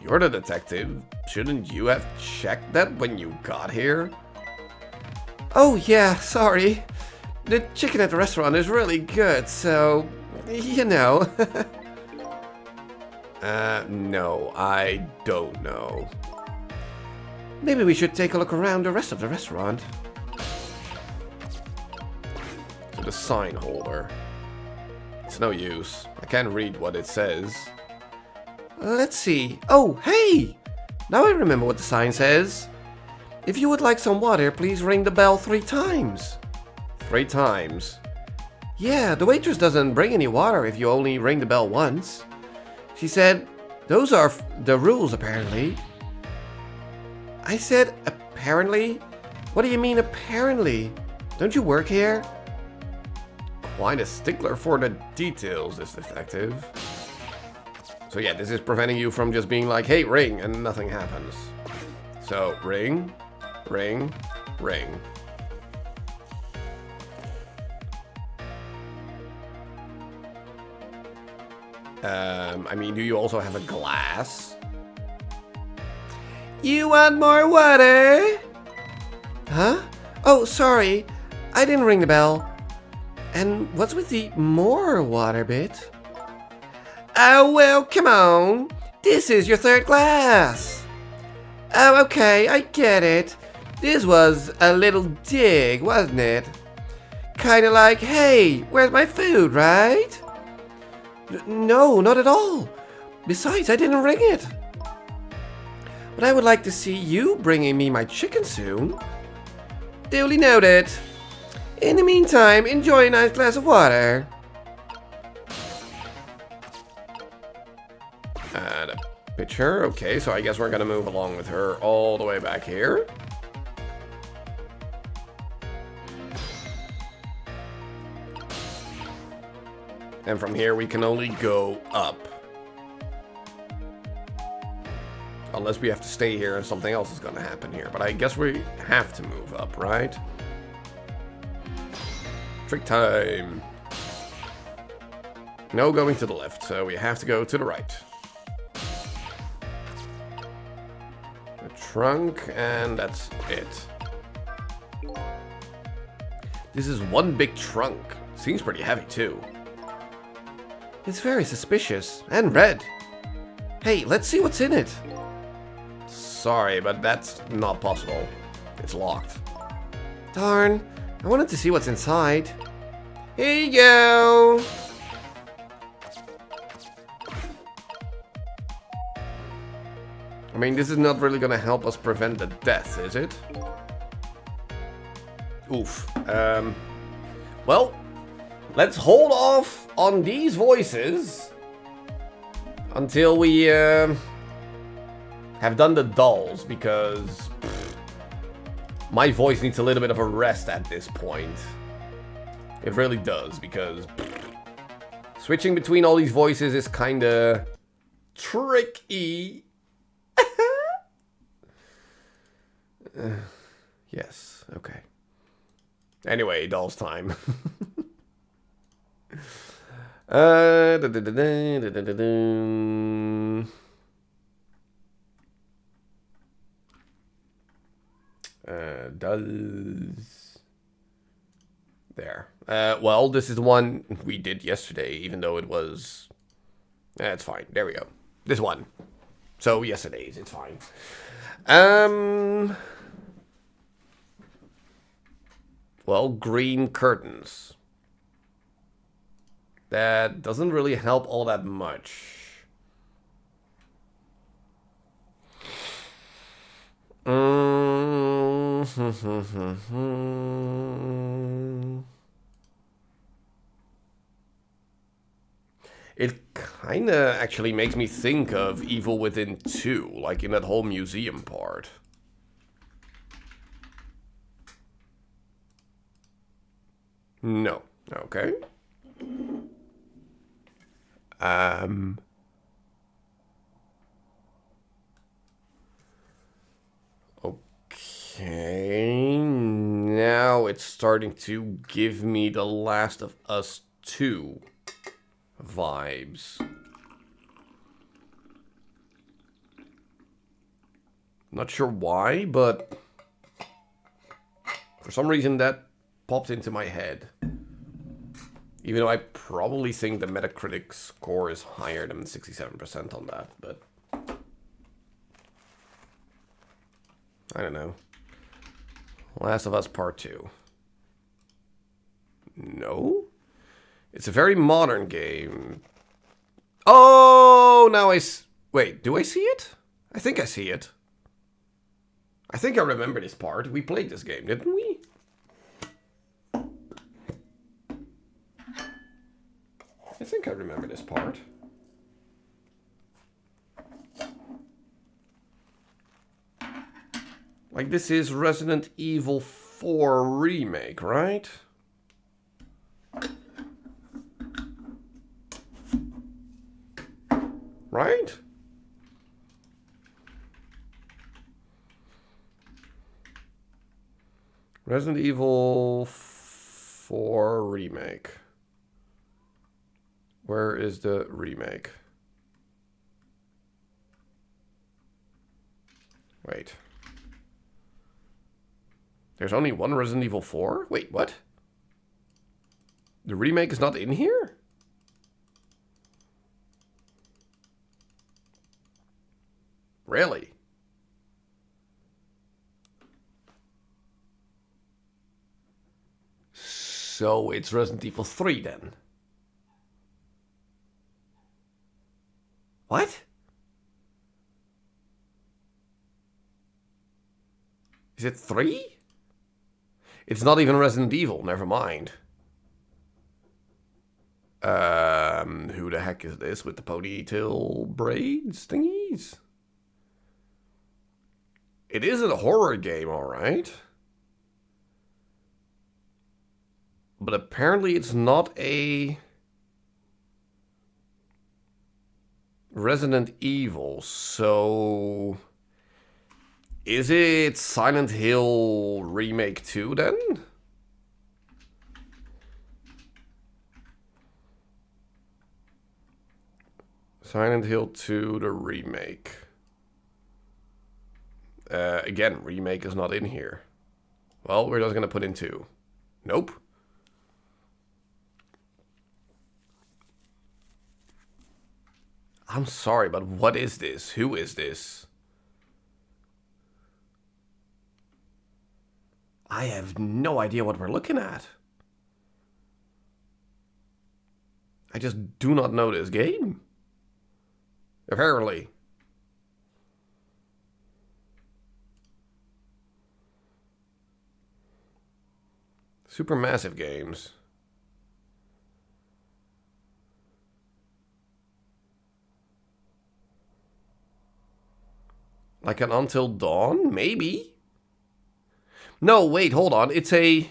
You're the detective. Shouldn't you have checked that when you got here? Oh yeah, sorry. The chicken at the restaurant is really good, so, you know. No, I don't know. Maybe we should take a look around the rest of the restaurant. To the sign holder. It's no use. I can't read what it says. Let's see. Oh, hey! Now I remember what the sign says. If you would like some water, please ring the bell 3 times. 3 times? Yeah, the waitress doesn't bring any water if you only ring the bell once. She said, those are the rules apparently. I said apparently? What do you mean apparently? Don't you work here? Quite a stickler for the details, this detective. So yeah, this is preventing you from just being like, hey, ring, and nothing happens. So, ring, ring, ring. I mean, do you also have a glass? You want more water? Huh? Oh, sorry. I didn't ring the bell. And what's with the more water bit? Oh, well, come on. This is your 3rd glass. Oh, okay, I get it. This was a little dig, wasn't it? Kinda like, hey, where's my food, right? No, not at all. Besides, I didn't ring it. But I would like to see you bringing me my chicken soon. Duly noted. In the meantime, enjoy a nice glass of water. And a picture. Okay, so I guess we're gonna move along with her all the way back here. And from here we can only go up. Unless we have to stay here and something else is gonna happen here. But I guess we have to move up, right? Trick time. No going to the left, so we have to go to the right. The trunk, and that's it. This is one big trunk. Seems pretty heavy, too. It's very suspicious. And red. Hey, let's see what's in it. sorry, but that's not possible. It's locked. Darn, I wanted to see what's inside. Here you go. I mean, this is not really gonna help us prevent the death, is it? Oof. Well, let's hold off on these voices until we have done the dolls, because my voice needs a little bit of a rest at this point. It really does, because switching between all these voices is kinda tricky. Yes, okay. Anyway, dolls time. Does... There. Well, this is the one we did yesterday, even though it was... it's fine. There we go. This one. So, yesterday's. It's fine. Well, green curtains. That doesn't really help all that much. It kinda actually makes me think of Evil Within 2, like in that whole museum part. No. Okay. Okay. Now it's starting to give me The Last of Us 2 vibes. Not sure why, but for some reason that popped into my head. Even though I probably think the Metacritic score is higher than 67% on that, but I don't know. Last of Us Part 2. No? It's a very modern game. Oh, now wait, do I see it? I think I see it. I think I remember this part. We played this game, didn't we? I think I remember this part. Like, this is Resident Evil 4 Remake, right? Right? Resident Evil 4 Remake. Where is the remake? Wait. There's only one Resident Evil 4? Wait, what? The remake is not in here? Really? So it's Resident Evil 3 then? What? Is it 3? It's not even Resident Evil, never mind. Who the heck is this with the ponytail braids thingies? It is a horror game, alright. But apparently it's not a Resident Evil, so is it Silent Hill Remake 2 then? Silent Hill 2, the remake. Again, remake is not in here. Well, we're just gonna put in 2. Nope. I'm sorry, but what is this? Who is this? I have no idea what we're looking at. I just do not know this game. Apparently. Supermassive games. Like an Until Dawn? Maybe. No, wait, hold on. It's a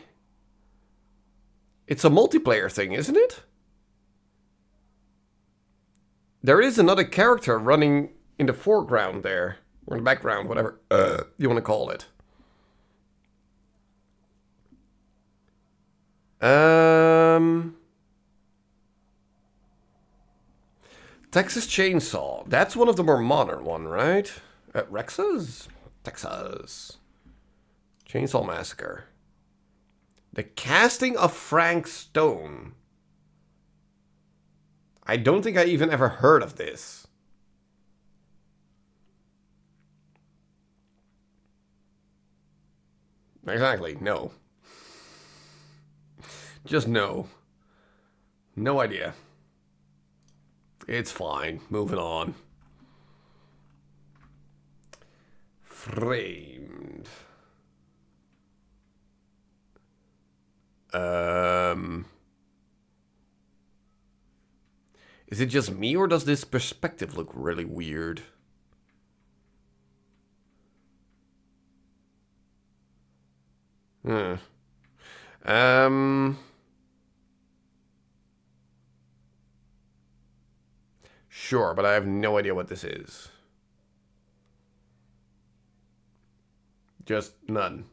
multiplayer thing, isn't it? There is another character running in the foreground there. Or in the background, whatever you want to call it. Texas Chainsaw. That's one of the more modern one, right? Rex's? Texas. Chainsaw Massacre. The Casting of Frank Stone. I don't think I even ever heard of this. Exactly, no. Just no. No idea. It's fine. Moving on. Framed. Is it just me or does this perspective look really weird? Hmm. Sure, but I have no idea what this is. Just none.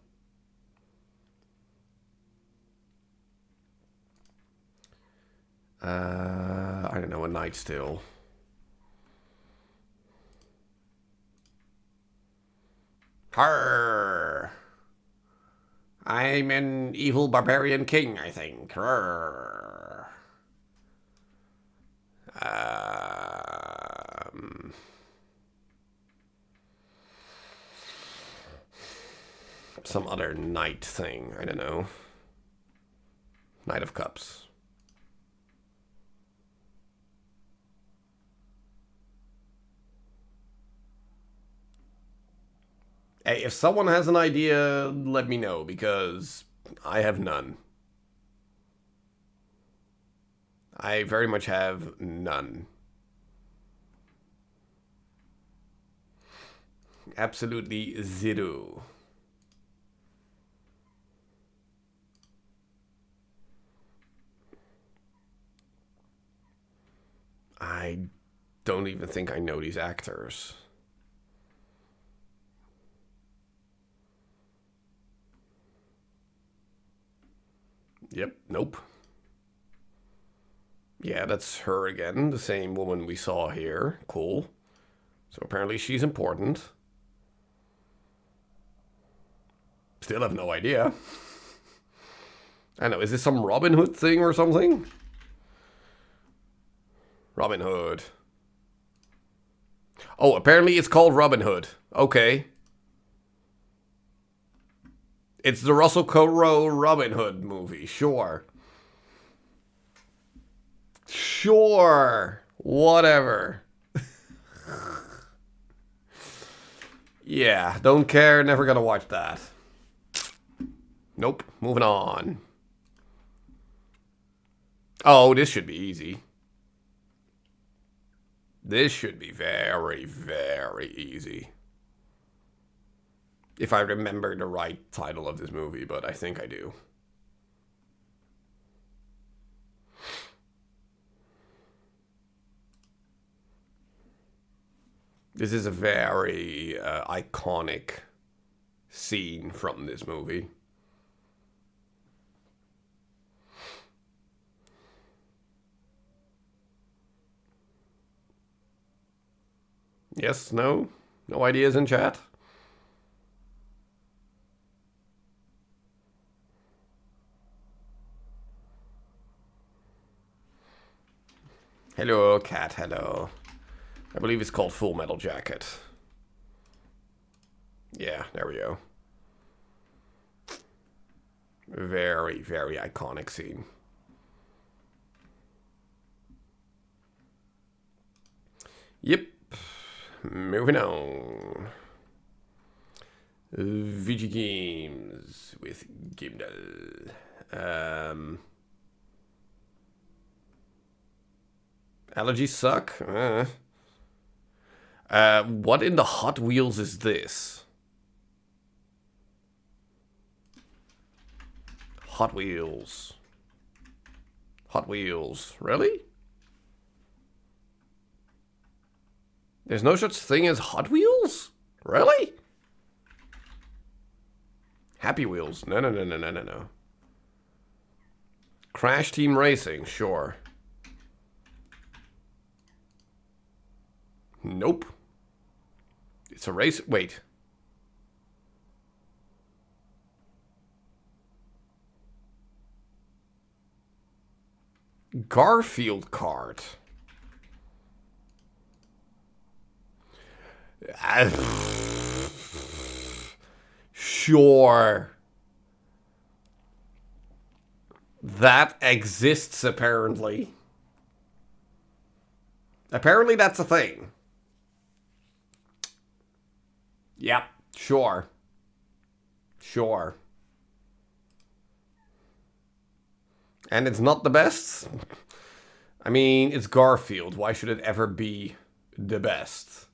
I don't know, A Night's Tale. Arr! I'm an evil barbarian king, I think. Arr! Some other knight thing, I don't know. Knight of Cups. Hey, if someone has an idea, let me know, because I have none. I very much have none. Absolutely zero. I don't even think I know these actors. Yep, nope. Yeah, that's her again, the same woman we saw here. Cool. So apparently she's important. Still have no idea. I don't know, is this some Robin Hood thing or something? Robin Hood. Oh, apparently it's called Robin Hood. Okay. It's the Russell Crowe Robin Hood movie, sure. Sure. Whatever. Yeah, don't care, never gonna watch that. Nope, moving on. Oh, this should be easy. This should be very, very easy. If I remember the right title of this movie, but I think I do. This is a very iconic scene from this movie. Yes, no? No ideas in chat? Hello, cat, hello. I believe it's called Full Metal Jacket. Yeah, there we go. Very, very iconic scene. Yep. Moving on. VG Games with Gimdal. Allergies suck. What in the Hot Wheels is this? Hot Wheels. Hot Wheels. Really? There's no such thing as Hot Wheels? Really? Happy Wheels. No. Crash Team Racing. Sure. Nope. It's a race. Wait. Garfield Kart. Sure. That exists, apparently. Apparently that's a thing. Yep, sure. Sure. And it's not the best? I mean, it's Garfield. Why should it ever be the best?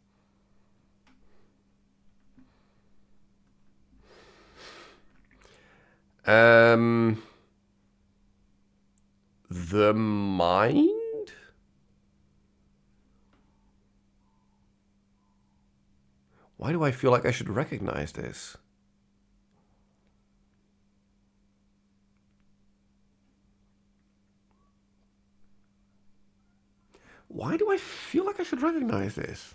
The Mind? Why do I feel like I should recognize this? Why do I feel like I should recognize this?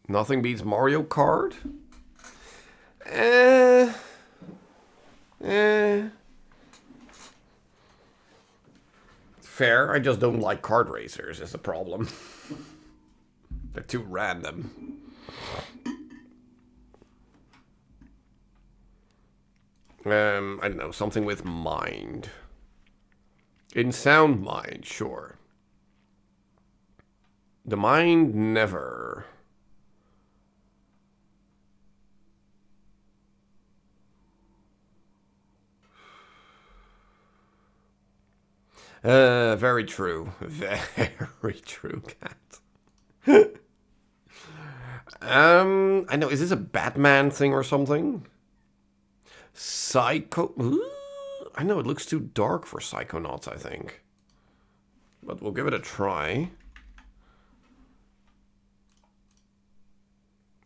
Nothing beats Mario Kart? Fair, I just don't like kart racers is the problem. They're too random. I don't know, something with mind. In sound mind, sure. The Mind Never. Very true. Very true, cat. I know, is this a Batman thing or something? Psycho... Ooh, I know, it looks too dark for Psychonauts, I think. But we'll give it a try.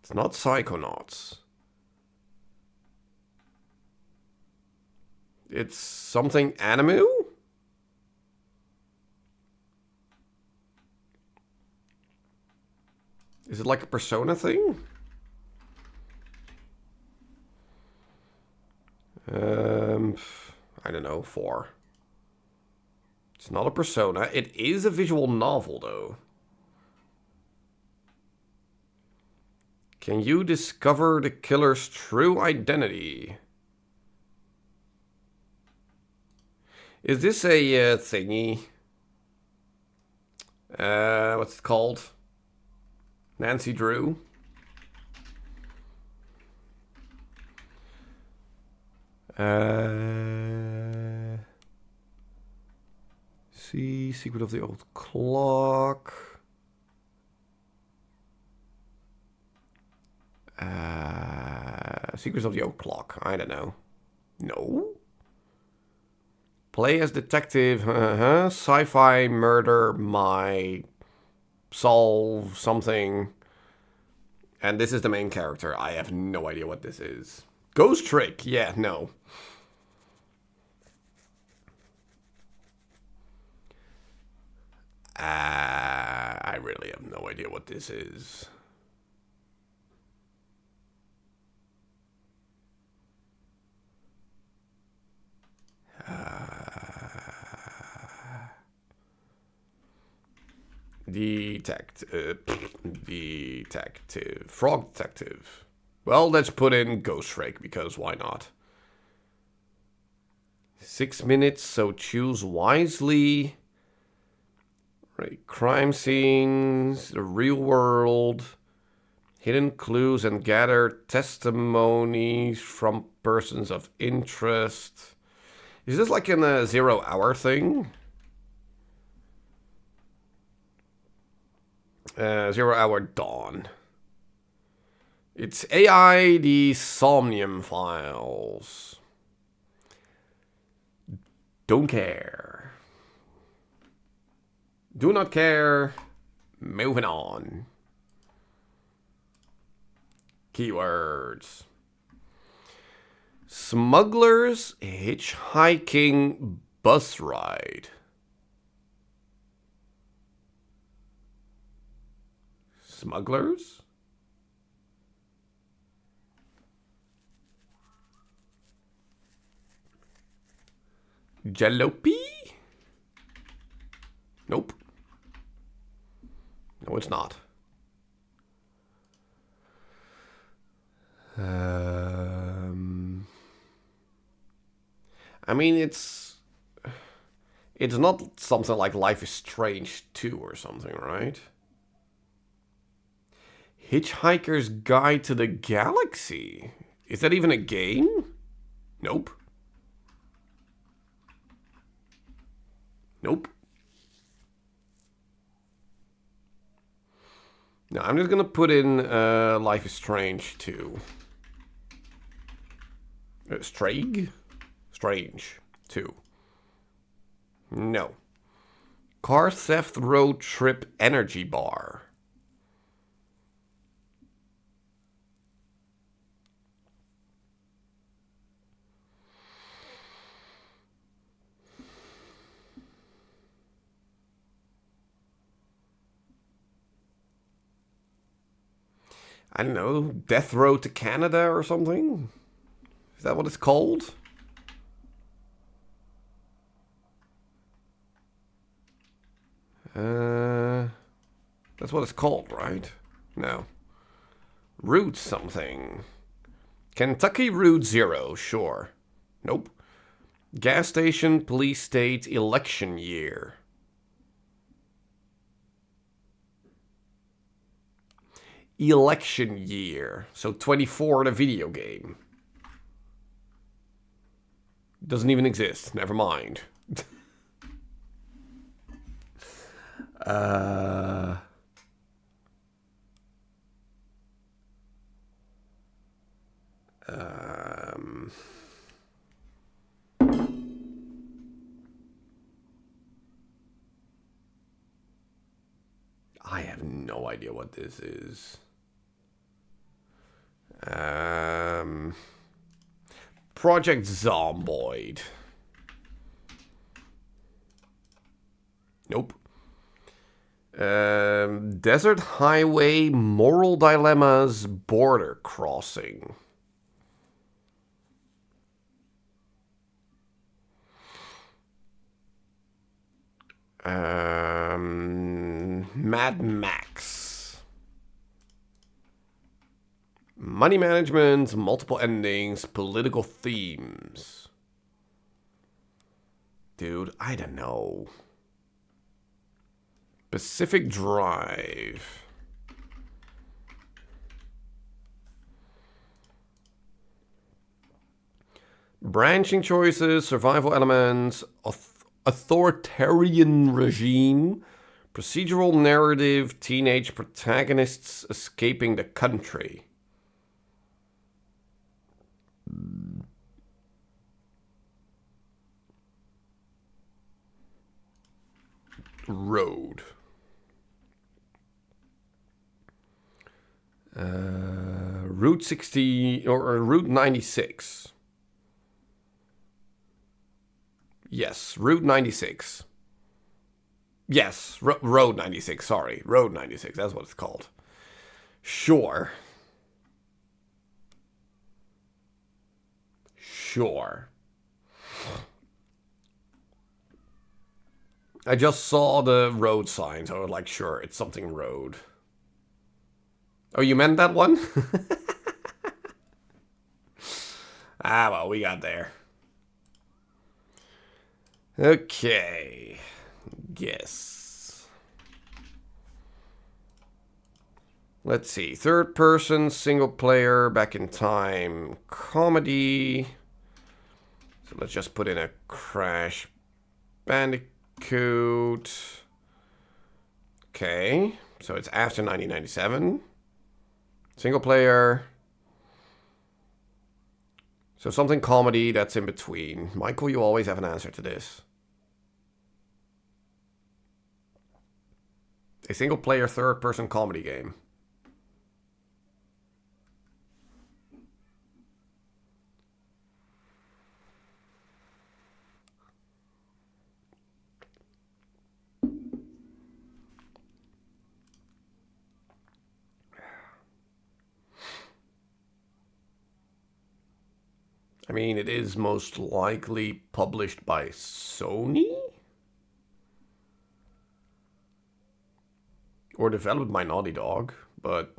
It's not Psychonauts. It's something Animu? Is it like a Persona thing? I don't know, 4. It's not a Persona. It is a visual novel, though. Can you discover the killer's true identity? Is this a thingy? What's it called? Nancy Drew? See, Secret of the Old Clock. Secrets of the Old Clock. I don't know. No? Play as detective. Sci-fi murder. My solve something. And this is the main character. I have no idea what this is. Ghost Trick. Yeah, no. I really have no idea what this is. Detective. Detective. Frog detective. Well, let's put in Ghost Rake, because why not? 6 minutes, so choose wisely. Right, crime scenes, the real world, hidden clues, and gather testimonies from persons of interest. Is this like in a 0 hour thing? 0 hour dawn. It's AI, the Somnium Files. Don't care. Do not care. Moving on. Keywords. Smugglers hitchhiking bus ride. Smugglers? Jalopy? Nope. No, it's not. I mean, it's not something like Life is Strange 2 or something, right? Hitchhiker's Guide to the Galaxy. Is that even a game? Nope. Nope. No, I'm just gonna put in Life is Strange 2. Strange 2. No. Car Theft Road Trip Energy Bar. I don't know, Death Road to Canada or something? Is that what it's called? That's what it's called, right? No. Route something. Kentucky Route 0, sure. Nope. Gas station, police state, election year. Election year. So 24, the video game. Doesn't even exist. Never mind. I have no idea what this is. Project Zomboid. Nope. Desert Highway Moral Dilemmas Border Crossing. Mad Max. Money management, multiple endings, political themes. Dude, I don't know. Pacific Drive. Branching choices, survival elements, authoritarian regime, procedural narrative, teenage protagonists escaping the country. Road. Route 60 or Route 96. Yes, Route 96. Yes, Road 96, sorry. Road 96, that's what it's called. Sure. Sure. I just saw the road sign, so I was like, sure, it's something road. Oh, you meant that one? Ah, well, we got there. Okay. Guess. Let's see. Third person, single player, back in time, comedy. So let's just put in a Crash Bandicoot. Okay. So it's after 1997. Single player. So something comedy that's in between. Michael, you always have an answer to this. A single player third person comedy game. I mean, it is most likely published by Sony? Or developed by Naughty Dog, but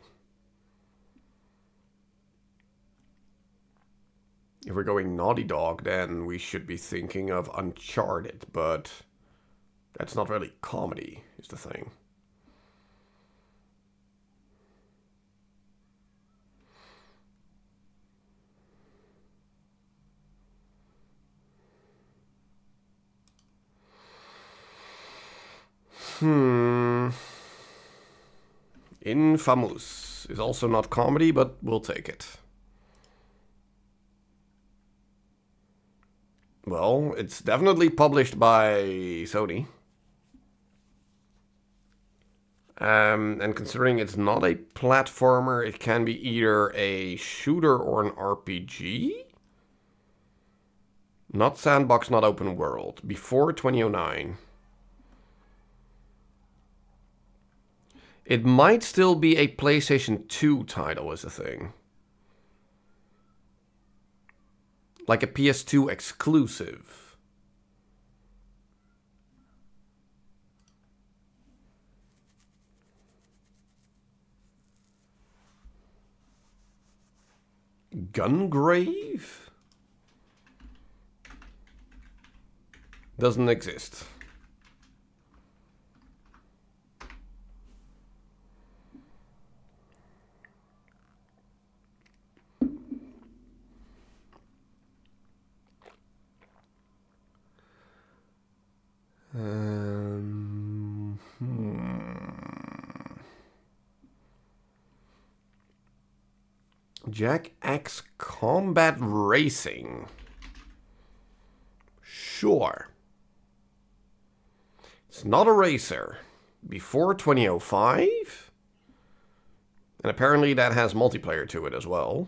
if we're going Naughty Dog, then we should be thinking of Uncharted, but that's not really comedy, is the thing. Infamous is also not comedy, but we'll take it. Well, it's definitely published by Sony. And considering it's not a platformer, it can be either a shooter or an RPG. Not sandbox, not open world. Before 2009. It might still be a PlayStation 2 title, is the thing. Like a PS2 exclusive. Gungrave? Doesn't exist. Jak X Combat Racing. Sure. It's not a racer. Before 2005? And apparently that has multiplayer to it as well.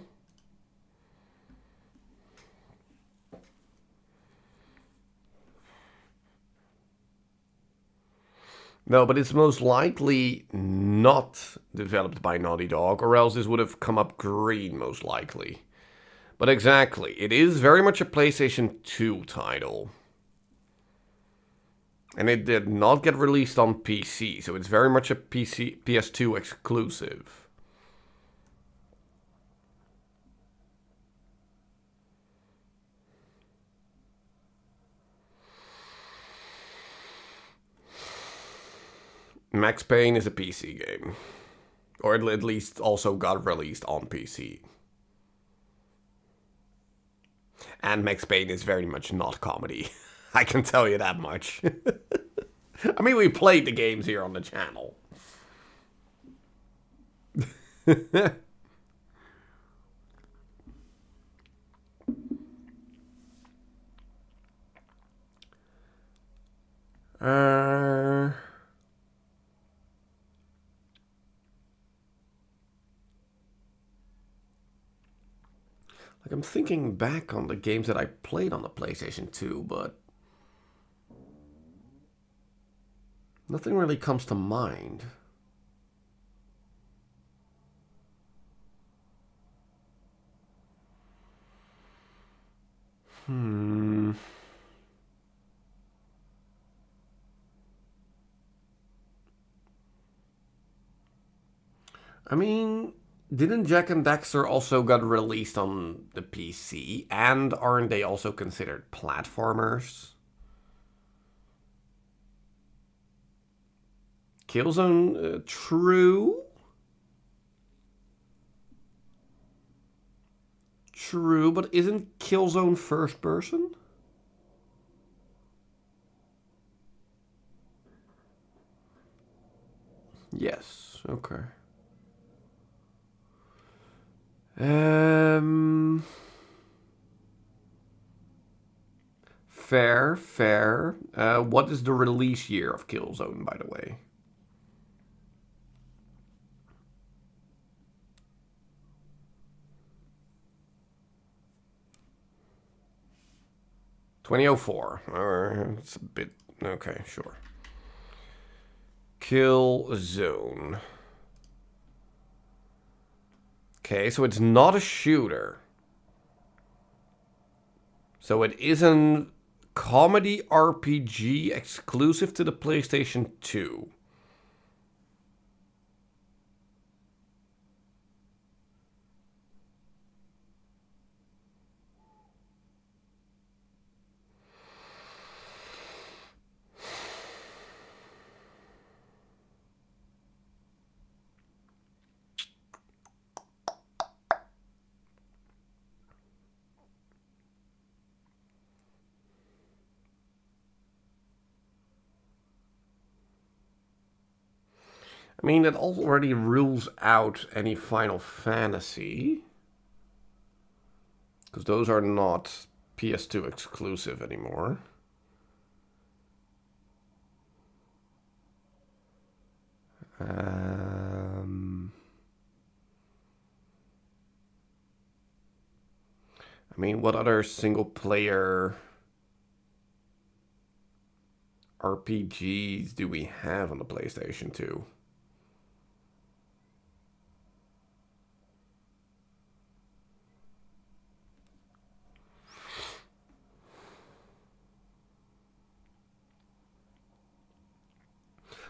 No, but it's most likely not developed by Naughty Dog, or else this would have come up green, most likely. But exactly, it is very much a PlayStation 2 title. And it did not get released on PC, so it's very much a PS2 exclusive. Max Payne is a PC game. Or at least also got released on PC. And Max Payne is very much not comedy. I can tell you that much. I mean, we played the games here on the channel. Like, I'm thinking back on the games that I played on the PlayStation 2, but nothing really comes to mind. I mean, didn't Jack and Daxter also got released on the PC? And aren't they also considered platformers? Killzone, true. True, but isn't Killzone first person? Yes, okay. Fair, fair. What is the release year of Killzone, by the way? 2004. Alright, it's a bit... Okay, sure. Killzone. Okay, so it's not a shooter. So it is a comedy RPG exclusive to the PlayStation 2. I mean, it already rules out any Final Fantasy. Because those are not PS2 exclusive anymore. I mean, what other single player RPGs do we have on the PlayStation 2?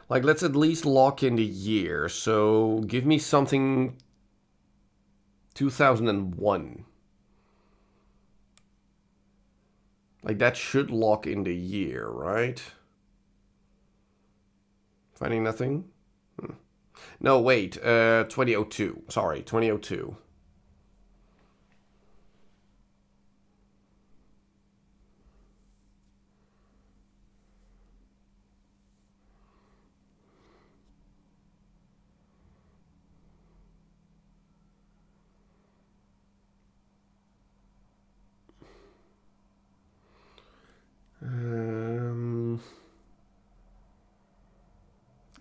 Like, let's at least lock in the year. So, give me something 2001. Like, that should lock in the year, right? Finding nothing? No, wait. 2002. Sorry, 2002.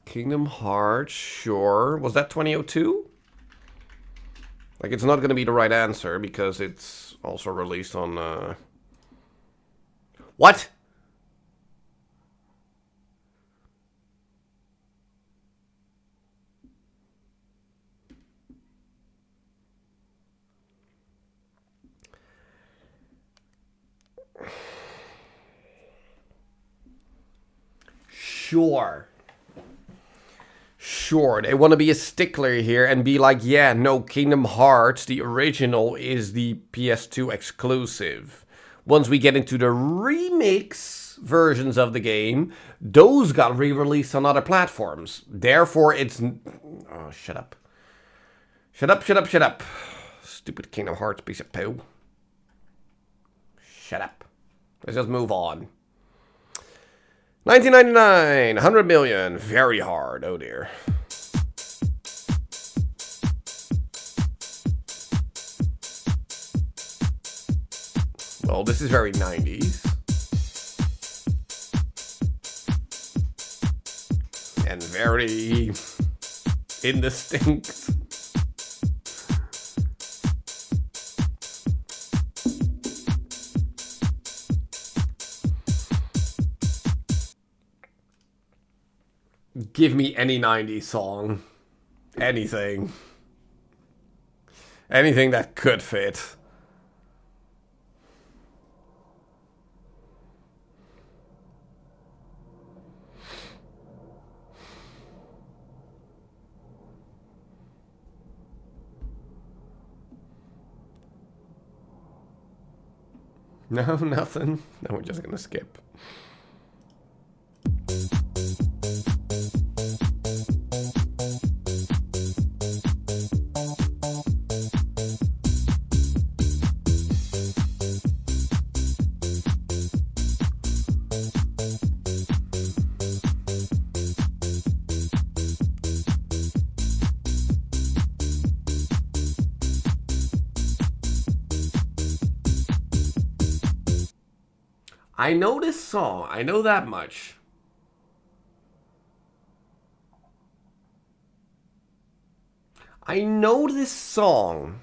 Kingdom Hearts, sure. Was that 2002? Like, it's not going to be the right answer because it's also released on... What? Sure. Sure, they want to be a stickler here and be like, yeah, no, Kingdom Hearts, the original, is the PS2 exclusive. Once we get into the remix versions of the game, those got re-released on other platforms. Therefore, it's... Oh, shut up. Shut up, shut up, shut up. Stupid Kingdom Hearts piece of poo. Shut up. Let's just move on. 1999, 100 million, very hard, oh dear. Well, this is very 90s. And very indistinct. Give me any 90s song. Anything. Anything that could fit. No, nothing. No, we're just gonna skip. I know this song. I know that much. I know this song.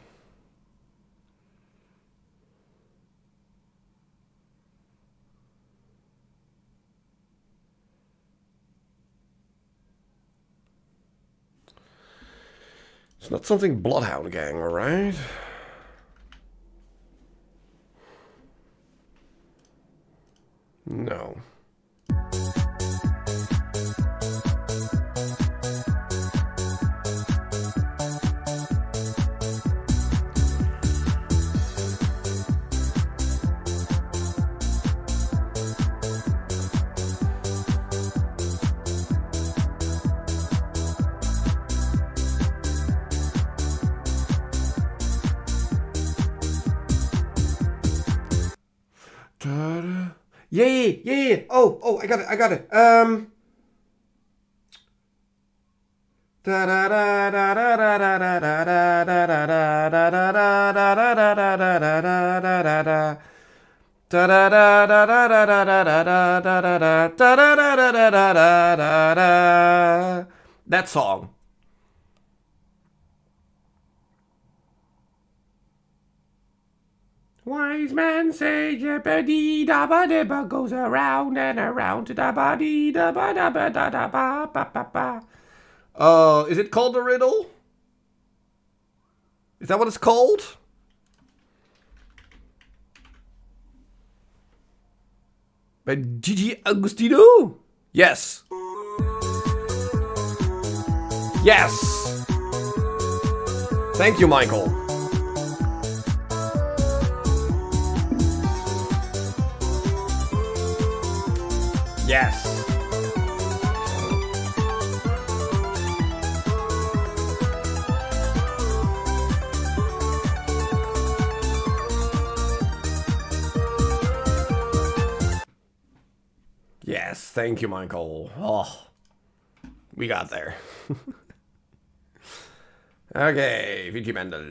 It's not something Bloodhound Gang, alright? No. Yeah. Oh, I got it. That song. Wise men say jibbity dabba dibba goes around and around to dabba dee dabba dabba da da ba ba ba ba. Is it called a riddle? Is that what it's called? By Gigi Agostino? Yes. Yes. Thank you, Michael. Yes. Yes, thank you, Michael. Oh, we got there. Okay, Vici Mendel.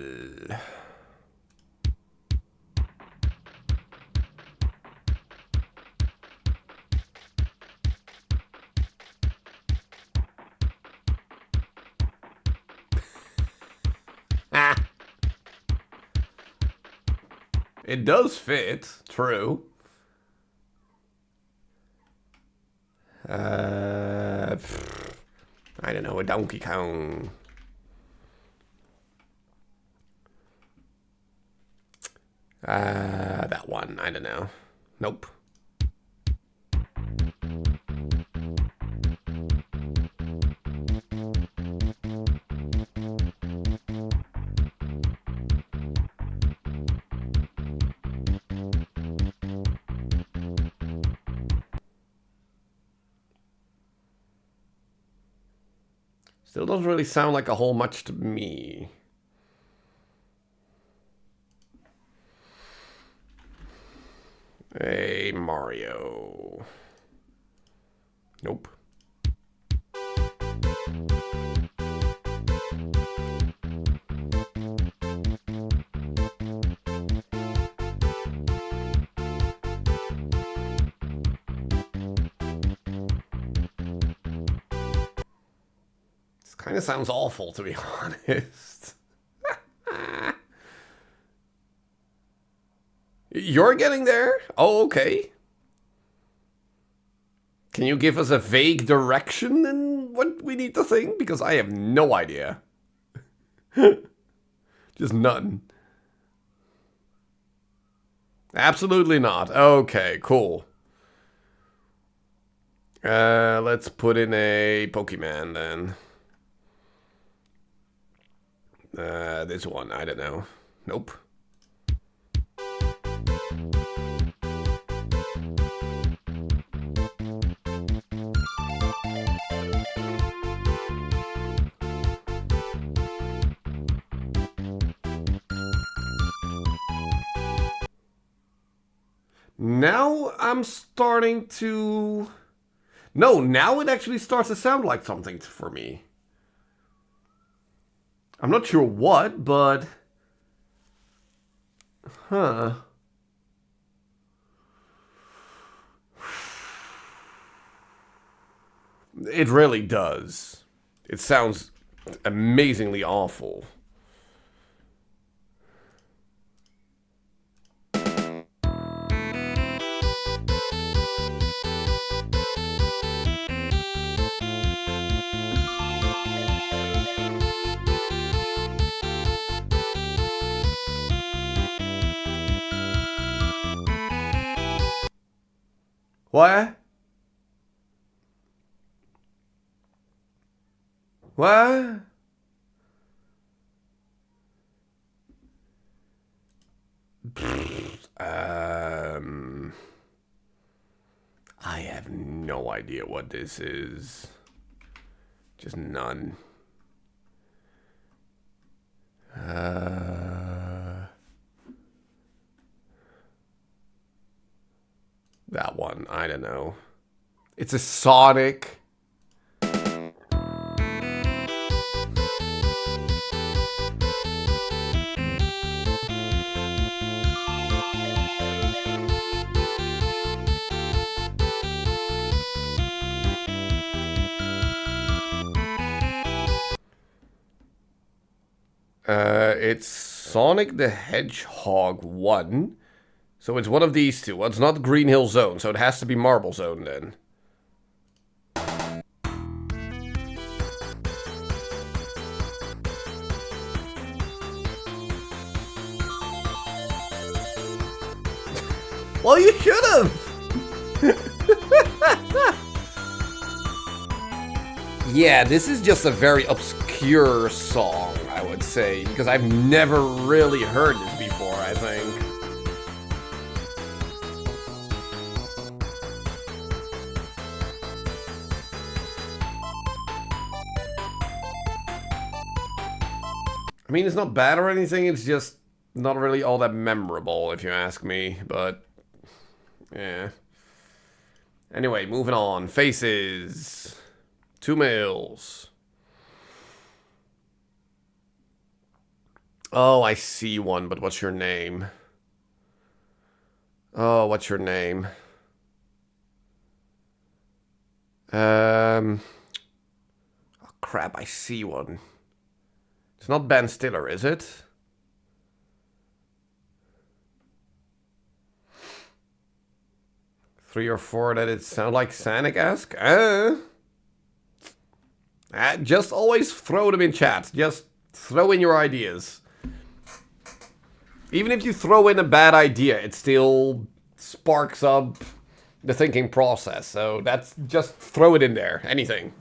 It does fit, true. I don't know, a Donkey Kong. That one, I don't know. Nope. Still doesn't really sound like a whole much to me. Hey, Mario. Nope. This kind of sounds awful, to be honest. You're getting there? Oh, okay. Can you give us a vague direction in what we need to think? Because I have no idea. Just none. Absolutely not. Okay, cool. Let's put in a Pokemon then. This one, I don't know. Nope. Now I'm starting to... No, now it actually starts to sound like something for me. I'm not sure what, but... Huh. It really does. It sounds amazingly awful. What? What? I have no idea what this is. Just none. That one, I don't know. It's a Sonic. It's Sonic the Hedgehog 1. So it's one of these two. Well, it's not Green Hill Zone, so it has to be Marble Zone then. Well, you should have! Yeah, this is just a very obscure song, I would say, because I've never really heard this before, I think. I mean, it's not bad or anything, it's just not really all that memorable, if you ask me, but... yeah. Anyway, moving on. Faces. 2 mils. Oh, I see one, but what's your name? Oh, what's your name? Oh, crap, I see one. It's not Ben Stiller, is it? Three or four that it sound like Sonic-esque? Just always throw them in chat. Just throw in your ideas. Even if you throw in a bad idea, it still sparks up the thinking process. So that's just throw it in there. Anything.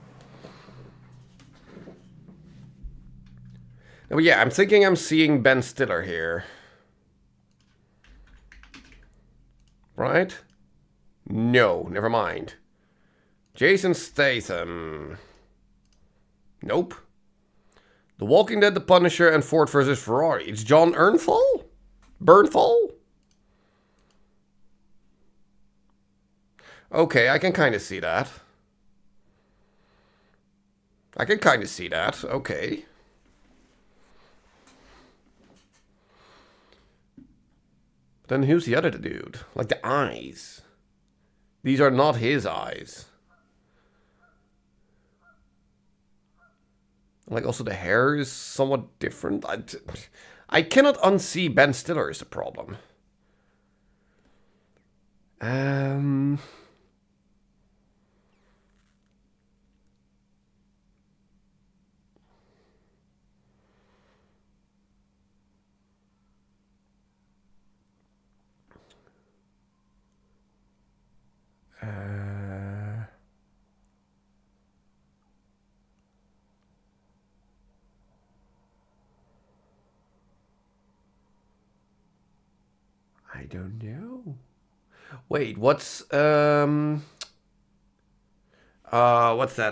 Oh yeah, I'm thinking I'm seeing Ben Stiller here. Right? No, never mind. Jason Statham. Nope. The Walking Dead, The Punisher, and Ford versus Ferrari. It's John Earnthal? Bernthal? Okay, I can kind of see that. Okay. Then who's the other dude? Like the eyes. These are not his eyes. Like also the hair is somewhat different. I cannot unsee Ben Stiller is the problem. I don't know. Wait, what's that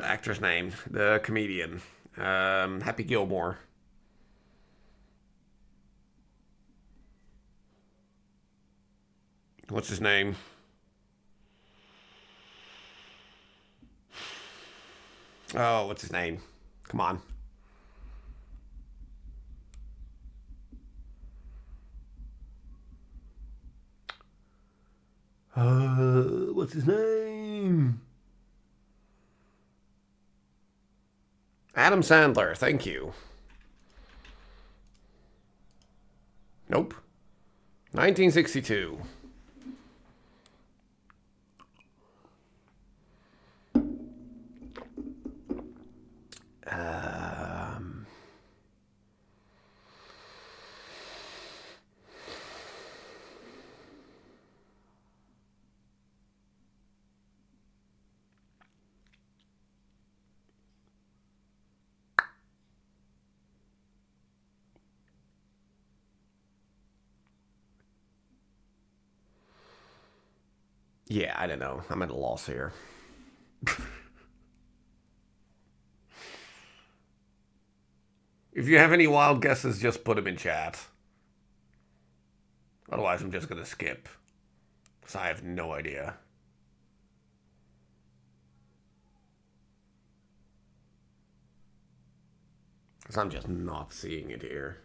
actor's name? The comedian. Happy Gilmore. What's his name? Oh, what's his name? Come on. What's his name? Adam Sandler, thank you. Nope. 1962. Yeah, I don't know. I'm at a loss here. If you have any wild guesses, just put them in chat. Otherwise, I'm just gonna skip. Because I have no idea. Because I'm just not seeing it here.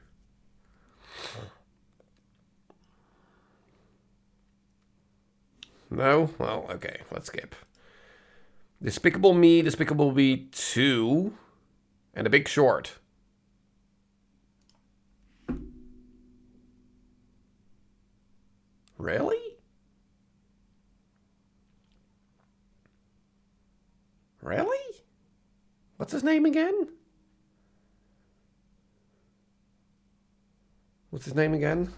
No? Well, okay. Let's skip. Despicable Me, Despicable Me 2, and The Big Short. Really? Really? What's his name again? What's his name again?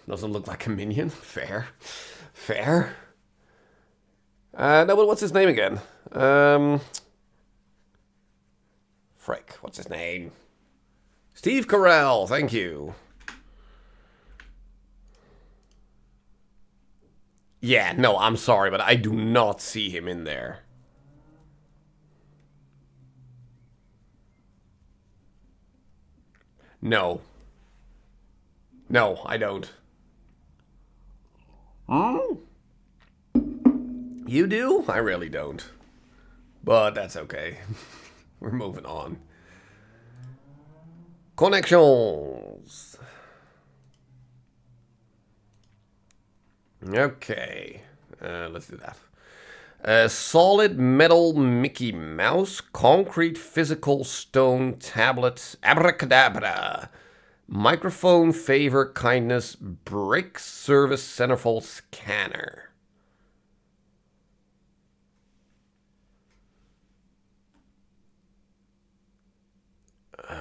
Doesn't look like a minion. Fair. Fair. No, but what's his name again? Frick, what's his name? Steve Carell, thank you. Yeah, no, I'm sorry, but I do not see him in there. No. No, I don't. You do? I really don't. But that's okay. We're moving on. Connections. Okay. Let's do that. Solid metal Mickey Mouse, concrete physical stone tablet, abracadabra, microphone favor kindness, brick service centerfold scanner.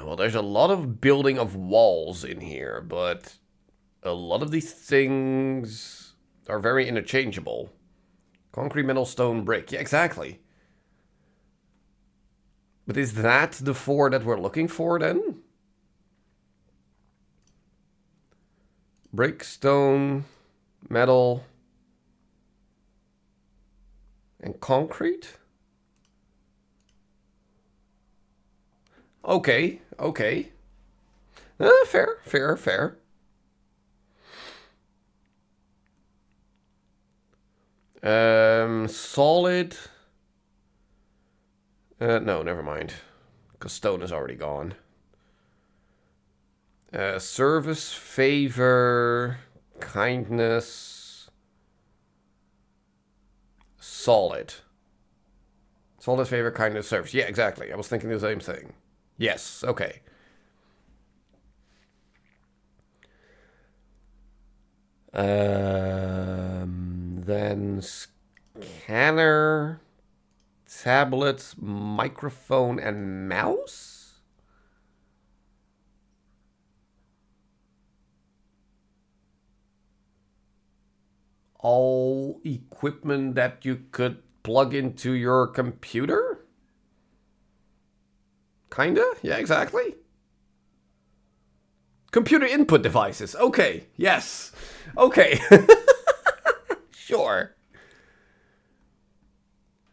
Well, there's a lot of building of walls in here, but a lot of these things are very interchangeable. Concrete, metal, stone, brick. Yeah, exactly. But is that the 4 that we're looking for then? Brick, stone, metal, and concrete? Okay, okay. Fair, fair, fair. Solid. No, never mind. Because stone is already gone. Service, favor, kindness. Solid. Solid, favor, kindness, service. Yeah, exactly. I was thinking the same thing. Yes, okay. Then scanner, tablet, microphone, and mouse? All equipment that you could plug into your computer? Kinda? Yeah, exactly. Computer input devices. Okay, yes. Okay. Sure.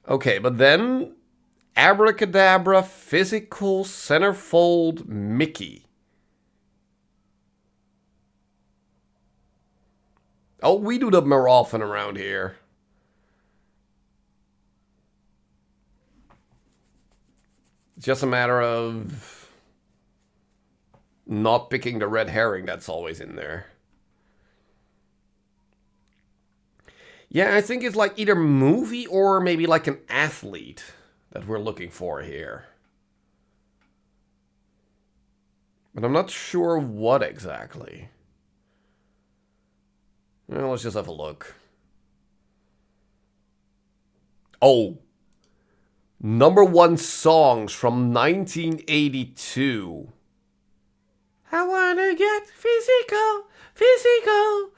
Okay, but then abracadabra physical centerfold Mickey. Oh, we do them more often around here. It's just a matter of not picking the red herring that's always in there. Yeah, I think it's like either movie or maybe like an athlete that we're looking for here. But I'm not sure what exactly. Well, let's just have a look. Oh. #1 songs from 1982. I wanna get physical, physical.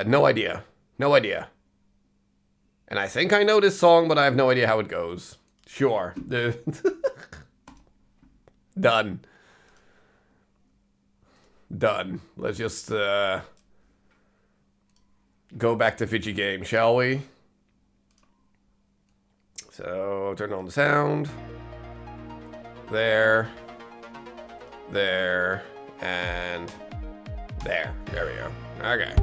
No idea. No idea. And I think I know this song, but I have no idea how it goes. Sure. Done. Done. Let's just go back to Fiji game, shall we? So turn on the sound. There. There. And there. There we go. Okay.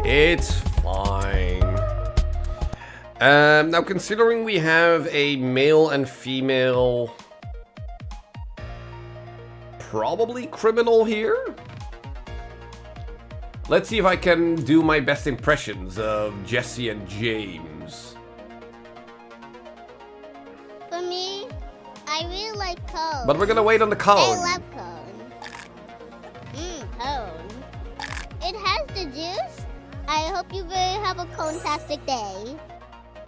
It's fine. Now, considering we have a male and female, probably criminal here. Let's see if I can do my best impressions of Jesse and James. For me, I really like Cone. But we're gonna wait on the cone. I love Cone. Cone. It has the juice. I hope you will have a Cone-tastic day.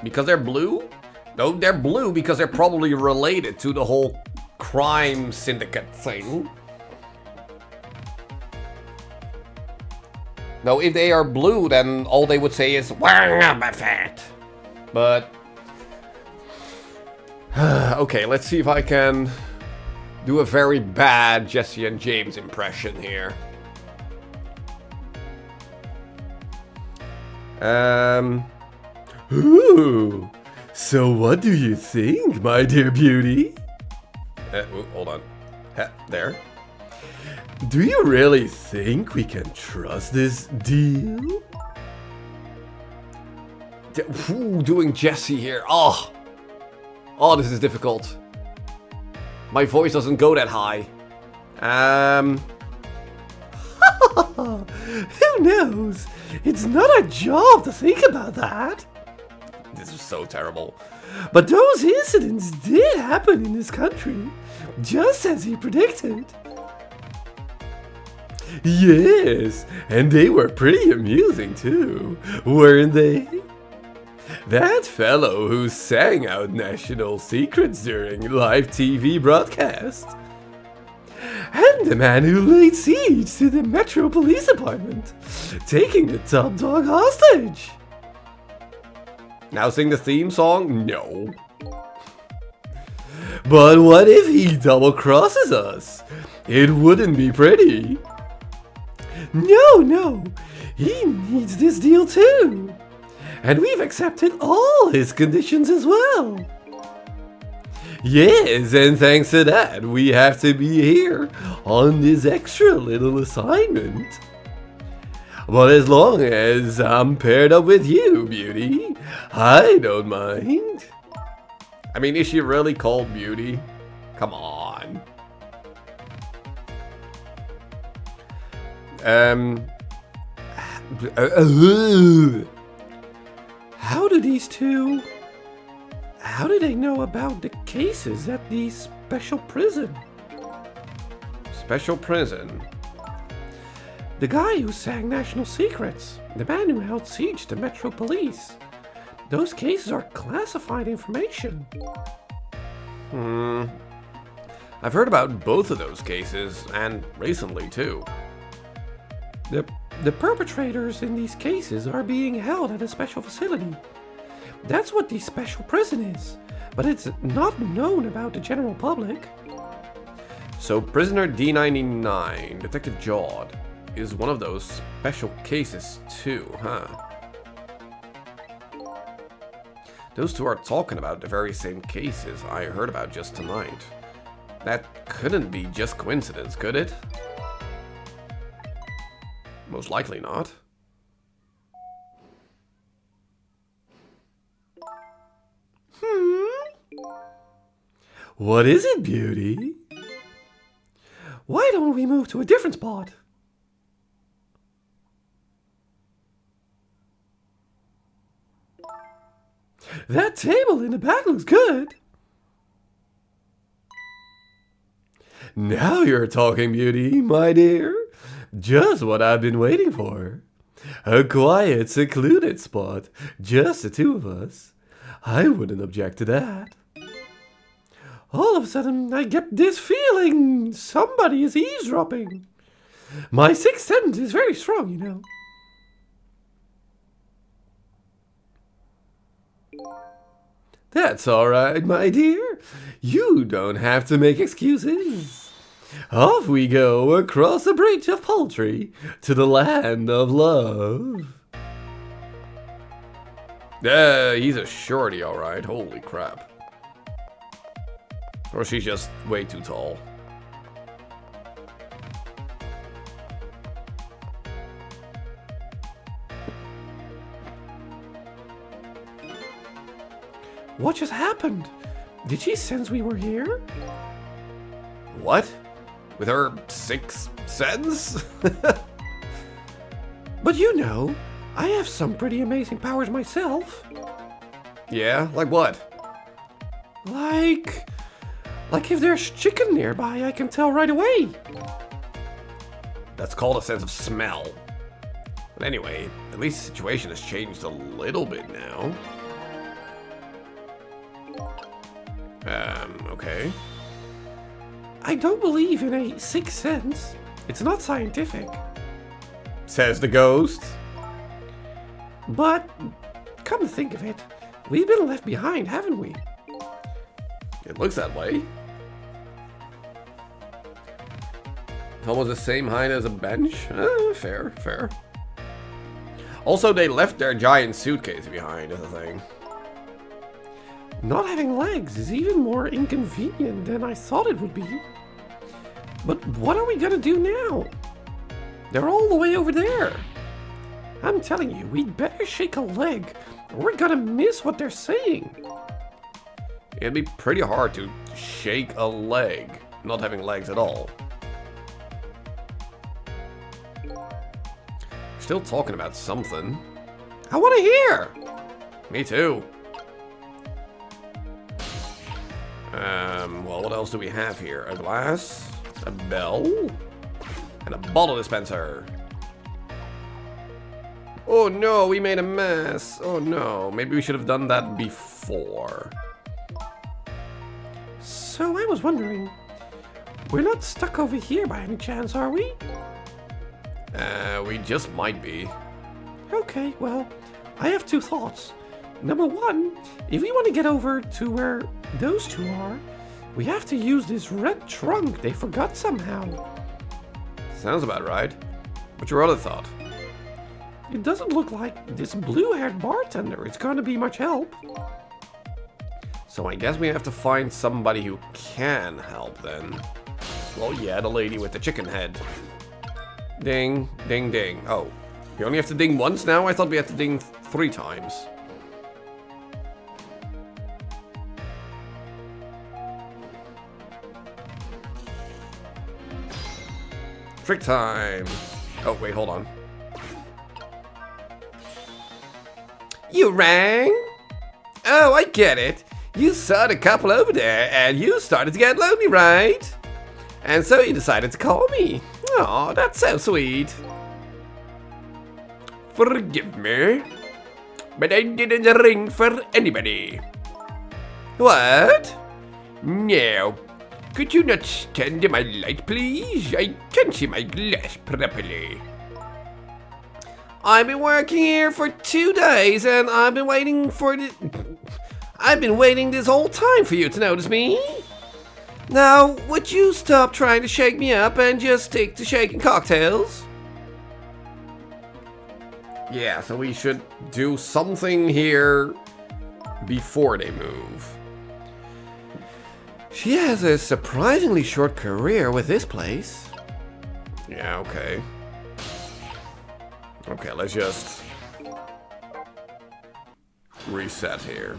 Because they're blue? No, they're blue because they're probably related to the whole crime syndicate thing. No, if they are blue, then all they would say is fat. But okay, let's see if I can do a very bad Jesse and James impression here. Ooh, so what do you think, my dear beauty? Hold on. There. Do you really think we can trust this deal? Doing Jesse here. Oh, this is difficult. My voice doesn't go that high. Who knows? It's not our job to think about that. This is so terrible. But those incidents did happen in this country, just as he predicted. Yes, and they were pretty amusing too, weren't they? That fellow who sang out national secrets during live TV broadcast. And the man who laid siege to the Metro Police Department, taking the top dog hostage. Now sing the theme song? No. But what if he double-crosses us? It wouldn't be pretty. No, he needs this deal too. And we've accepted all his conditions as well. Yes, and thanks to that, we have to be here on this extra little assignment. But as long as I'm paired up with you, beauty, I don't mind. I mean, is she really called Beauty? Come on. How do these two... How do they know about the cases at the special prison? Special prison? The guy who sang National Secrets. The man who held siege to Metro Police. Those cases are classified information. I've heard about both of those cases, and recently too. The perpetrators in these cases are being held at a special facility. That's what the special prison is, but it's not known about the general public. So prisoner D99, Detective Jawd, is one of those special cases too, huh? Those two are talking about the very same cases I heard about just tonight. That couldn't be just coincidence, could it? Most likely not. What is it, Beauty? Why don't we move to a different spot? That table in the back looks good. Now you're talking, Beauty, my dear. Just what I've been waiting for. A quiet, secluded spot. Just the two of us. I wouldn't object to that. All of a sudden, I get this feeling somebody is eavesdropping. My sixth sense is very strong, you know. That's all right, my dear. You don't have to make excuses. Off we go across the bridge of poultry to the land of love. He's a shorty, alright. Holy crap. Or she's just way too tall. What just happened? Did she sense we were here? What? With her sixth sense? But you know, I have some pretty amazing powers myself. Yeah? Like what? Like if there's chicken nearby, I can tell right away. That's called a sense of smell. But anyway, at least the situation has changed a little bit now. Okay. I don't believe in a sixth sense. It's not scientific. Says the ghost. But, come to think of it, we've been left behind, haven't we? It looks that way. Almost the same height as a bench. Fair, fair. Also, they left their giant suitcase behind, is the thing. Not having legs is even more inconvenient than I thought it would be. But what are we gonna do now? They're all the way over there. I'm telling you, we'd better shake a leg, or we're gonna miss what they're saying. It'd be pretty hard to shake a leg, not having legs at all. Still talking about something. I want to hear! Me too. Well, what else do we have here? A glass, a bell, and a bottle dispenser. Oh no, we made a mess. Oh no, maybe we should have done that before. So I was wondering, we're not stuck over here by any chance, are we? We just might be. Okay, well, I have two thoughts. Number one, if we want to get over to where those two are, we have to use this red trunk they forgot somehow. Sounds about right. What's your other thought? It doesn't look like this blue-haired bartender is going to be much help. So I guess we have to find somebody who can help then. Well, yeah, the lady with the chicken head. Ding, ding, ding. Oh, you only have to ding once now? I thought we had to ding 3 times. Trick time. Oh, wait, hold on. You rang? Oh, I get it. You saw the couple over there and you started to get lonely, right? And so you decided to call me. Oh, that's so sweet. Forgive me, but I didn't ring for anybody. What? No. Could you not stand in my light, please? I can't see my glass properly. I've been working here for 2 days and I've been waiting this whole time for you to notice me. Now, would you stop trying to shake me up and just stick to shaking cocktails? Yeah, so we should do something here before they move. She has a surprisingly short career with this place. Yeah, okay. Okay, let's just reset here.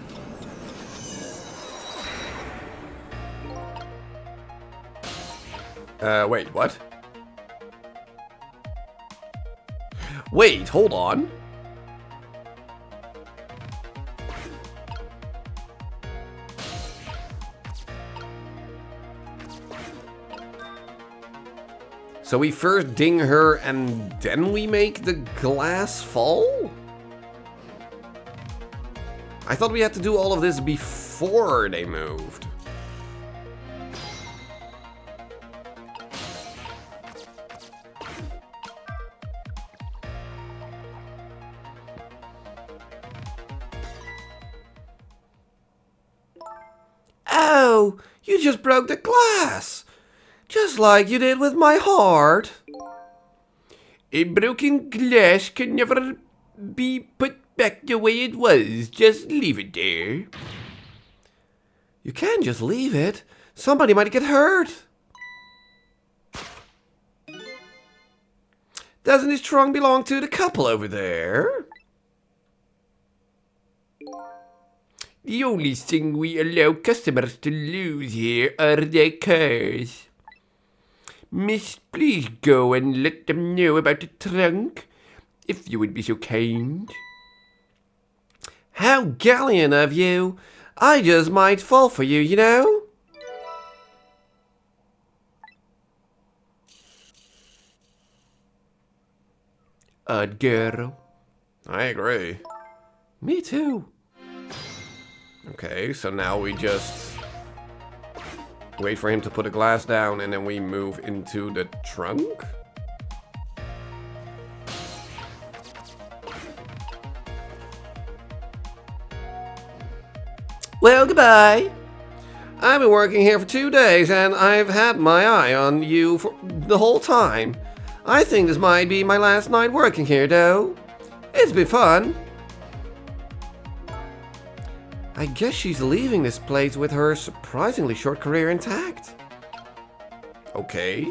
Wait, what? Wait, hold on. So we first ding her and then we make the glass fall? I thought we had to do all of this before they moved. Oh, you just broke the glass. Just like you did with my heart. A broken glass can never be put back the way it was. Just leave it there. You can't just leave it. Somebody might get hurt. Doesn't this trunk belong to the couple over there? The only thing we allow customers to lose here are their cars. Miss, please go and let them know about the trunk, if you would be so kind. How gallant of you. I just might fall for you, you know? Odd girl. I agree. Me too. Okay, so now we just wait for him to put the glass down and then we move into the trunk? Well, goodbye. I've been working here for 2 days and I've had my eye on you for the whole time. I think this might be my last night working here, though. It's been fun. I guess she's leaving this place with her surprisingly short career intact. Okay.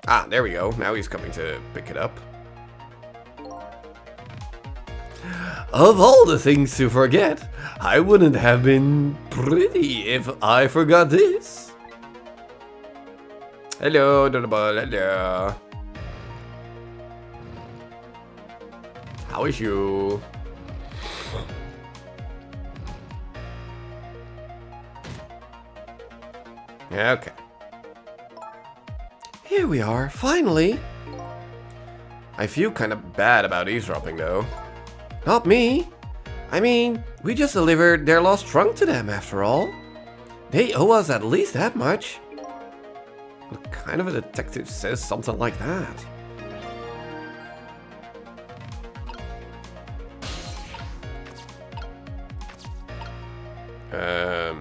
Ah, there we go. Now he's coming to pick it up. Of all the things to forget, I wouldn't have been pretty if I forgot this. Hello, Doodleball. Hello. How is you? Okay. Here we are, finally. I feel kind of bad about eavesdropping, though. Not me. I mean, we just delivered their lost trunk to them, after all. They owe us at least that much. What kind of a detective says something like that?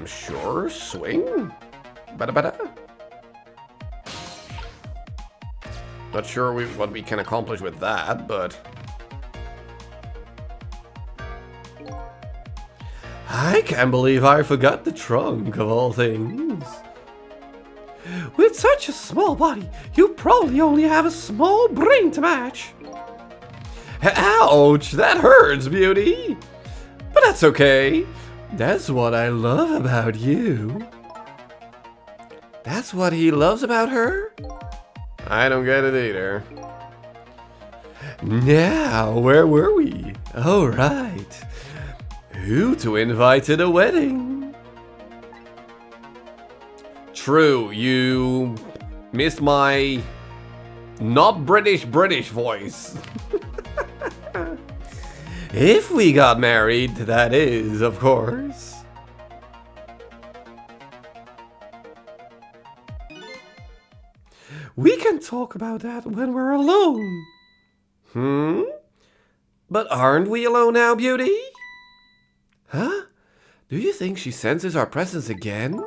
Sure, swing? Bada. Not sure what we can accomplish with that, but... I can't believe I forgot the trunk, of all things. With such a small body, you probably only have a small brain to match. Ouch, that hurts, beauty. But that's okay. That's what I love about you. That's what he loves about her? I don't get it either. Now, where were we? Oh, right. Who to invite to the wedding? True, you missed my not British voice. If we got married, that is, of course. We can talk about that when we're alone. But aren't we alone now, beauty? Huh? Do you think she senses our presence again?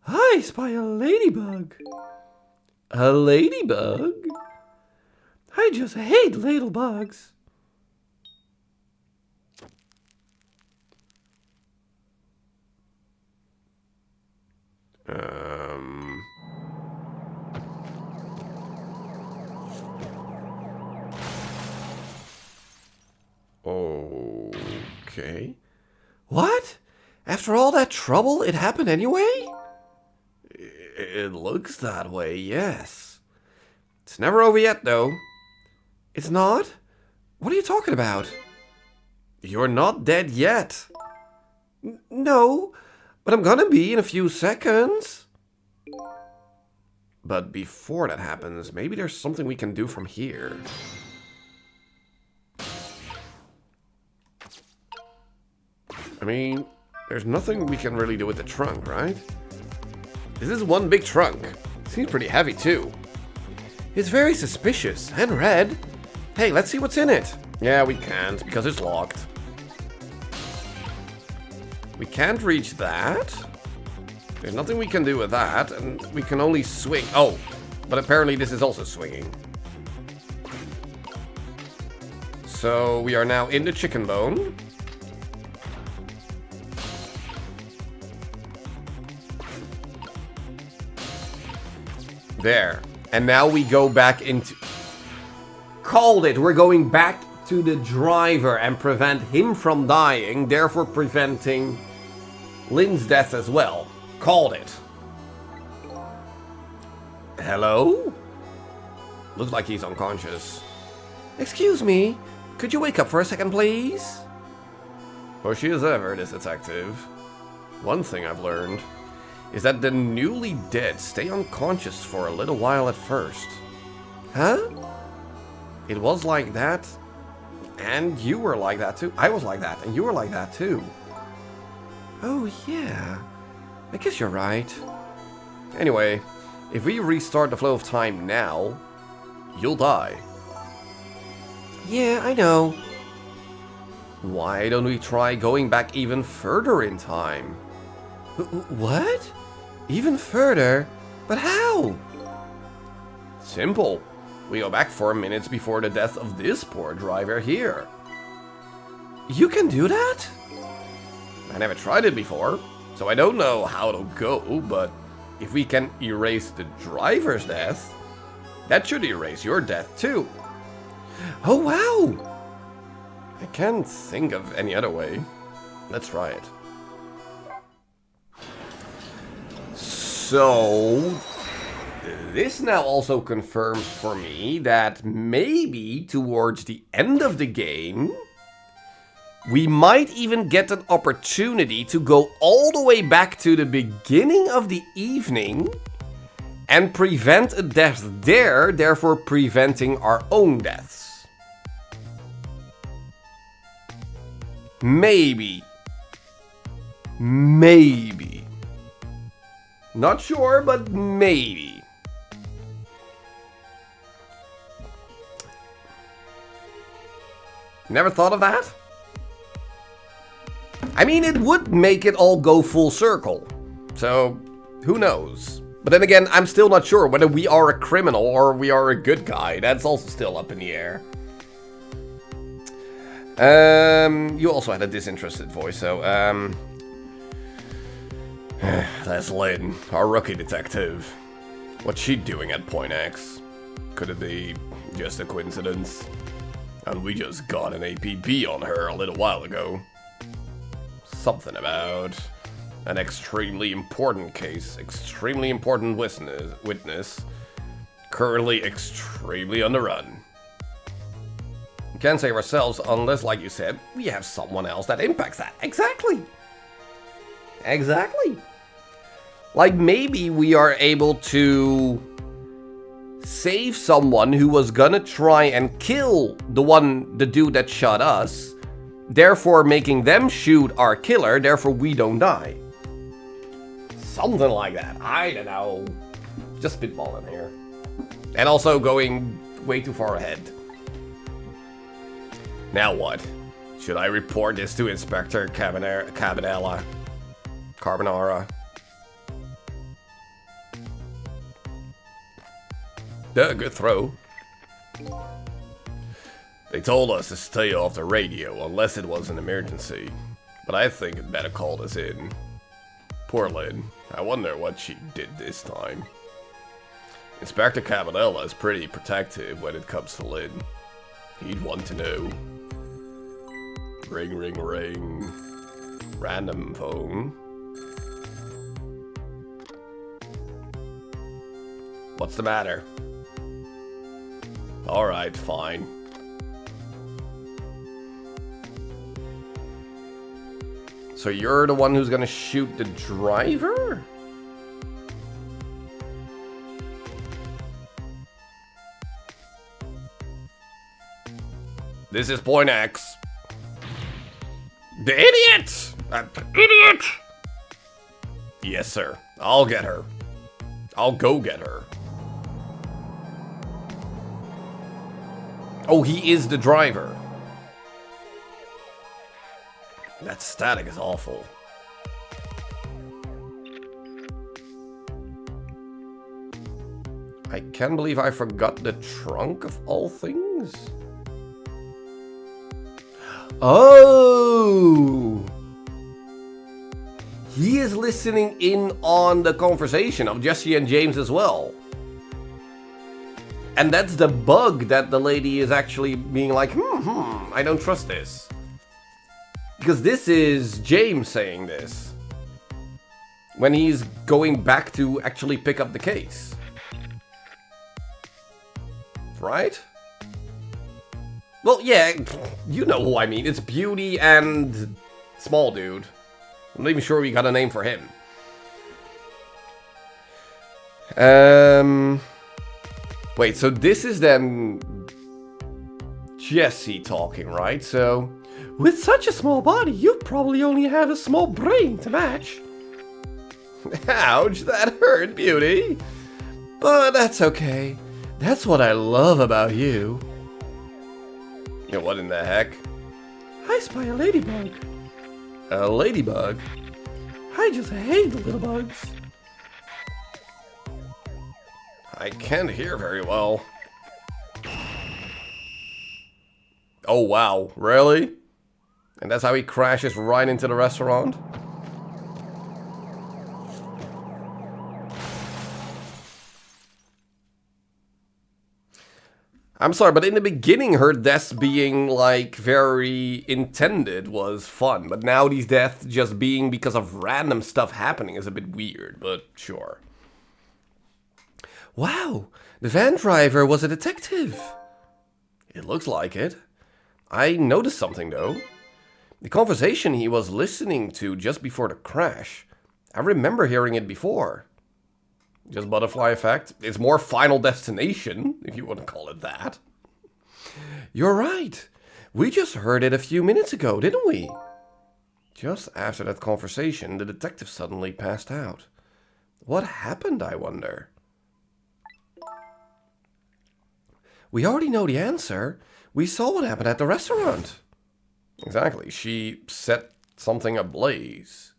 I spy a ladybug. A ladybug? I just hate ladybugs. Okay. What? After all that trouble, it happened anyway? It looks that way, yes. It's never over yet, though. It's not? What are you talking about? You're not dead yet. No, but I'm gonna be in a few seconds. But before that happens, maybe there's something we can do from here. I mean, there's nothing we can really do with the trunk, right? This is one big trunk. Seems pretty heavy, too. It's very suspicious and red. Hey, let's see what's in it. Yeah, we can't because it's locked. We can't reach that. There's nothing we can do with that, and we can only swing. Oh, but apparently this is also swinging. So we are now in the chicken bone. There. And now we go back into... Called it! We're going back to the driver and prevent him from dying, therefore preventing Lynn's death as well. Called it. Hello? Looks like he's unconscious. Excuse me, could you wake up for a second, please? Pushy as ever, this detective. One thing I've learned is that the newly dead stay unconscious for a little while at first. Huh? It was like that, and you were like that too. I was like that, and you were like that too. Oh yeah, I guess you're right. Anyway, if we restart the flow of time now, you'll die. Yeah, I know. Why don't we try going back even further in time? What? Even further? But how? Simple. We go back 4 minutes before the death of this poor driver here. You can do that? I never tried it before, so I don't know how it'll go, but if we can erase the driver's death, that should erase your death too. Oh wow! I can't think of any other way. Let's try it. So, this now also confirms for me that maybe towards the end of the game, we might even get an opportunity to go all the way back to the beginning of the evening and prevent a death there, therefore preventing our own deaths. Maybe. Maybe. Not sure, but maybe. Never thought of that? I mean, it would make it all go full circle. So, who knows? But then again, I'm still not sure whether we are a criminal or we are a good guy. That's also still up in the air. You also had a disinterested voice, so, that's Lynn, our rookie detective. What's she doing at Point X? Could it be just a coincidence? And we just got an APB on her a little while ago. Something about an extremely important case, extremely important witness, currently extremely on the run. We can't save ourselves unless, like you said, we have someone else that impacts that. Exactly. Exactly. Like maybe we are able to save someone who was gonna try and kill the dude that shot us, therefore making them shoot our killer, therefore we don't die. Something like that. I don't know. Just spitballing here. And also going way too far ahead. Now what? Should I report this to Inspector Carbonara? Good throw. They told us to stay off the radio unless it was an emergency, but I think it better called us in. Poor Lynn. I wonder what she did this time. Inspector Cabanella is pretty protective when it comes to Lynn. He'd want to know. Ring, ring, ring. Random phone. What's the matter? Alright, fine. So you're the one who's gonna shoot the driver? This is Point X. The idiot! Idiot! Yes, sir. I'll get her. I'll go get her. Oh, he is the driver. That static is awful. I can't believe I forgot the trunk of all things. Oh! He is listening in on the conversation of Jesse and James as well. And that's the bug that the lady is actually being like, I don't trust this. Because this is James saying this. When he's going back to actually pick up the case. Right? Well, yeah, you know who I mean. It's Beauty and Small Dude. I'm not even sure we got a name for him. Wait, so this is then Jesse talking, right? So, with such a small body, you probably only have a small brain to match. Ouch, that hurt, Beauty. But that's okay. That's what I love about you. Yeah, what in the heck? I spy a ladybug. A ladybug? I just hate the little bugs. I can't hear very well. Oh wow, really? And that's how he crashes right into the restaurant? I'm sorry, but in the beginning her deaths being like very intended was fun. But now these deaths just being because of random stuff happening is a bit weird, but sure. Wow, the van driver was a detective. It looks like it. I noticed something though. The conversation he was listening to just before the crash. I remember hearing it before. Just butterfly effect. It's more Final Destination, if you want to call it that. You're right. We just heard it a few minutes ago, didn't we? Just after that conversation, the detective suddenly passed out. What happened, I wonder? We already know the answer. We saw what happened at the restaurant. Exactly. She set something ablaze.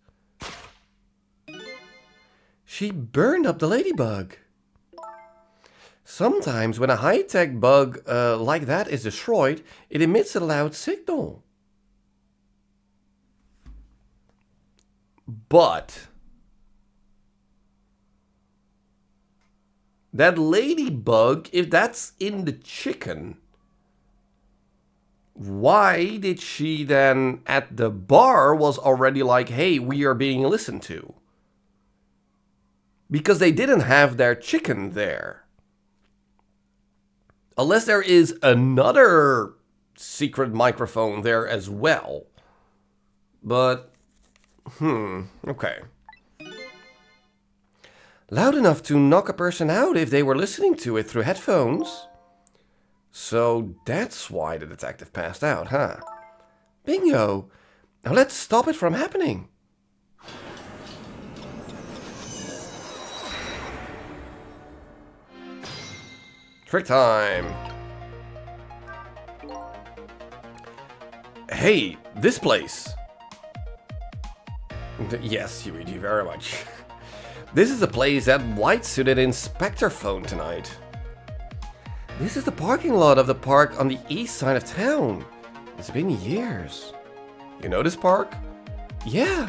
She burned up the ladybug. Sometimes when a high-tech bug like that is destroyed, it emits a loud signal. But that ladybug, if that's in the chicken, why did she then at the bar was already like, hey, we are being listened to? Because they didn't have their chicken there. Unless there is another secret microphone there as well. But, okay. Loud enough to knock a person out if they were listening to it through headphones. So that's why the detective passed out, huh? Bingo! Now let's stop it from happening. Trick time! Hey, this place! Yes, you do very much. This is the place that white-suited inspector phoned tonight. This is the parking lot of the park on the east side of town. It's been years. You know this park? Yeah,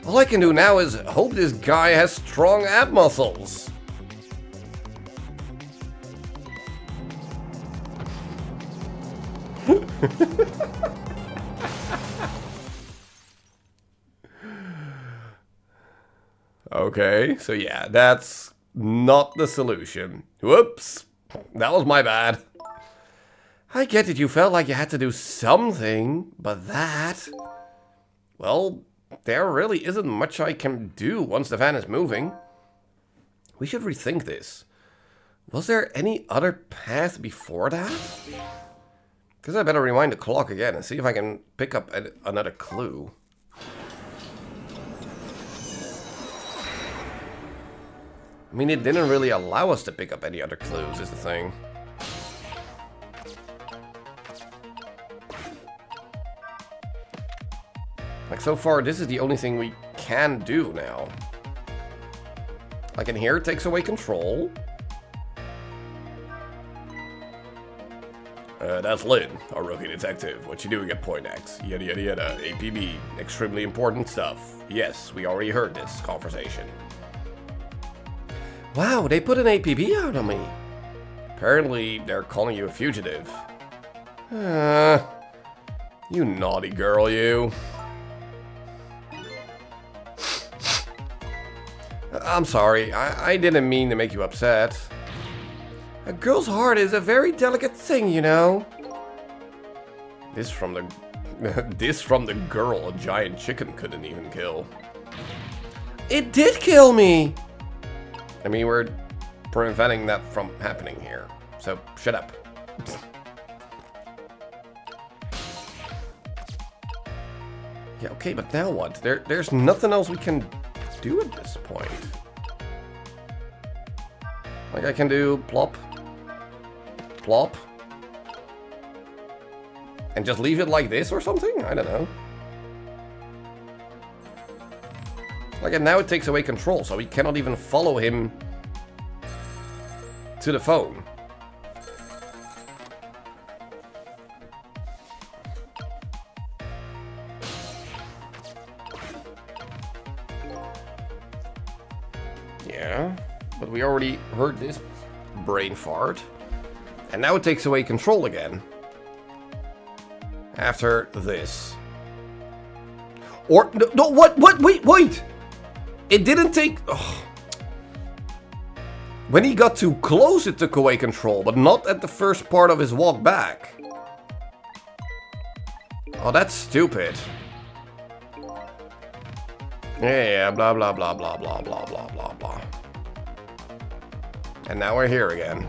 All I can do now is hope this guy has strong ab muscles. Okay, so yeah, that's not the solution. Whoops, that was my bad. I get it, you felt like you had to do something, but that... Well, there really isn't much I can do once the van is moving. We should rethink this. Was there any other path before that? Because I better rewind the clock again and see if I can pick up another clue. I mean, it didn't really allow us to pick up any other clues, is the thing. Like, so far, this is the only thing we can do now. Like, in here, it takes away control. That's Lynn, our rookie detective. What you doing at Point X? Yada yada yada. APB. Extremely important stuff. Yes, we already heard this conversation. Wow, they put an APB out on me. Apparently, they're calling you a fugitive. You naughty girl, you. I'm sorry, I didn't mean to make you upset. A girl's heart is a very delicate thing, you know. This from the girl a giant chicken couldn't even kill. It did kill me! I mean, we're preventing that from happening here. So, shut up. Yeah, okay, but now what? There's nothing else we can do at this point. Like, I can do plop. Plop. And just leave it like this or something? I don't know. Like, and now it takes away control, so we cannot even follow him to the phone. Yeah, but we already heard this brain fart. And now it takes away control again. After this. Or, no, what, wait! It didn't take... Oh. When he got too close, it took away control, but not at the first part of his walk back. Oh, that's stupid. Yeah, blah, blah, blah, blah, blah, blah, blah, blah, blah. And now we're here again.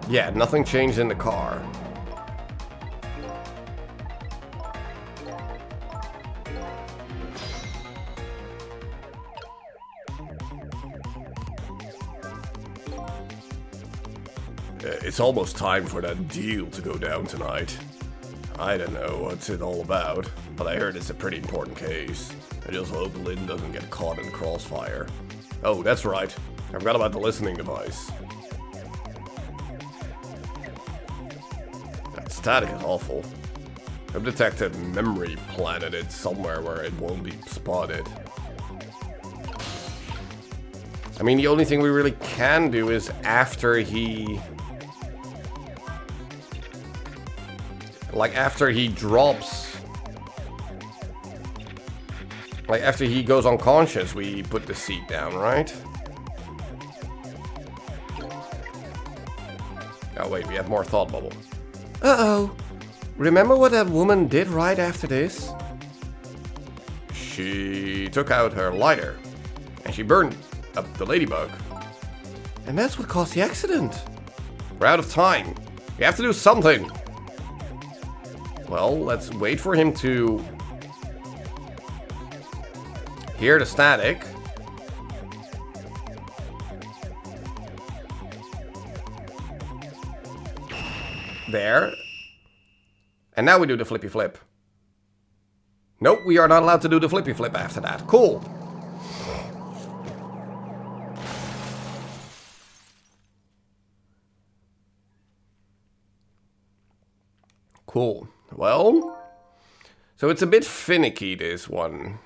Yeah, nothing changed in the car. It's almost time for that deal to go down tonight. I don't know what's it all about, but I heard it's a pretty important case. I just hope Lynn doesn't get caught in the crossfire. Oh, that's right. I forgot about the listening device. That static is awful. I've detected memory planted it somewhere where it won't be spotted. I mean, the only thing we really can do is after he... Like, after he drops... Like, after he goes unconscious, we put the seat down, right? Oh, wait, we have more thought bubble. Uh-oh. Remember what that woman did right after this? She took out her lighter, and she burned up the ladybug. And that's what caused the accident. We're out of time. We have to do something. Well, let's wait for him to hear the static. There. And now we do the flippy flip. Nope, we are not allowed to do the flippy flip after that. Cool. Cool. Well, so it's a bit finicky, this one.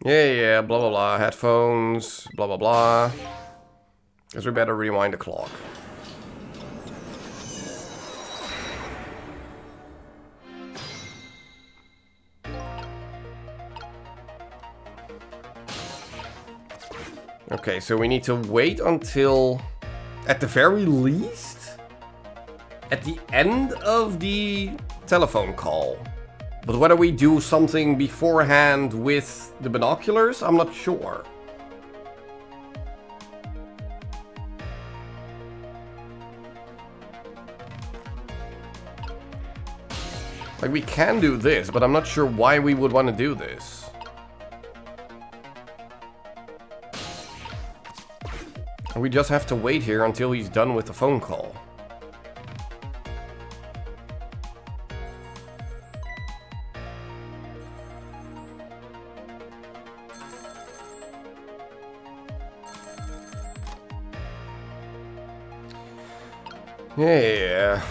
Yeah, blah blah blah, headphones, blah blah blah. Guess we better rewind the clock. Okay, so we need to wait until, at the very least, at the end of the telephone call. But whether we do something beforehand with the binoculars, I'm not sure. Like, we can do this, but I'm not sure why we would want to do this. We just have to wait here until he's done with the phone call. Yeah.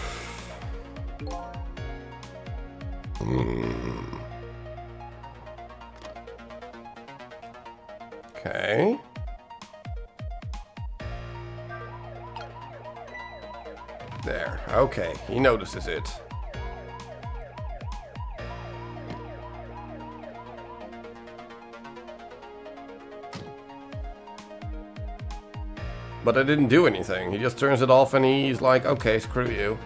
Okay. There. Okay, he notices it. But I didn't do anything. He just turns it off and he's like, okay, screw you.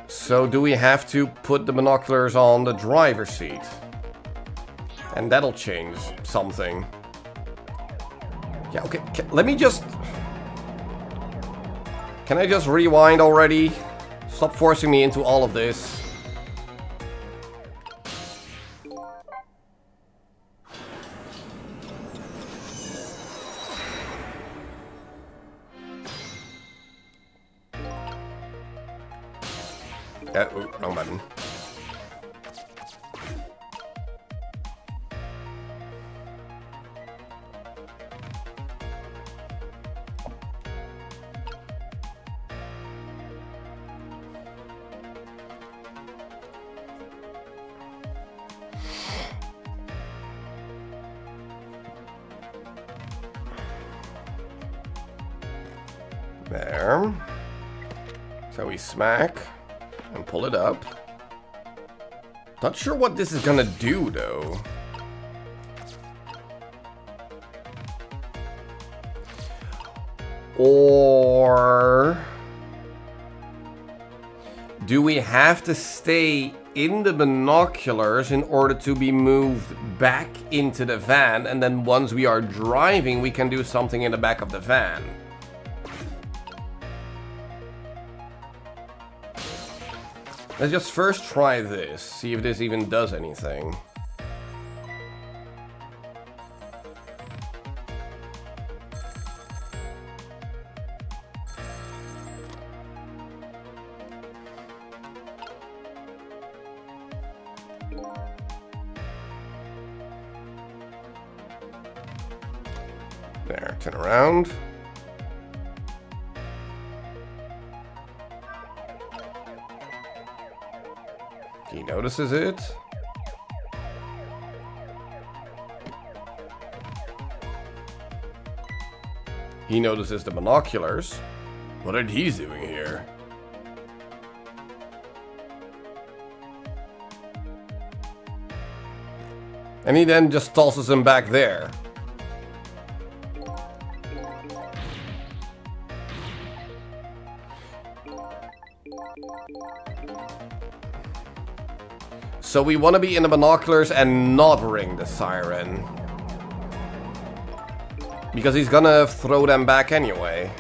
So do we have to put the binoculars on the driver's seat? And that'll change something. Yeah, okay, let me just... Can I just rewind already? Stop forcing me into all of this. Ooh, wrong button. There. So we smack and pull it up. Not sure what this is gonna do though. Or do we have to stay in the binoculars in order to be moved back into the van, and then once we are driving we can do something in the back of the van? Let's just first try this, see if this even does anything. There, turn around. He notices it. He notices the binoculars. What are these doing here? And he then just tosses them back there. So we want to be in the binoculars and not ring the siren. Because he's gonna throw them back anyway.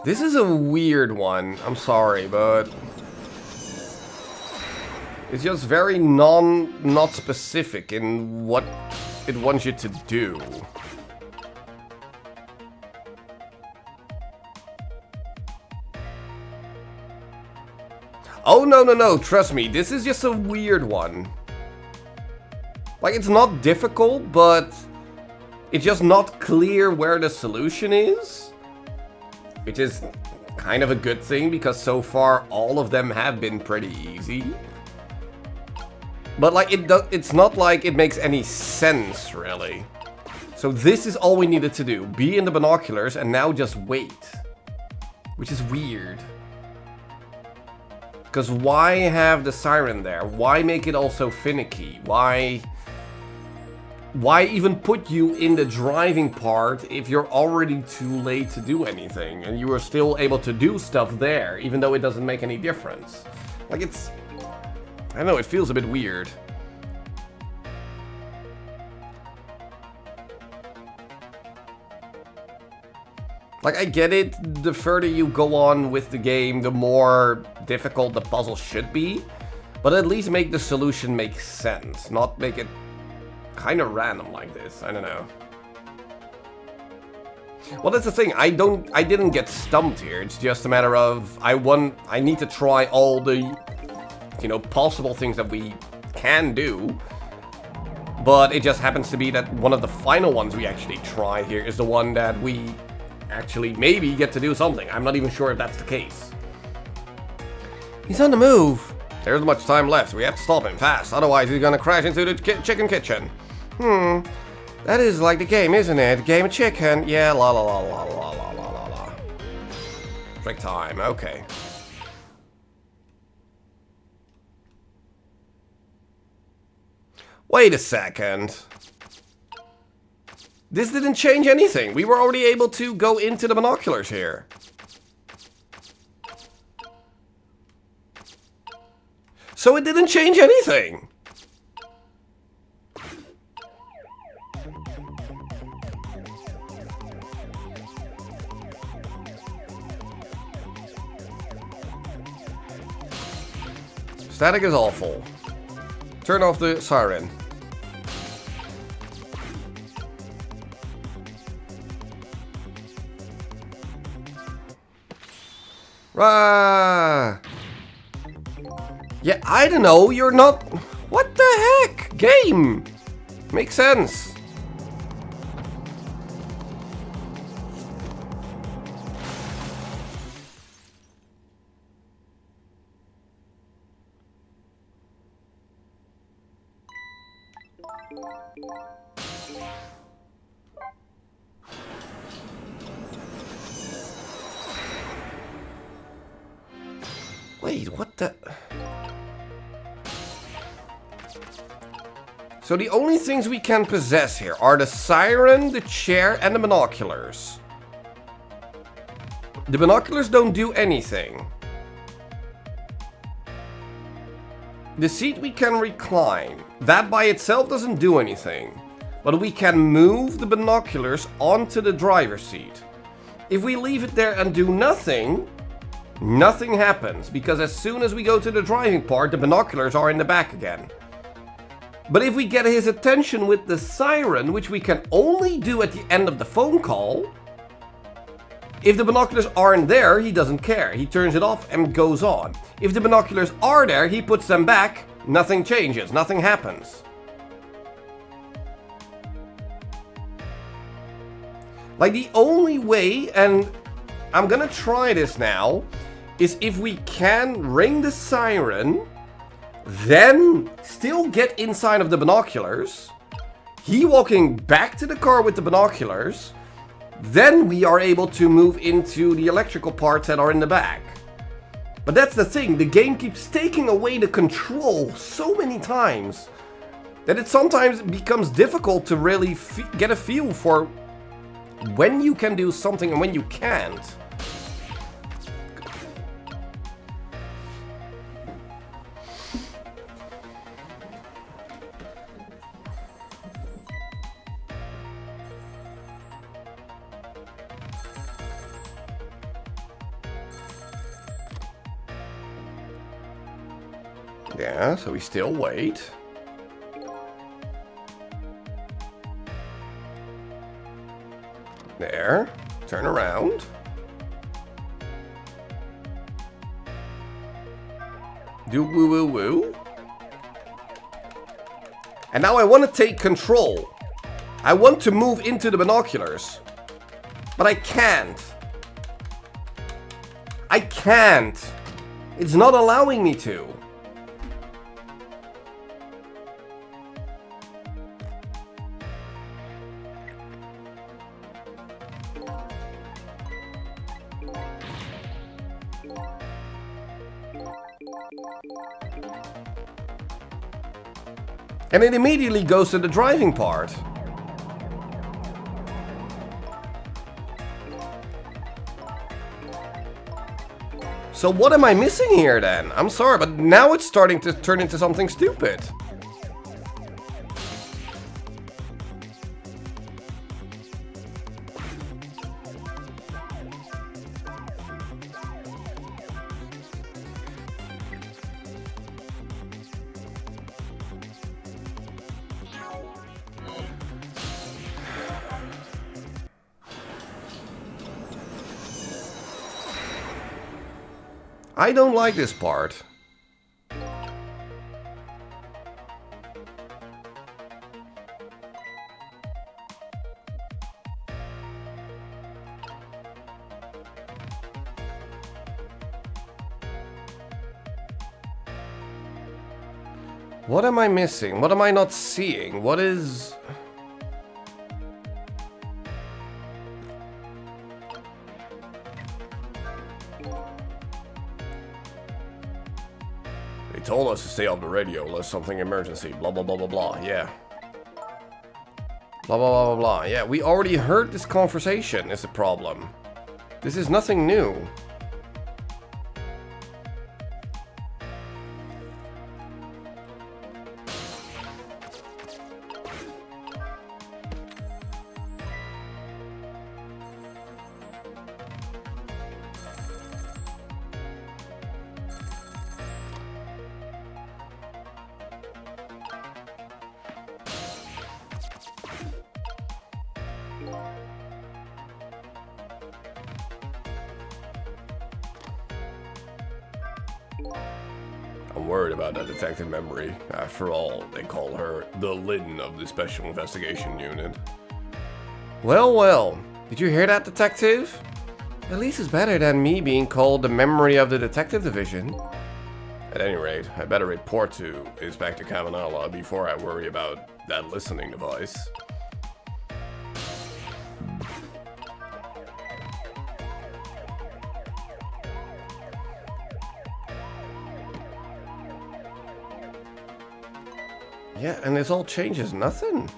This is a weird one. I'm sorry, but... It's just very not specific in what it wants you to do. Oh, no, trust me, this is just a weird one. Like, it's not difficult, but it's just not clear where the solution is. which is kind of a good thing because so far all of them have been pretty easy. But like it's not like it makes any sense really. So this is all we needed to do. Be in the binoculars and now just wait. Which is weird. Because why have the siren there? Why make it all so finicky? Why even put you in the driving part if you're already too late to do anything? And you are still able to do stuff there, even though it doesn't make any difference. Like it's... I don't know, it feels a bit weird. Like, I get it, the further you go on with the game, the more difficult the puzzle should be. But at least make the solution make sense, not make it kind of random like this. I don't know. Well, that's the thing, I didn't get stumped here. It's just a matter of, I need to try all the, you know, possible things that we can do. But it just happens to be that one of the final ones we actually try here is the one that we actually maybe get to do something. I'm not even sure if that's the case. He's on the move. There's not much time left. We have to stop him fast. Otherwise, he's gonna crash into the chicken kitchen. That is like the game, isn't it? Game of chicken. Yeah, la la la la la la la la la. Trick time. Okay. Wait a second. This didn't change anything. We were already able to go into the binoculars here. So it didn't change anything. Static is awful. Turn off the siren. Rah! Yeah, I don't know, you're not... What the heck? Game! Makes sense. Wait, what the... So the only things we can possess here are the siren, the chair, and the binoculars. The binoculars don't do anything. The seat we can recline. That by itself doesn't do anything. But we can move the binoculars onto the driver's seat. If we leave it there and do nothing, nothing happens. Because as soon as we go to the driving part, the binoculars are in the back again. But if we get his attention with the siren, which we can only do at the end of the phone call, if the binoculars aren't there, he doesn't care. He turns it off and goes on. If the binoculars are there, he puts them back, nothing changes, nothing happens. Like the only way, and I'm gonna try this now, is if we can ring the siren, then still get inside of the binoculars, he walking back to the car with the binoculars, then we are able to move into the electrical parts that are in the back. But that's the thing, the game keeps taking away the control so many times that it sometimes becomes difficult to really get a feel for when you can do something and when you can't. Yeah, so we still wait. There. Turn around. Do woo woo woo. And now I want to take control. I want to move into the binoculars. But I can't. I can't. It's not allowing me to. And it immediately goes to the driving part. So what am I missing here then? I'm sorry, but now it's starting to turn into something stupid. I don't like this part. What am I missing? What am I not seeing? What is... They told us to stay off the radio unless something emergency. Blah, blah, blah, blah, blah. Yeah. Blah, blah, blah, blah, blah. Yeah, we already heard this conversation is the problem. This is nothing new. I'm worried about that detective memory. After all, they call her the Lynn of the Special Investigation Unit. Well, well. Did you hear that, detective? At least it's better than me being called the memory of the detective division. At any rate, I better report to Inspector Cavanagh before I worry about that listening device. Yeah, and this all changes nothing.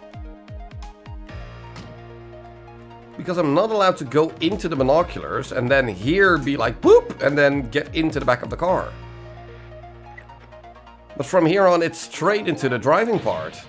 Because I'm not allowed to go into the binoculars and then here be like boop and then get into the back of the car. But from here on it's straight into the driving part.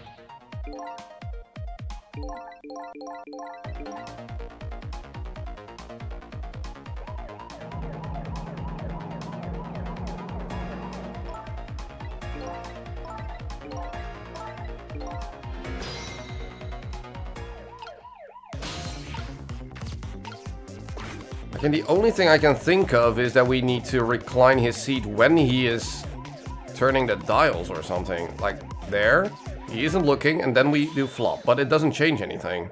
And the only thing I can think of is that we need to recline his seat when he is turning the dials or something. Like there, he isn't looking and then we do flop, but it doesn't change anything.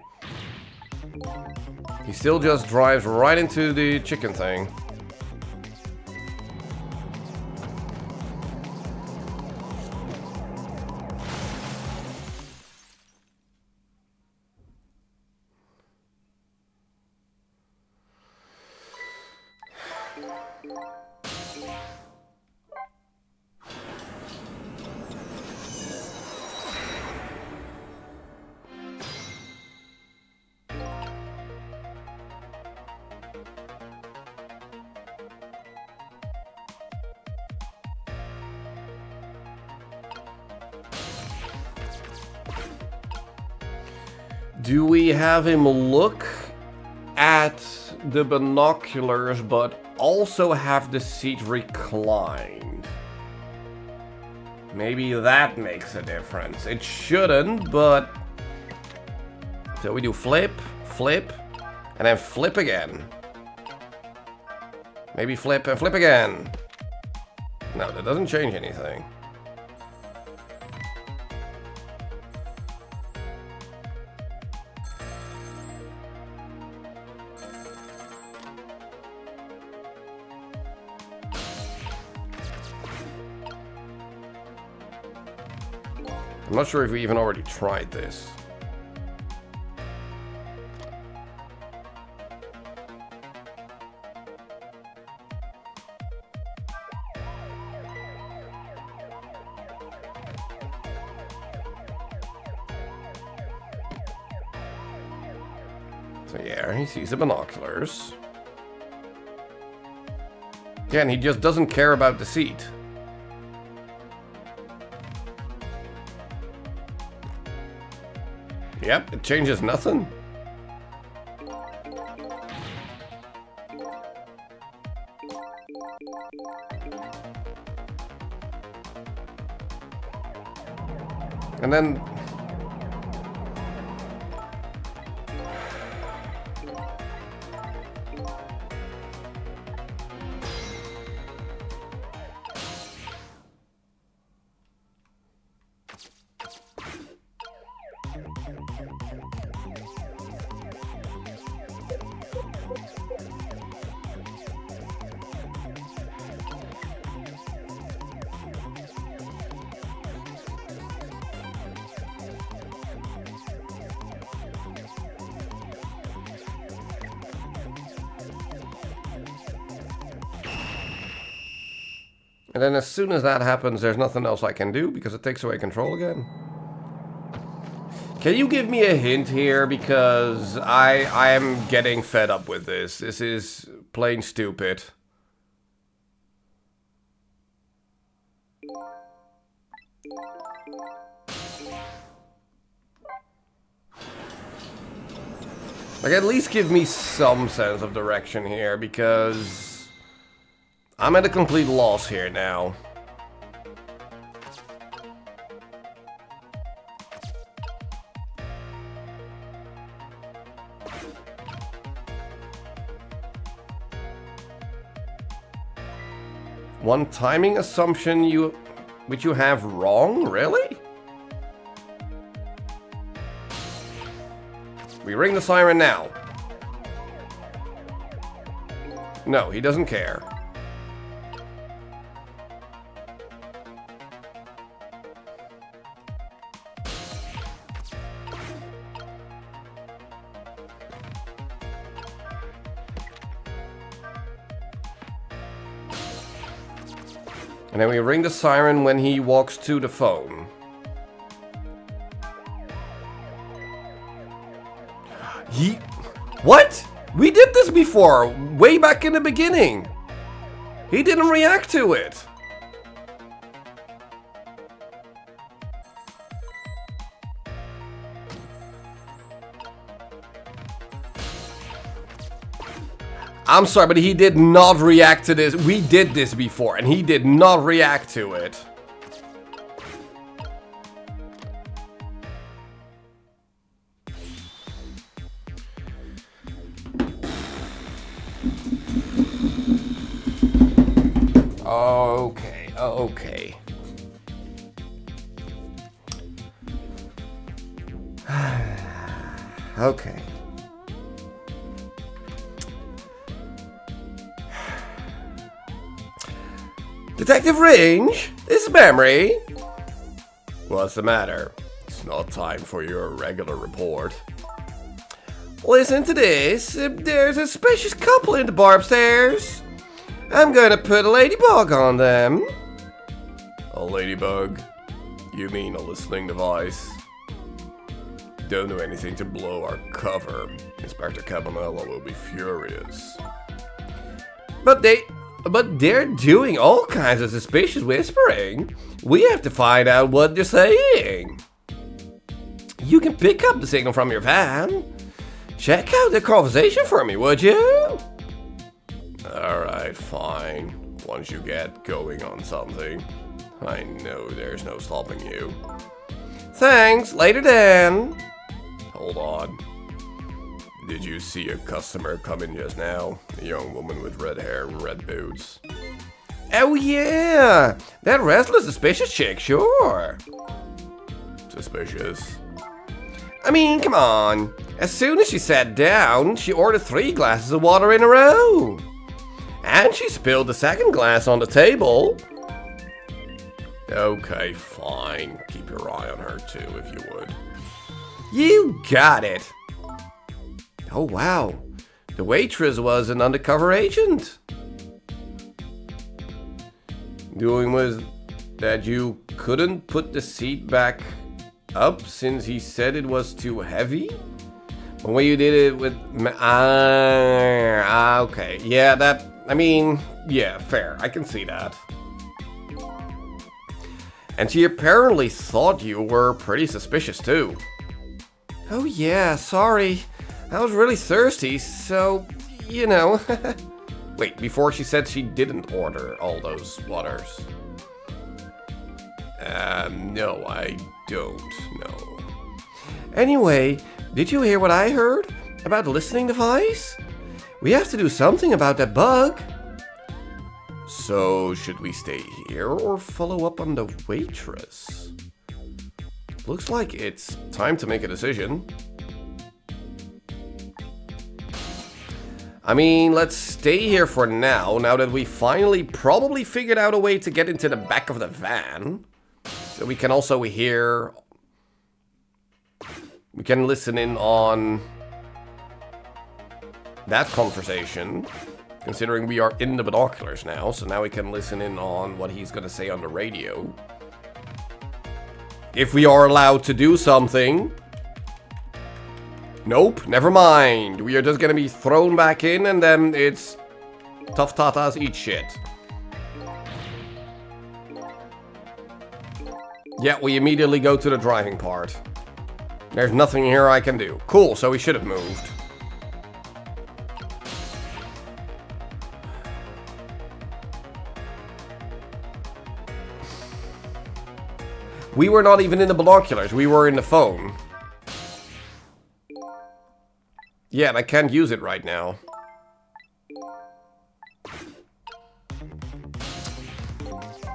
He still just drives right into the chicken thing. Do we have him look at the binoculars but also have the seat reclined? Maybe that makes a difference. It shouldn't, but... So we do flip, flip, and then flip again. Maybe flip and flip again. No, that doesn't change anything. I'm not sure if we even already tried this. So yeah, he sees the binoculars. Yeah, and he just doesn't care about the seat. Yep, it changes nothing. And then... And then as soon as that happens, there's nothing else I can do because it takes away control again. Can you give me a hint here? Because I am getting fed up with this. This is plain stupid. Like, at least give me some sense of direction here, because I'm at a complete loss here now. One timing assumption which you have wrong? Really? We ring the siren now. No, he doesn't care. And then we ring the siren when he walks to the phone. What? We did this before, way back in the beginning. He didn't react to it. I'm sorry, but he did not react to this. We did this before, and he did not react to it. Okay, okay. Okay. Detective Range, this is Memory. What's the matter? It's not time for your regular report. Listen to this. There's a suspicious couple in the bar upstairs. I'm gonna put a ladybug on them. A ladybug? You mean a listening device? Don't do anything to blow our cover. Inspector Cabanela will be furious. But they're doing all kinds of suspicious whispering. We have to find out what they're saying. You can pick up the signal from your van. Check out the conversation for me, would you? Alright, fine. Once you get going on something, I know there's no stopping you. Thanks, later then. Hold on. Did you see a customer come in just now? A young woman with red hair and red boots. Oh yeah! That restless suspicious chick, sure. Suspicious? I mean, come on. As soon as she sat down, she ordered 3 glasses of water in a row. And she spilled the second glass on the table. Okay, fine. Keep your eye on her too, if you would. You got it! Oh, wow. The waitress was an undercover agent. Doing was that you couldn't put the seat back up since he said it was too heavy? But when you did it with... okay. Yeah, that... I mean, yeah, fair. I can see that. And she apparently thought you were pretty suspicious too. Oh yeah, sorry. I was really thirsty, so, you know. Wait, before she said she didn't order all those waters. No, I don't know. Anyway, did you hear what I heard about the listening device? We have to do something about that bug. So, should we stay here or follow up on the waitress? Looks like it's time to make a decision. I mean, let's stay here for now that we finally probably figured out a way to get into the back of the van. So we can also hear... We can listen in on that conversation. Considering we are in the binoculars now, so now we can listen in on what he's gonna say on the radio. If we are allowed to do something. Nope, never mind. We are just gonna be thrown back in and then it's tough tatas eat shit. Yeah, we immediately go to the driving part. There's nothing here I can do. Cool, so we should have moved. We were not even in the binoculars, we were in the phone. Yeah, and I can't use it right now.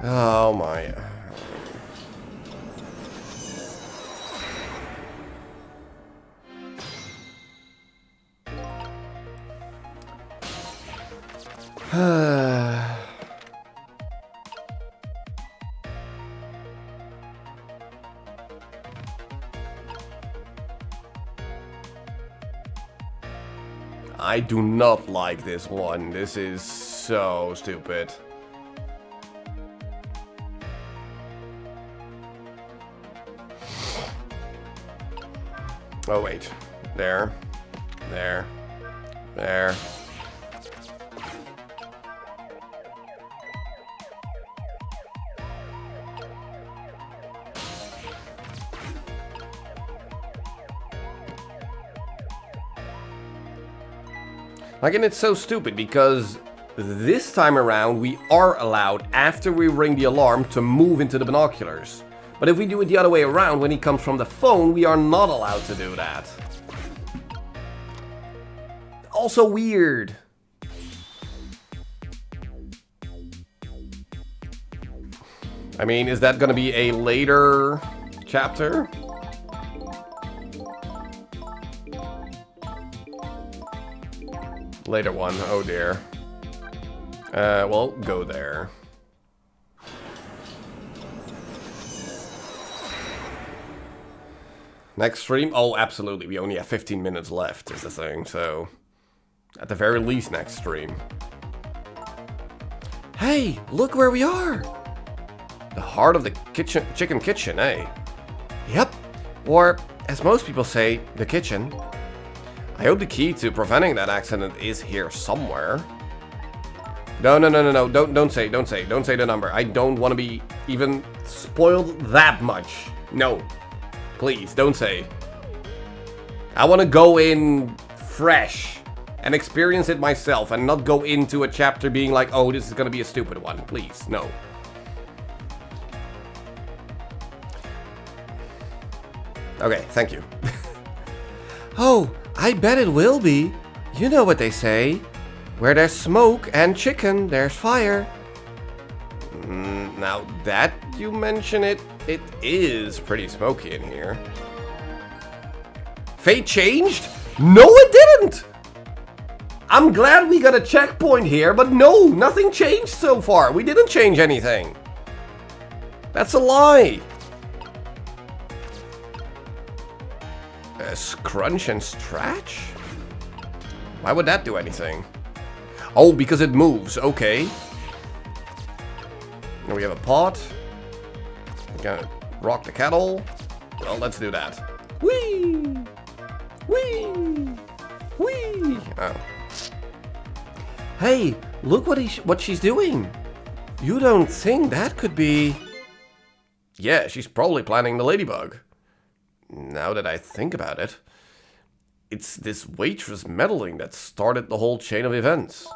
Oh my... I do not like this one. This is so stupid. Oh wait. There. There. There. Like, and it's so stupid because this time around we are allowed, after we ring the alarm, to move into the binoculars. But if we do it the other way around, when he comes from the phone, we are not allowed to do that. Also weird. I mean, is that gonna be a later chapter? Later one, oh dear. Well, go there. Next stream? Oh, absolutely. We only have 15 minutes left, is the thing, so... At the very least, next stream. Hey, look where we are! The heart of the kitchen, chicken kitchen, eh? Yep. Or, as most people say, the kitchen. I hope the key to preventing that accident is here somewhere. No, don't say the number. I don't want to be even spoiled that much. No. Please, don't say. I want to go in fresh and experience it myself and not go into a chapter being like, oh, this is going to be a stupid one. Please, no. Okay, thank you. Oh, I bet it will be. You know what they say. Where there's smoke and chicken, there's fire. Now that you mention it, it is pretty smoky in here. Fate changed? No, it didn't! I'm glad we got a checkpoint here, but no, nothing changed so far. We didn't change anything. That's a lie. Crunch and stretch? Why would that do anything? Oh, because it moves. Okay. Now we have a pot. We're gonna rock the kettle. Well, let's do that. Whee! Whee! Whee! Oh. Hey, look what she's doing. You don't think that could be... Yeah, she's probably planning the ladybug. Now that I think about it, it's this waitress meddling that started the whole chain of events.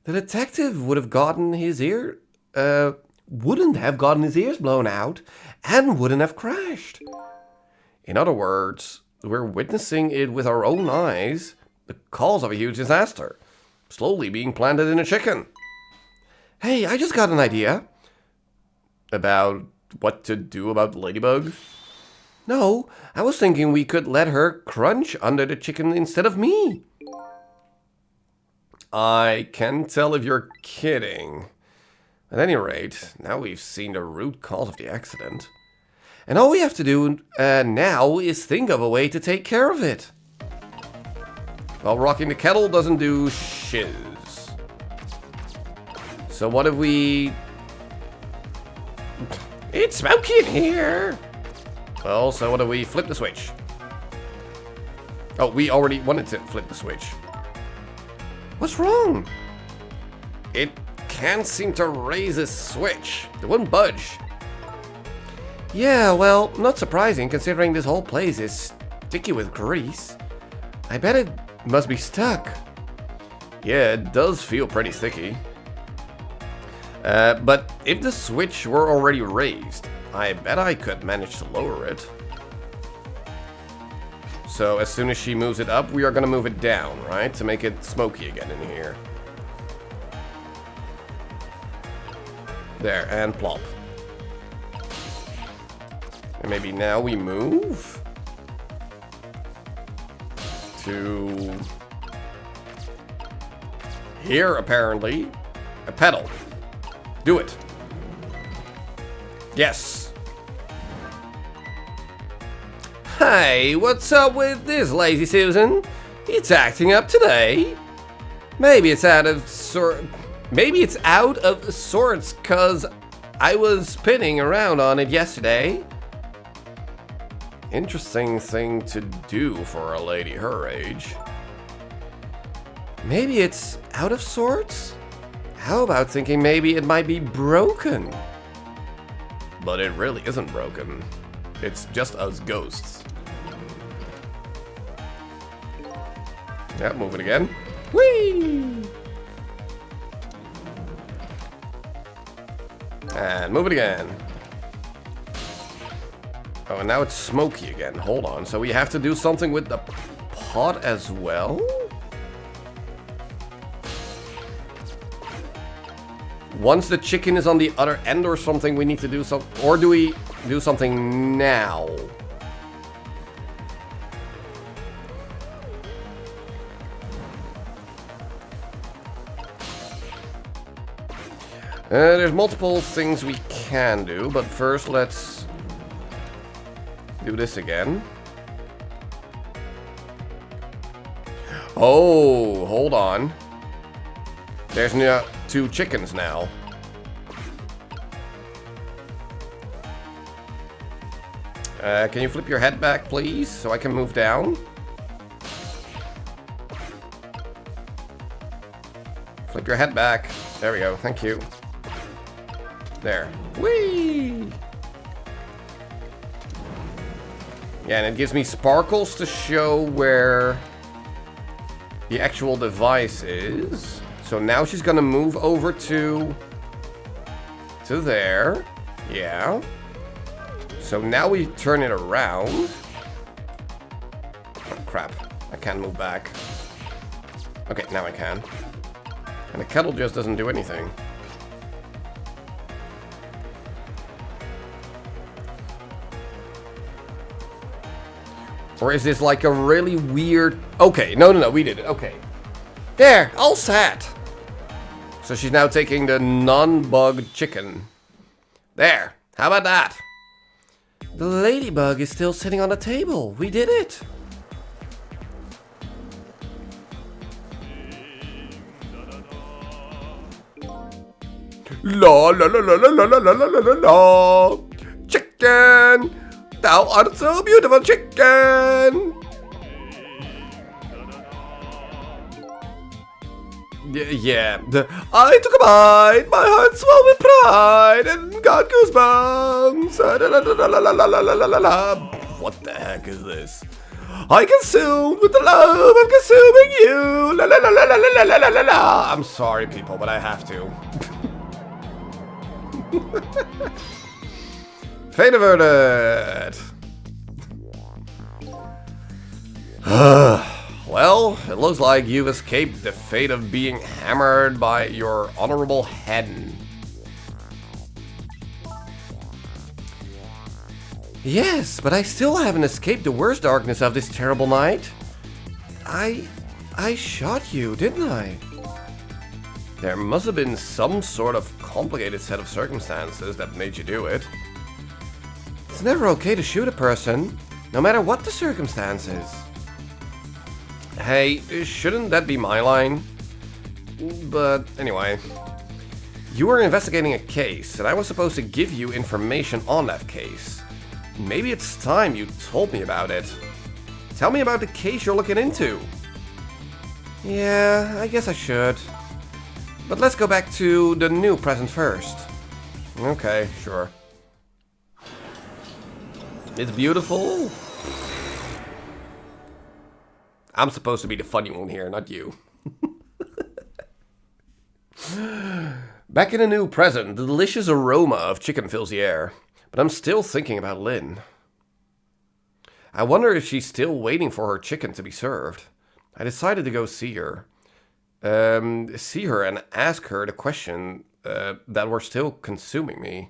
The detective would have gotten his wouldn't have gotten his ears blown out and wouldn't have crashed. In other words, we're witnessing it with our own eyes, the cause of a huge disaster, slowly being planted in a chicken. Hey, I just got an idea. About what to do about the ladybug? No, I was thinking we could let her crunch under the chicken instead of me. I can tell if you're kidding. At any rate, now we've seen the root cause of the accident. And all we have to do now is think of a way to take care of it. Well, rocking the kettle doesn't do shiz. So what if we... It's smoky in here! Well, so what if we flip the switch? Oh, we already wanted to flip the switch. What's wrong? It can't seem to raise a switch. It wouldn't budge. Yeah, well, not surprising considering this whole place is sticky with grease. I bet it must be stuck. Yeah, it does feel pretty sticky. But if the switch were already raised, I bet I could manage to lower it. So as soon as she moves it up, we are going to move it down, right? To make it smoky again in here. There, and plop. And maybe now we move to here, apparently. A pedal. Do it. Yes. Hey, what's up with this Lazy Susan? It's acting up today. Maybe it's out of sorts cause I was spinning around on it yesterday. Interesting thing to do for a lady her age. Maybe it's out of sorts? How about thinking maybe it might be broken? But it really isn't broken. It's just us ghosts. Yeah, move it again. Whee! And move it again. Oh, and now it's smoky again. Hold on. So we have to do something with the pot as well? Once the chicken is on the other end or something, we need to do something. Or do we do something now? There's multiple things we can do, but first let's do this again. Oh, hold on. There's now 2 chickens now. Can you flip your head back, please, so I can move down? Flip your head back. There we go. Thank you. There. Whee! Yeah, and it gives me sparkles to show where the actual device is. So now she's gonna move over to there. Yeah. So now we turn it around. Oh, crap. I can't move back. Okay, now I can. And the kettle just doesn't do anything. Or is this like a really weird... Okay, no, we did it. Okay. There, all set. So she's now taking the non-bug chicken. There. How about that? The ladybug is still sitting on the table. We did it. La la la la la la la la la la la la. Chicken! Thou art so beautiful, chicken! Yeah. I took a bite, my heart swelled with pride, and got goosebumps. La la la la la la la la la la. What the heck is this? I consumed with the love of consuming you. La la la la la la la la la la. I'm sorry, people, but I have to. Fate averted. Well, it looks like you've escaped the fate of being hammered by your honorable hen. Yes, but I still haven't escaped the worst darkness of this terrible night. I shot you, didn't I? There must have been some sort of complicated set of circumstances that made you do it. It's never okay to shoot a person, no matter what the circumstances. Hey, shouldn't that be my line? But anyway, you were investigating a case, and I was supposed to give you information on that case. Maybe it's time you told me about it. Tell me about the case you're looking into. Yeah, I guess I should. But let's go back to the new present first. Okay, sure. It's beautiful. I'm supposed to be the funny one here, not you. Back in the new present, the delicious aroma of chicken fills the air. But I'm still thinking about Lynn. I wonder if she's still waiting for her chicken to be served. I decided to go see her. And ask her the question that were still consuming me.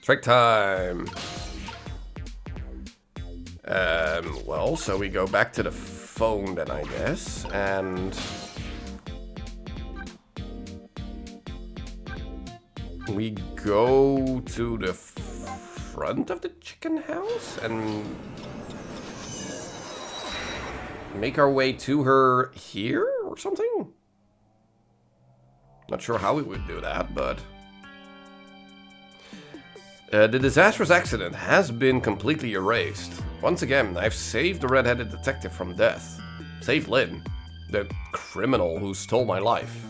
Trick time. Well, so we go back to the phone then, I guess, and we go to the front of the chicken house and make our way to her here or something? Not sure how we would do that, but the disastrous accident has been completely erased. Once again, I've saved the red-headed detective from death. Saved Lynn, the criminal who stole my life.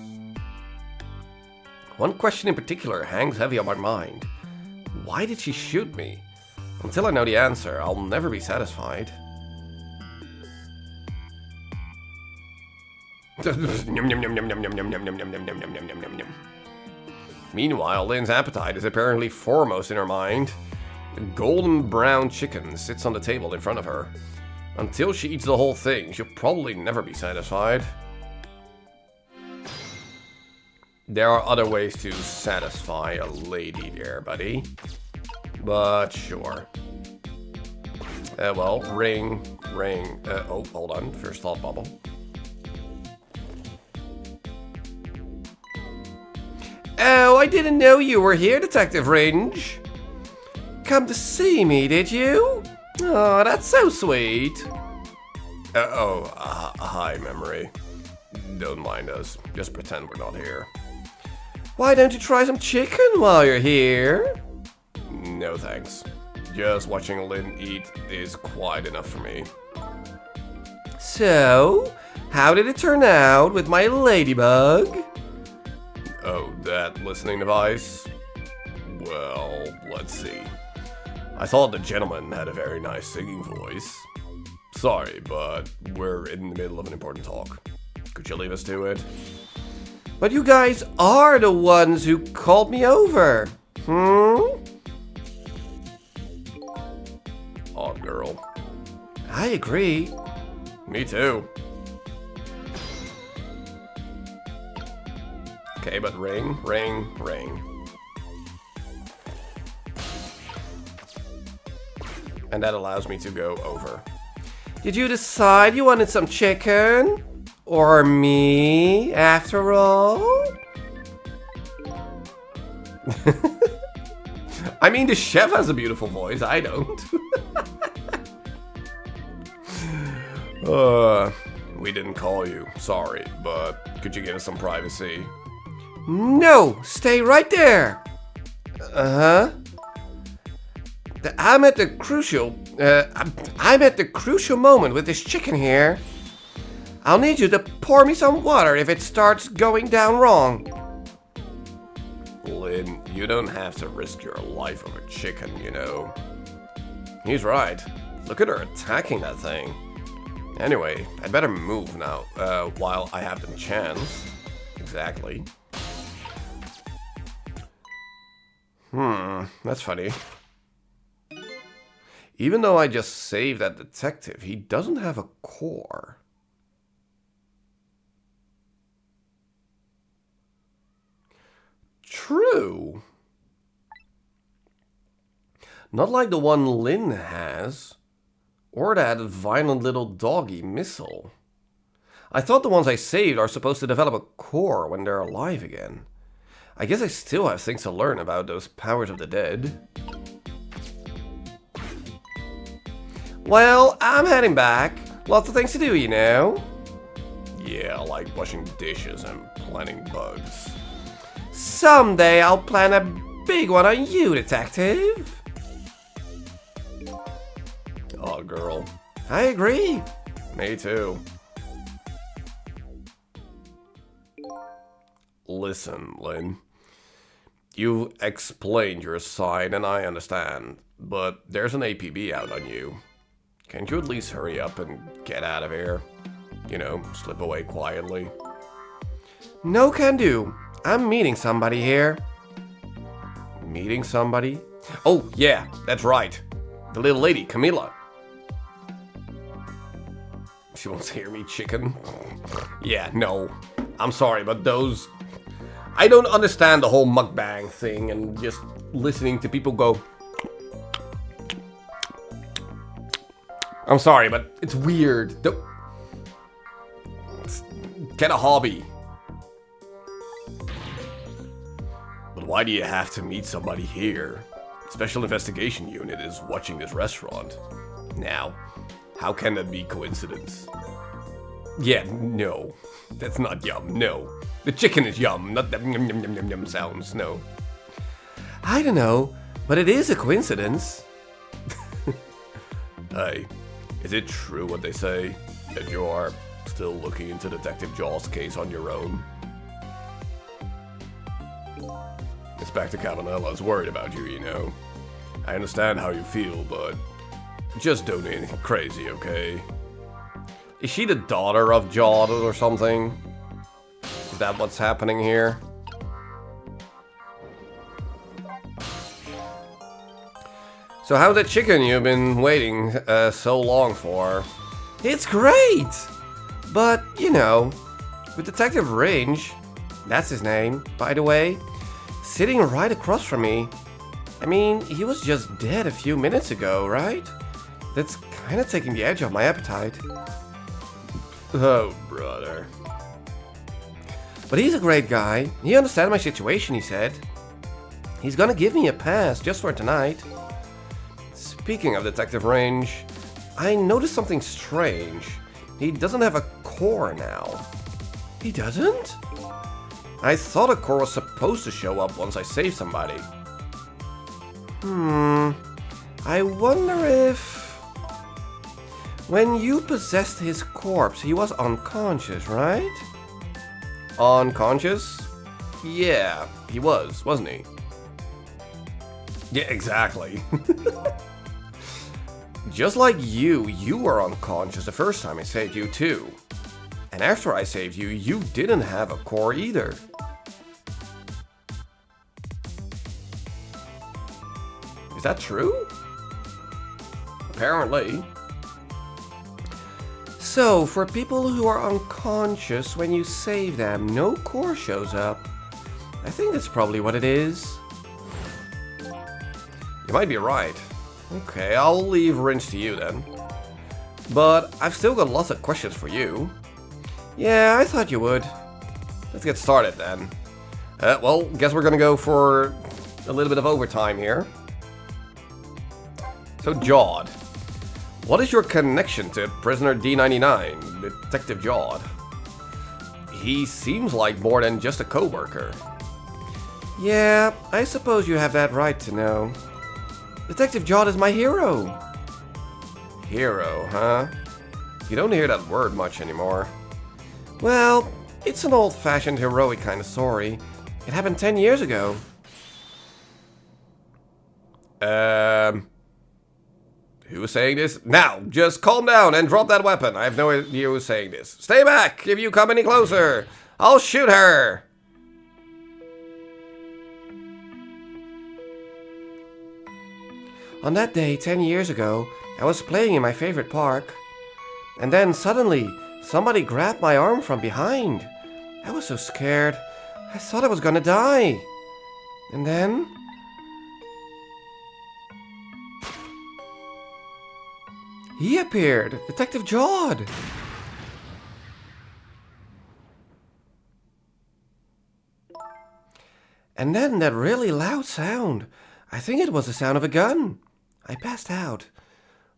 One question in particular hangs heavy on my mind. Why did she shoot me? Until I know the answer, I'll never be satisfied. Meanwhile, Lynn's appetite is apparently foremost in her mind. A golden brown chicken sits on the table in front of her. Until she eats the whole thing, she'll probably never be satisfied. There are other ways to satisfy a lady there, buddy. But sure. Well, ring. Oh, hold on. First thought bubble. Oh, I didn't know you were here, Detective Range. Come to see me, did you? Oh, that's so sweet. Hi, Memory. Don't mind us. Just pretend we're not here. Why don't you try some chicken while you're here? No, thanks. Just watching Lynn eat is quite enough for me. So, how did it turn out with my ladybug? Oh, that listening device? Well, let's see. I thought the gentleman had a very nice singing voice. Sorry, but we're in the middle of an important talk. Could you leave us to it? But you guys are the ones who called me over. Odd girl. I agree. Me too. Okay, but ring. And that allows me to go over. Did you decide you wanted some chicken? Or me, after all? I mean, the chef has a beautiful voice. I don't. We didn't call you. Sorry, but could you give us some privacy? No, stay right there. Uh-huh. I'm at the crucial moment with this chicken here. I'll need you to pour me some water if it starts going down wrong. Lynn, you don't have to risk your life over chicken, you know. He's right. Look at her attacking that thing. Anyway, I'd better move now, while I have the chance. Exactly. That's funny. Even though I just saved that detective, he doesn't have a core. True. Not like the one Lynn has. Or that violent little doggy Missile. I thought the ones I saved are supposed to develop a core when they're alive again. I guess I still have things to learn about those powers of the dead. Well, I'm heading back. Lots of things to do, you know. Yeah, like washing dishes and planting bugs. Someday I'll plan a big one on you, detective. Oh, girl. I agree. Me too. Listen, Lynn. You've explained your side and I understand, but there's an APB out on you. Can't you at least hurry up and get out of here? You know, slip away quietly. No can do. I'm meeting somebody here. Meeting somebody? Oh, yeah, that's right. The little lady, Camilla. She wants to hear me chicken. Yeah, no. I'm sorry, but those... I don't understand the whole mukbang thing and just listening to people go... I'm sorry, but it's weird. Get a hobby. But why do you have to meet somebody here? Special Investigation Unit is watching this restaurant. Now, how can that be coincidence? Yeah, no. That's not yum, no. The chicken is yum, not the yum yum yum yum yum sounds, no. I don't know, but it is a coincidence. Hey, is it true what they say? That you are still looking into Detective Jaw's case on your own? Inspector Cabanella is worried about you, you know. I understand how you feel, but just don't do anything crazy, okay? Is she the daughter of Jaw or something? Is that what's happening here? So how's that chicken you've been waiting so long for? It's great! But, you know, with Detective Range, that's his name, by the way, sitting right across from me. I mean, he was just dead a few minutes ago, right? That's kind of taking the edge off my appetite. Oh, brother. But he's a great guy. He understands my situation, he said. He's gonna give me a pass just for tonight. Speaking of Detective Range, I noticed something strange. He doesn't have a core now. He doesn't? I thought a core was supposed to show up once I saved somebody. I wonder if... When you possessed his corpse, he was unconscious, right? Unconscious? Yeah, he was, wasn't he? Yeah, exactly. Just like you were unconscious the first time I saved you too. And after I saved you, you didn't have a core either. Is that true? Apparently. So, for people who are unconscious when you save them, no core shows up. I think that's probably what it is. You might be right. Okay, I'll leave Rinse to you then. But I've still got lots of questions for you. Yeah, I thought you would. Let's get started then. Well, guess we're gonna go for a little bit of overtime here. So, Jawd. What is your connection to prisoner D99, Detective Jawd? He seems like more than just a co-worker. Yeah, I suppose you have that right to know. Detective Jawd is my hero. Hero, huh? You don't hear that word much anymore. Well, it's an old-fashioned heroic kind of story. It happened 10 years ago. Who was saying this? Now, just calm down and drop that weapon. I have no idea who's saying this. Stay back! If you come any closer, I'll shoot her! On that day, 10 years ago, I was playing in my favorite park. And then suddenly, somebody grabbed my arm from behind. I was so scared. I thought I was gonna die. And then... he appeared! Detective Jawd! And then that really loud sound. I think it was the sound of a gun. I passed out.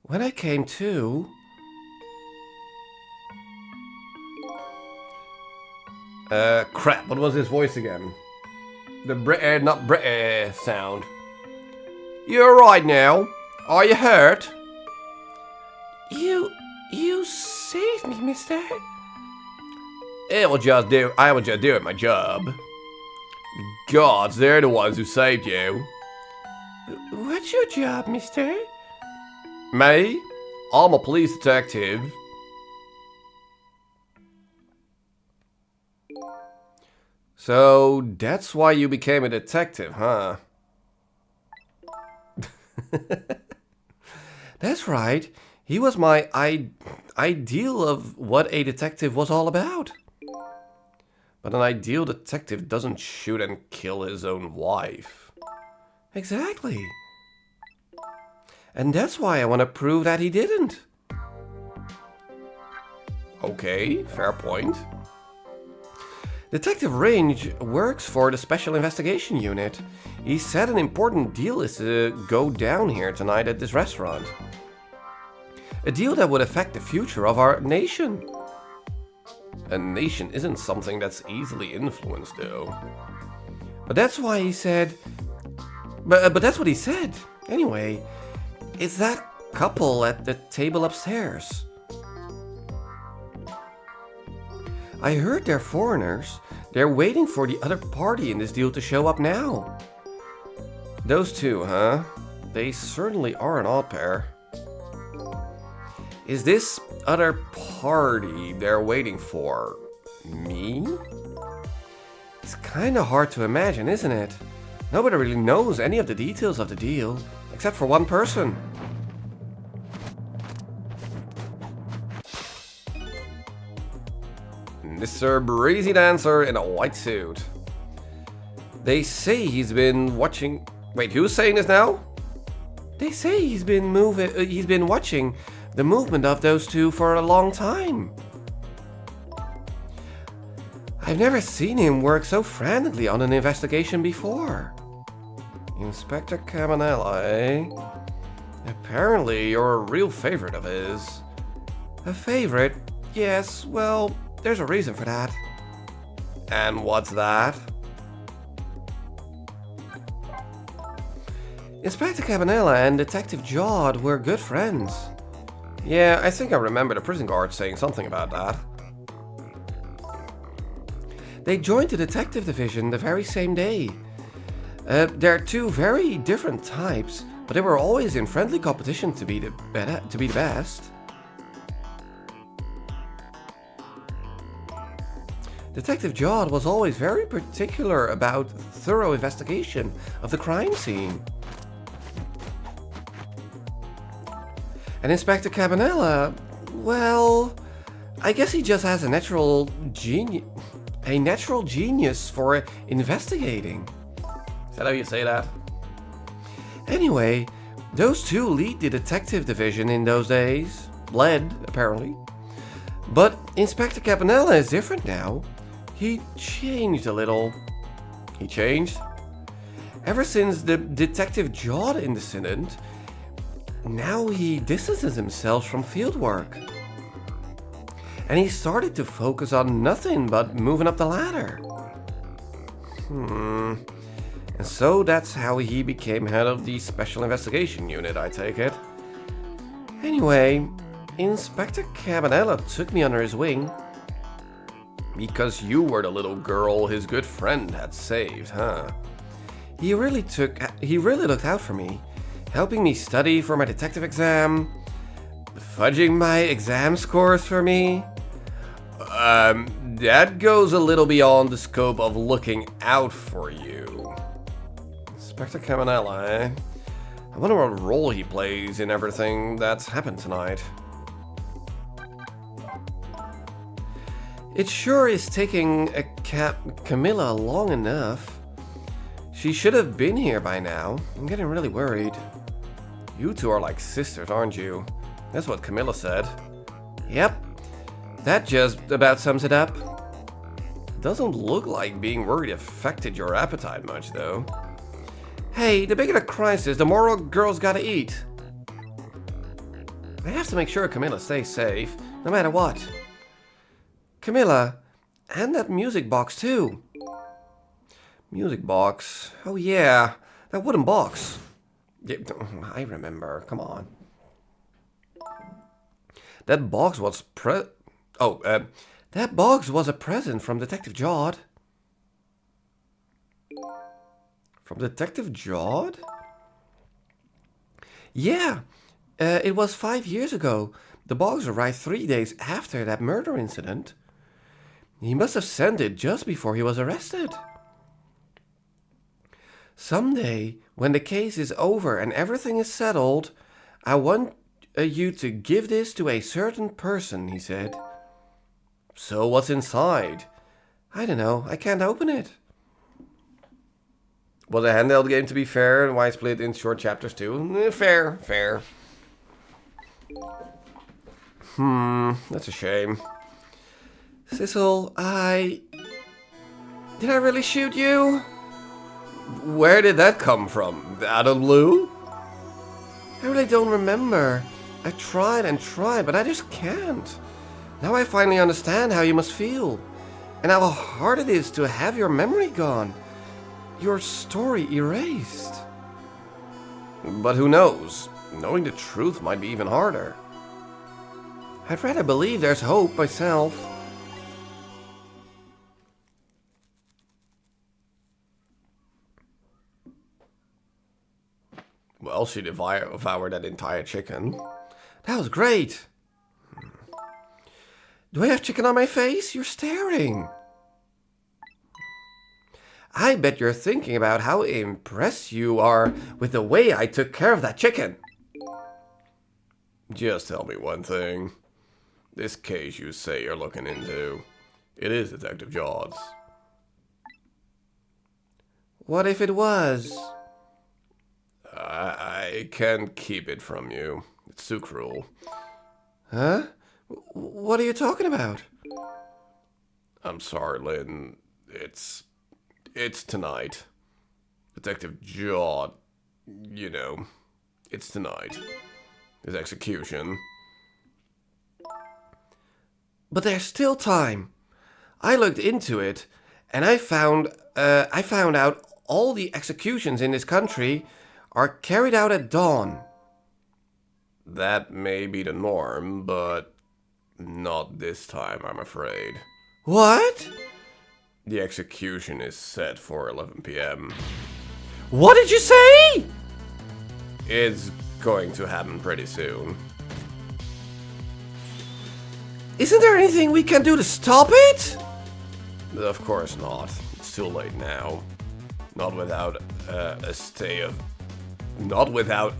When I came to... crap, what was his voice again? The sound. You're right now. Are you hurt? You saved me, mister. I was just doing my job. Gods, they're the ones who saved you. What's your job, mister? Me? I'm a police detective. So, that's why you became a detective, huh? That's right. He was my ideal of what a detective was all about. But an ideal detective doesn't shoot and kill his own wife. Exactly. And that's why I want to prove that he didn't. Okay, fair point. Detective Range works for the Special Investigation Unit. He said an important deal is to go down here tonight at this restaurant. A deal that would affect the future of our nation. A nation isn't something that's easily influenced, though. But that's why he said... But that's what he said. Anyway, it's that couple at the table upstairs. I heard they're foreigners. They're waiting for the other party in this deal to show up now. Those two, huh? They certainly are an odd pair. Is this other party they're waiting for me? It's kinda hard to imagine, isn't it? Nobody really knows any of the details of the deal, except for one person. Mr. Breezy Dancer in a white suit. They say he's been watching... Wait, who's saying this now? They say he's been watching the movement of those two for a long time. I've never seen him work so frantically on an investigation before. Inspector Cabanela, eh? Apparently you're a real favorite of his. A favorite? Yes, well, there's a reason for that. And what's that? Inspector Cabanela and Detective Jawd were good friends. Yeah, I think I remember the prison guard saying something about that. They joined the detective division the very same day. They're two very different types, but they were always in friendly competition to be the best. Detective Jawd was always very particular about thorough investigation of the crime scene. And Inspector Cabanela, well, I guess he just has a natural genius for investigating. Is that how you say that? Anyway, those two lead the detective division in those days. Led, apparently. But Inspector Cabanela is different now. He changed a little. He changed? Ever since the Detective Jod incident, now he distances himself from fieldwork. And he started to focus on nothing but moving up the ladder. And so that's how he became head of the Special Investigation Unit, I take it. Anyway, Inspector Cabanela took me under his wing. Because you were the little girl his good friend had saved, huh? He really looked out for me, helping me study for my detective exam, fudging my exam scores for me. That goes a little beyond the scope of looking out for you. Inspector Cabanela, eh? I wonder what role he plays in everything that's happened tonight. It sure is taking Camilla long enough. She should have been here by now. I'm getting really worried. You two are like sisters, aren't you? That's what Camilla said. Yep. That just about sums it up. Doesn't look like being worried affected your appetite much, though. Hey, the bigger the crisis, the more girls gotta eat. I have to make sure Camilla stays safe, no matter what. Camilla, and that music box too. Music box? Oh yeah, that wooden box. Yeah, I remember, come on. That box was that box was a present from Detective Jod. From Detective Jod? Yeah, it was 5 years ago. The box arrived 3 days after that murder incident. He must have sent it just before he was arrested. Someday, when the case is over and everything is settled, I want you to give this to a certain person, he said. So what's inside? I don't know, I can't open it. Was a handheld game, to be fair, and why split in short chapters too? Fair. That's a shame. Sissel, did I really shoot you? Where did that come from? Out of the blue? I really don't remember. I tried and tried, but I just can't. Now I finally understand how you must feel. And how hard it is to have your memory gone. Your story erased. But who knows? Knowing the truth might be even harder. I'd rather believe there's hope myself. Well, she devoured that entire chicken. That was great. Do I have chicken on my face? You're staring. I bet you're thinking about how impressed you are with the way I took care of that chicken. Just tell me one thing. This case you say you're looking into, it is Detective Jod's. What if it was? I can't keep it from you. It's too cruel. Huh? What are you talking about? I'm sorry, Lynn. It's tonight. Detective Jod, you know, it's tonight. His execution. But there's still time. I looked into it, and I found out all the executions in this country are carried out at dawn. That may be the norm, but not this time, I'm afraid. What? The execution is set for 11 p.m. What did you say? It's going to happen pretty soon. Isn't there anything we can do to stop it? Of course not. It's too late now. Not without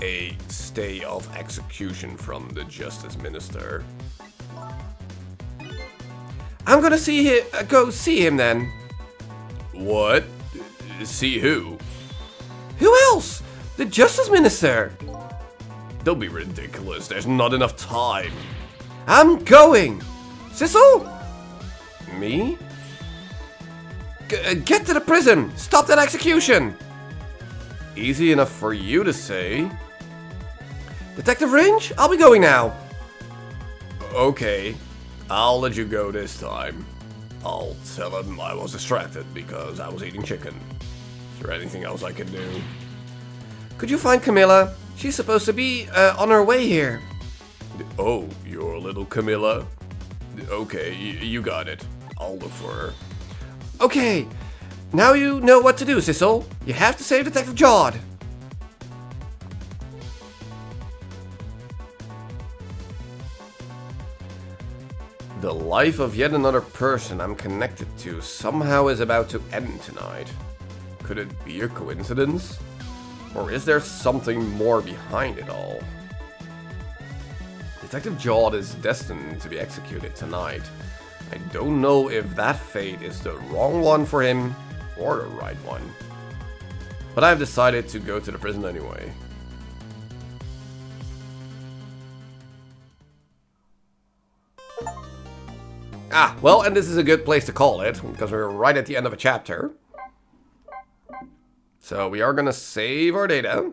a stay of execution from the Justice Minister. I'm gonna go see him then. What? See who? Who else? The Justice Minister. Don't be ridiculous. There's not enough time. I'm going. Sissel? Me? Get to the prison. Stop that execution. Easy enough for you to say. Detective Range, I'll be going now. Okay, I'll let you go this time. I'll tell him I was distracted because I was eating chicken. Is there anything else I can do? Could you find Camilla? She's supposed to be on her way here. Oh, your little Camilla? Okay, you got it. I'll look for her. Okay, now you know what to do, Sissel. You have to save Detective Jod. The life of yet another person I'm connected to somehow is about to end tonight. Could it be a coincidence? Or is there something more behind it all? Detective Jod is destined to be executed tonight. I don't know if that fate is the wrong one for him or the right one. But I've decided to go to the prison anyway. Ah, well, and this is a good place to call it, because we're right at the end of a chapter. So we are gonna save our data,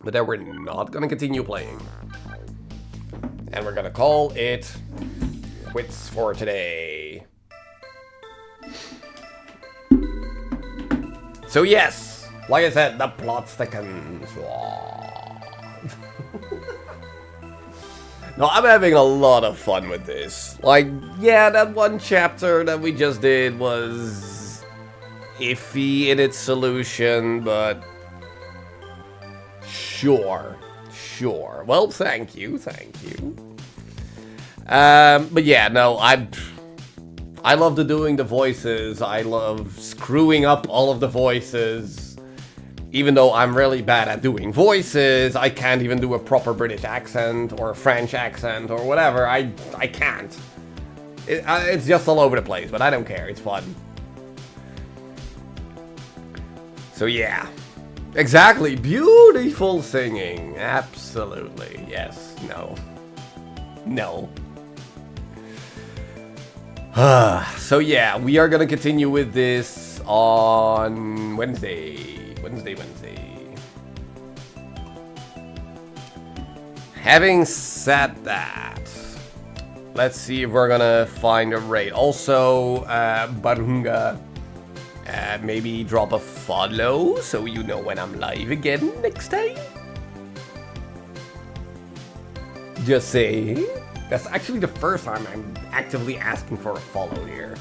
but then we're not gonna continue playing. And we're gonna call it quits for today. So yes, like I said, the plot thickens. No, I'm having a lot of fun with this. Like, yeah, that one chapter that we just did was iffy in its solution, but sure. Well, thank you. But yeah, no, I love doing the voices. I love screwing up all of the voices. Even though I'm really bad at doing voices, I can't even do a proper British accent or a French accent or whatever. I can't. It's just all over the place, but I don't care. It's fun. So yeah. Exactly. Beautiful singing. Absolutely. Yes. No. So yeah, we are gonna continue with this on Wednesday. Having said that, let's see if we're gonna find a raid. Also, Barunga, maybe drop a follow so you know when I'm live again next time. Just saying. That's actually the first time I'm actively asking for a follow here.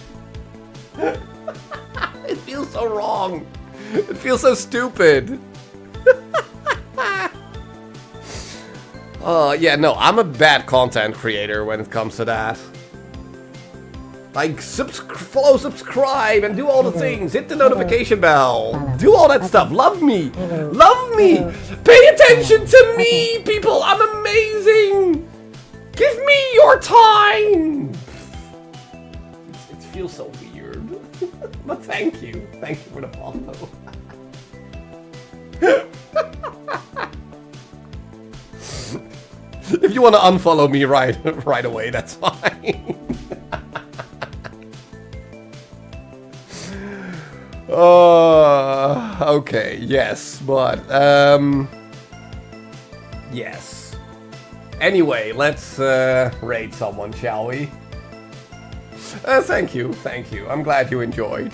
It feels so wrong. It feels so stupid. Yeah, no, I'm a bad content creator when it comes to that. Like, follow, subscribe, and do all the things. Hit the notification bell. Do all that stuff. Love me. Love me. Pay attention to me, people. I'm amazing. Give me your time. It feels so weird. But thank you. Thank you for the follow. If you want to unfollow me right away, that's fine. Okay, yes, but yes. Anyway, let's raid someone, shall we? Thank you. I'm glad you enjoyed.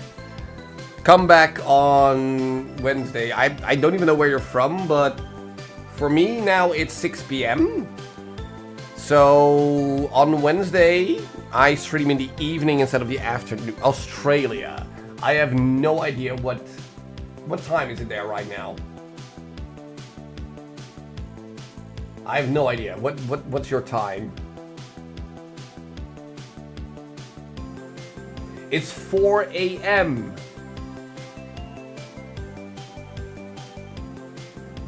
Come back on Wednesday. I don't even know where you're from, but for me now it's 6 p.m. So on Wednesday, I stream in the evening instead of the afternoon. Australia. I have no idea what time is it there right now. I have no idea. What's your time? It's 4 a.m.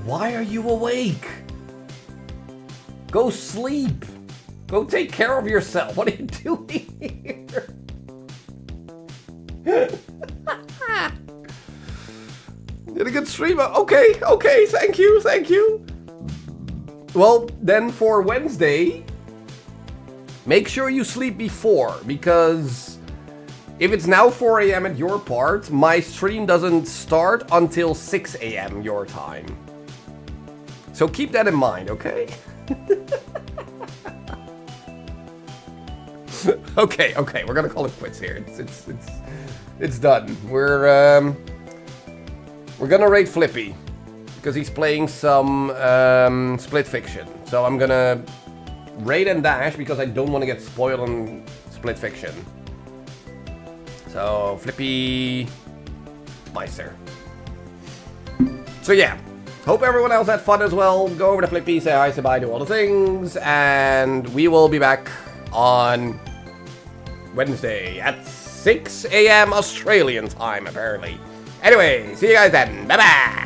Why are you awake? Go sleep. Go take care of yourself. What are you doing here? Did a good stream. Okay, thank you. Well, then for Wednesday, make sure you sleep before, because If it's now 4 a.m. at your part, my stream doesn't start until 6 a.m. your time. So keep that in mind, okay? Okay, we're gonna call it quits here. It's done. We're gonna raid Flippy because he's playing some Split Fiction. So I'm gonna raid and dash because I don't want to get spoiled on Split Fiction. So Flippy Meister. So yeah, hope everyone else had fun as well. Go over to Flippy, say hi, say bye, do all the things, and we will be back on Wednesday at 6 a.m. Australian time, apparently. Anyway, see you guys then. Bye-bye!